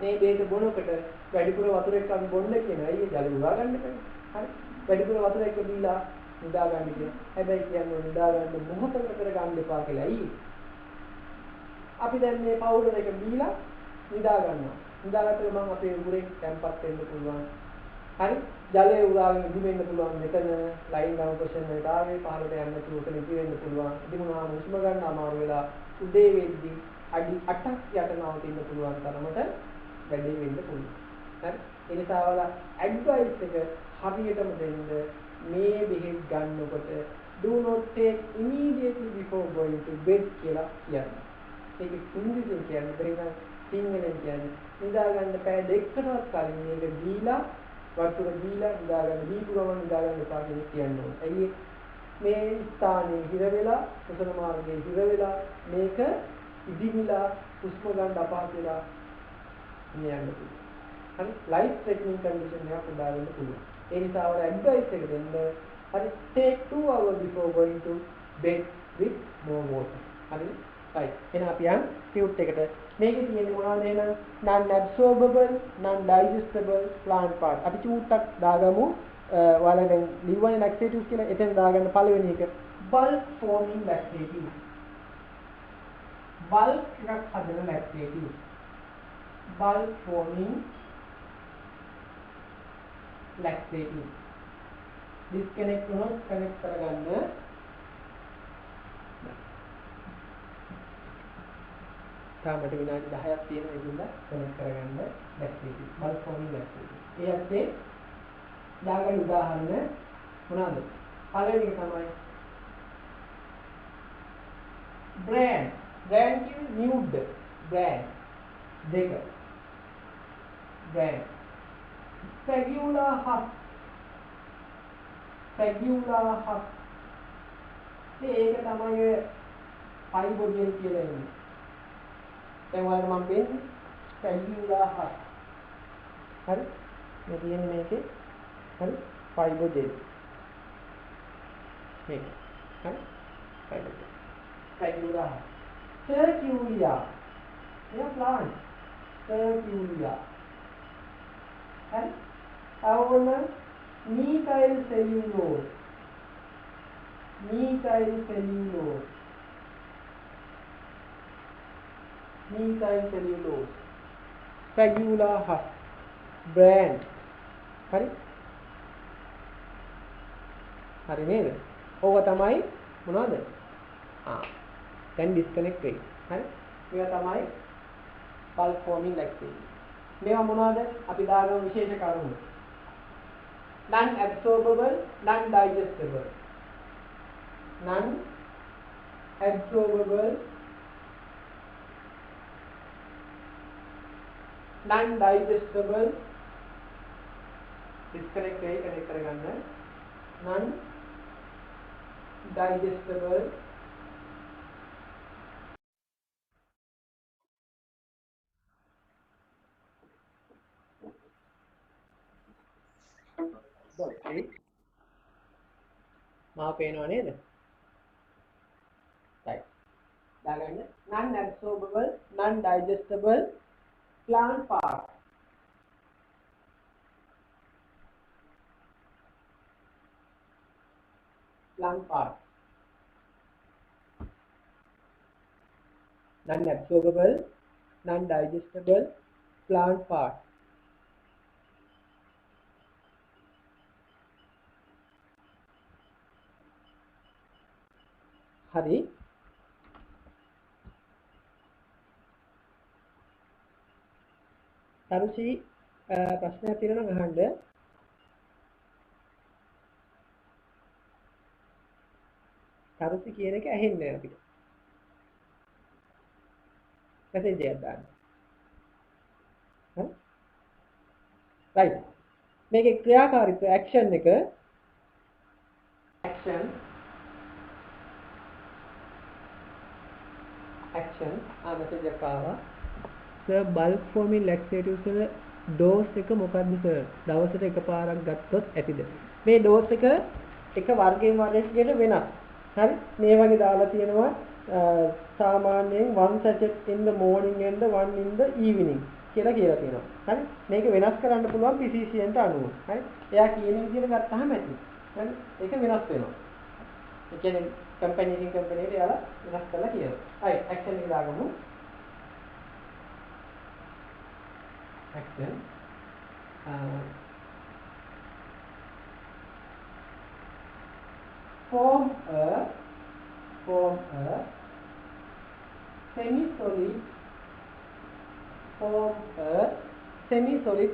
මේ බෙහෙත බොනකොට වැඩිපුර වතුර එක්ක අපි බොන්න කියනවා. අයියේ ජල උරා ගන්න එපා. හරි. වැඩිපුර වතුර එක්ක දීලා නිදා ගන්න කියනවා. හැබැයි කියන්නේ නිදා ගන්න මොහොතකට කර ගන්න එපා කියලා. අයියේ. අපි දැන් මේ පවුඩර් එක දීලා නිදා ගන්නවා. නිදාගත්තම මම අපේ උගුරෙන් තැම්පත් වෙන්න පුළුවන්. හරි ජලය උරාගෙන ඉදිමෙන්න පුළුවන්. මෙතන ලයින් ඩවුන් පොසිෂන් එකට ආවේ පහළට යන්න නැතුව උතන ඉති වෙන්න පුළුවන්. ඉදිමුණාම හුස්ම ගන්න අමාරු වෙලා උදේ වෙද්දී අඩි 8ක් යට නවතින්න පුළුවන් තරමට වැඩි වෙන්න පුළුවන්. හරි ඒ නිසා වල ඇඩ්වයිස් එක හරියටම දෙන්න මේ බෙහෙත් ගන්නකොට do not take immediately before going to bed කියලා කියන්නේ. ඒක ඉංග්‍රීසියෙන් කියන්නේ බෙහෙත් සිංහලෙන් කියන්නේ නිදා ගන්න පැය දෙකකටවත් කලින් මේක දීලා වතුර දීලා නිදා ගන්න දීපු ගමන් නිදා ගන්න එපා කියලා කියනවා. ඇයි මේ ස්ථානයේ හිර වෙලා කුසල මාර්ගයේ හිර වෙලා මේක ඉදිමිලා හුස්ම ගන්න අපහසු වෙලා යන්න පුළුවන්. හරි ලයිෆ් ත්‍රෙටනින් කන්ඩිෂන් එකක් උදා වෙන්න පුළුවන්. ඒ නිසා වල ඇඩ්වයිස් එක දෙන්න හරි take 2 hours before going to bed with more water. හරි right එහෙනම් අපි යන් ටියුට් එකට මේකේ තියෙන්නේ මොනවද එහෙනම් non absorbable non digestible plant part අපි චූට්ටක් දාගමු ඔයාලා දැන් ලිව්වනේ laxatives කියලා එතන දාගන්න පළවෙනි එක bulk forming laxatives bulk එකක් හදන laxatives bulk forming laxatives disconnect වුණොත් connect කරගන්න තාමට විනාඩි 10ක් තියෙන ඒකින්ද කනෙක්ට් කරගන්න laxatives bulk forming laxatives. ඒ ඇත්තේ දාගන්න උදාහරණ මොනවාද? පළවෙනි එක තමයි brand කියන්නේ nude brand දෙක brand Sagula husk ඒක තමයි ෆයිබෝජෙල් කියලා එන්නේ. දැන් ඔයාලට මම පෙන්නන්නේ Sagula husk. හරි? මේ තියෙන්නේ මේකේ හරි ෆයිබෝජෙල්. මේක. හරි? ෆයිබෝජෙල්. Sagula husk. Cerculia. ये plant. Cerculia. हर आवरण methyl cellulose methyl cellulose, Spagula husk, brand. හරි හරි නේද? ඕක තමයි මොනවද? දැන් disconnect වෙයි. හරි? මේවා තමයි bulk forming lactate. මේවා මොනවද? අපි දාගමු විශේෂ කරුණු. non absorbable, non digestible. non absorbable, non digestible. disconnect වෙයි connect කරගන්න. non digestible, මාව පේනව නේද? right දාගන්න non absorbable, non digestible plant part. plant part, non absorbable, non digestible plant part. හරි තරුචි ප්‍රශ්නයක් තියෙනවා නම් අහන්න. තරුචි කියන එක ඇහෙන්නේ නැහැ අපිට. මැසේජ් එකක් දාන්න. හරි රයිට් මේකේ ක්‍රියාකාරීත්වය ඇක්ෂන් එක action message එකක් ආවා. sir bulk forming laxatives වල dose එක මොකක්ද sir? දවසට එකපාරක් ගත්තොත් ඇතිද? මේ dose එක වර්ගයෙන් වර්ගයට වෙනස්. හරි මේ වගේ දාලා තියෙනවා සාමාන්‍යයෙන් 1 sachet in the morning and 1 in the evening කියලා තියෙනවා. හරි මේක වෙනස් කරන්න පුළුවන් precision අනුව. හරි එයා කියන විදිහට ගත්තාම ඇති. හරි ඒක වෙනස් වෙනවා. ඒ කියන්නේ company එකට යාලා වෙනස් කරලා කියනවා. හරි action එක දාගමු. action form a semi-solid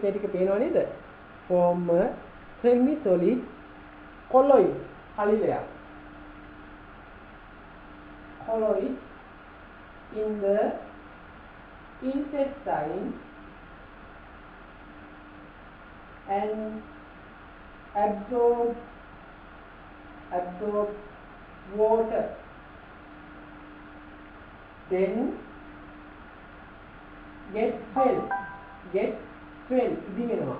මේ ටික පේනව නේද? form a semi-solid colloid හලිලයක්. colloid in the intestine and absorb water, then get swell ඉදිමෙනවා.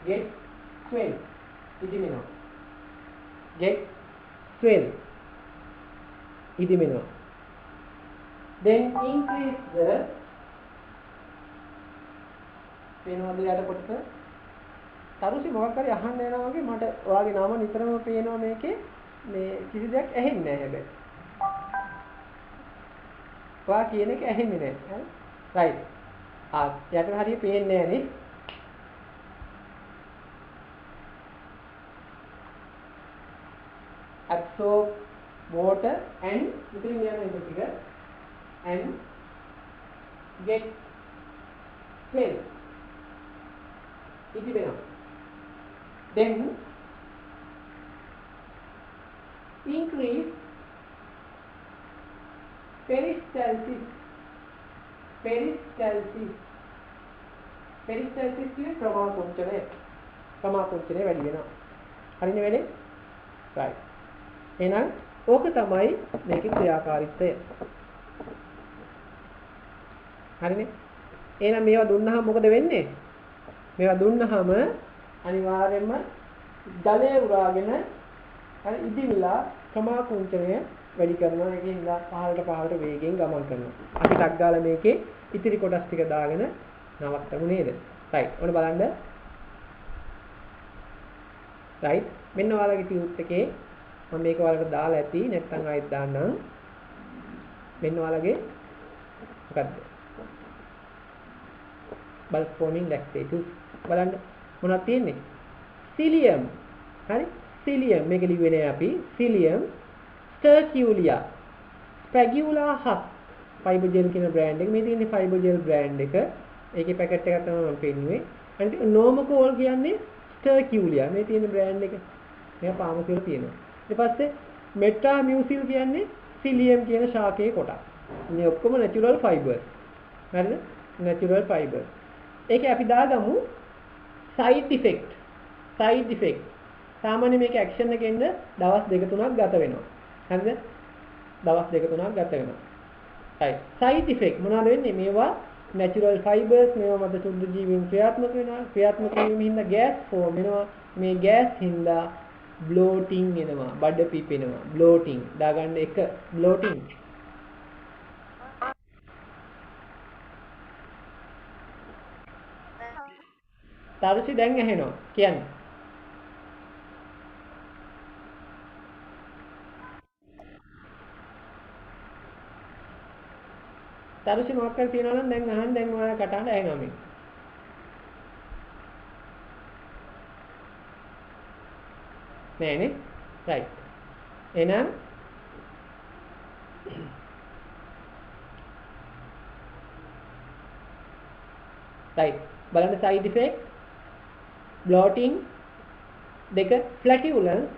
get swell ඉදිමෙනවා. then increase the පේනවද යට කොටස? තරුසි මොකක් හරි අහන්න යනවා වගේ මට ඔයාගේ නම නිතරම පේනවා මේකේ. මේ කිසි දෙයක් ඇහෙන්නේ නැහැ හැබැයි. ඔයා කියන එක ඇහෙන්නේ නැහැ. හරි. right. යට හරිය පේන්නේ නැහැ නේ. absorb water and ඉතින් යන එක ටික and get swell ඉති වෙනවා. then increase peristalsis කියන්නේ ප්‍රමාකුංචනය වැඩි වෙනවා. හරිනේ වැඩේ? right. එහෙනම් ඕක තමයි මේකේ ක්‍රියාකාරීත්වය. හරිනේ? එහෙනම් මේවා දුන්නාම මොකද වෙන්නේ? මේවා දුන්නාම අනිවාර්යයෙන්ම ජලය උරාගෙන හරි ඉදිවිලා ප්‍රමාකුංචනය වැඩි කරනවා. ඒකෙන් ඉඳලා පහළට වේගයෙන් ගමන් කරනවා. අපි ටක් ගාලා මේකේ ඉතිරි කොටස් ටික දාගෙන නවත්තමු නේද? right. ඔන්න බලන්න. right. මෙන්න ඔයාලගේ ටියුට් එකේ මම මේක ඔයාලට දාලා ඇති. නැත්නම් ආයෙත් දාන්නම්. මෙන්න ඔයාලගේ මොකද්ද? bulk forming laxatives. බලන්න මොනවද තියෙන්නේ? Psyllium. හරි? Psyllium මේක ලිව්වේ අපි Psyllium, Sterculia, Spagula husk. Fibogel කියන බ්‍රෑන්ඩ් එක. මේ තියෙන්නේ Fibogel බ්‍රෑන්ඩ් එක. ඒකේ පැකට් එකක් තමයි මම පෙන්නුවේ. අනිත් Normacol කියන්නේ Sterculia. මේ තියෙන බ්‍රෑන්ඩ් එක. මේක පාමකියල තියෙනවා. ඊට පස්සේ Metamucil කියන්නේ Psyllium කියන ශාකයේ කොටස්. මේ ඔක්කොම natural fibers. හරිද? natural fibers. ඒකේ අපි දාගමු side effect. side effect. සාමාන්‍ය මේක ඇක්ෂන් එකෙන් දවස් 2-3ක් ගත වෙනවා. හරිද? දවස් 2-3ක් ගත වෙනවා. right. side effect මොනවද වෙන්නේ? මේවා natural fibers මේවා මත සුද්ධ ජීවීන් ක්‍රියාත්මක වෙනවා. ක්‍රියාත්මක වීම හින්දා gas form වෙනවා. මේ gas හින්දා bloating එනවා. බඩ පිපෙනවා. bloating. දාගන්න එක bloating. තාරුසි දැන් ඇහෙනවා. කියන්න. තාරුසි මොකක් කර තියනවා නම් දැන් අහන්න දැන් ඔයාලා කටහඬ ඇහෙනවා මේ. නෑනේ. right. එහෙනම් right. බලන්න side effect bloating දෙක flatulence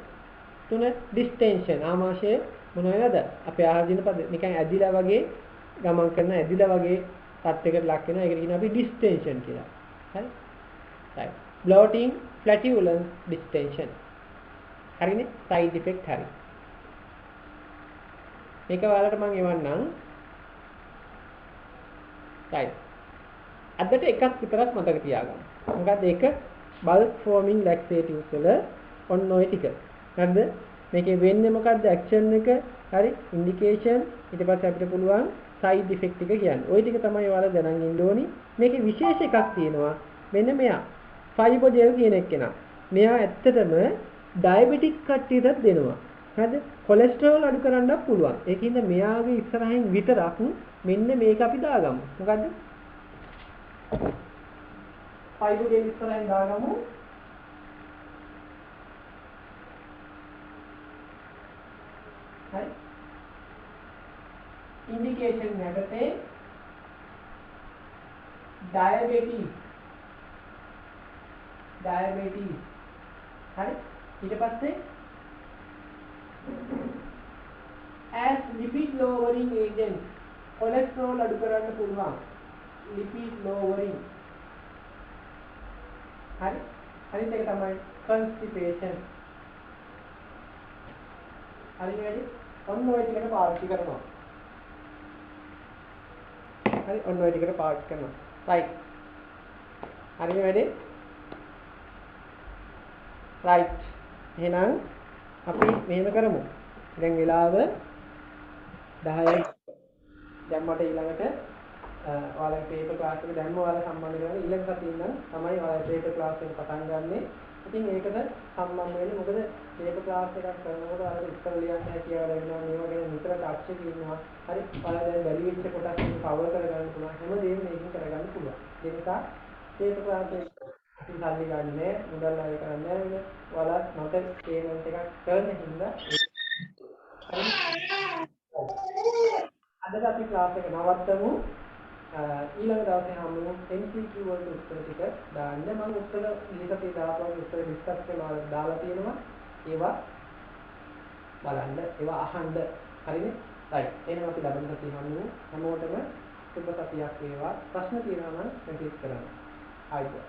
තුන distension ආමාශය මොන වෙනවද අපේ ආහාර දින පද නිකන් ඇදිලා වගේ ගමන් කරන ඇදිලා වගේ තත්යකට ලක් වෙනවා ඒකට කියනවා අපි distension කියලා හරි right bloating flatulence distension හරිනේ side effect හරි මේක ඔයාලට මම එවන්නම් right අදට එකක් විතරක් මතක තියාගන්න මොකද ඒක bulk forming laxatives වල ඔන්න ඔය ටික. හරිද? මේකේ වෙන්නේ මොකද්ද? action එක, හරි? indication ඊට පස්සේ අපිට පුළුවන් side effect ටික කියන්න. ওই ටික තමයි ඔයාලා දැනන් ඉන්න ඕනි. මේකේ විශේෂ එකක් තියෙනවා. මෙන්න මෙයා. Fibogel කියන එක නා. මෙයා ඇත්තටම diabetic කට්ටියටත් දෙනවා. හරිද? cholesterol අඩු කරන්නත් පුළුවන්. ඒකින්ද මෙයාගේ ඉස්සරහින් විතරක් මෙන්න මේක අපි දාගමු. මොකද්ද? Fibogel ඉස්සරහින් දාගමු. හරි. indication යටතේ diabetes හරි ඊට පස්සේ as lipid lowering agent cholesterol අඩු කරන්න පුළුවන් lipid lowering හරි අනිත් එක තමයි constipation හරි නේද ඔන්න ඔය ටිකට පාවිච්චි කරනවා හරි ඔන්න ඔය ටිකට පාවිච්චි කරනවා right හරිනේ වැඩේ right එහෙනම් අපි මෙහෙම කරමු දැන් වෙලාව 10යි දැන් මට ඊළඟට ඔයාලගේ පේපර් ක්ලාස් එක දැන්ම ඔයාලා සම්බන්ධ කරගෙන ඊළඟ සතියේ ඉඳන් තමයි ඔයාලා පේපර් ක්ලාස් එක පටන් ගන්නෙ. ඉතින් ඒකට සම්බන්ධ වෙන්නේ මොකද පේපර් ක්ලාස් එකක් කරනකොට ඔයාලා ඉස්සර ලියන්න හැකියාව ලැබෙනවා මේවා ගැන නිතර තාක්ෂණික ඉන්නවා. හරි ඔයාලා දැන් බැරි වෙච්ච කොටස් ටික කවර් කරගන්න පුළුවන්. හැමදේම මේකෙන් කරගන්න පුළුවන්. ඒ නිසා පේපර් ක්ලාස් එක ඉතින් සල්ලි ගන්නෑ මුදල් අය කරන්නේ නැහැ. ඔයාලා මට පේමන්ට් එකක් කරන හින්දා අද අපි ක්ලාස් එක නවත්තමු. ඊළඟ දවසේ හම්බෙමු MCQ වලට උත්තර ටික දාන්න මම උත්තර ලියලා දාපුවා උත්තර ඩිස්කස් කරලා දාලා තියෙනවා ඒවා බලන්න ඒවා අහන්න හරිනේ right එහෙනම් අපි ලබන සතියේ හම්බෙමු හැමෝටම සුබ සතියක් වේවා ප්‍රශ්න තියෙනවා නම් මෙසේජ් කරන්න ආයිබෝවන්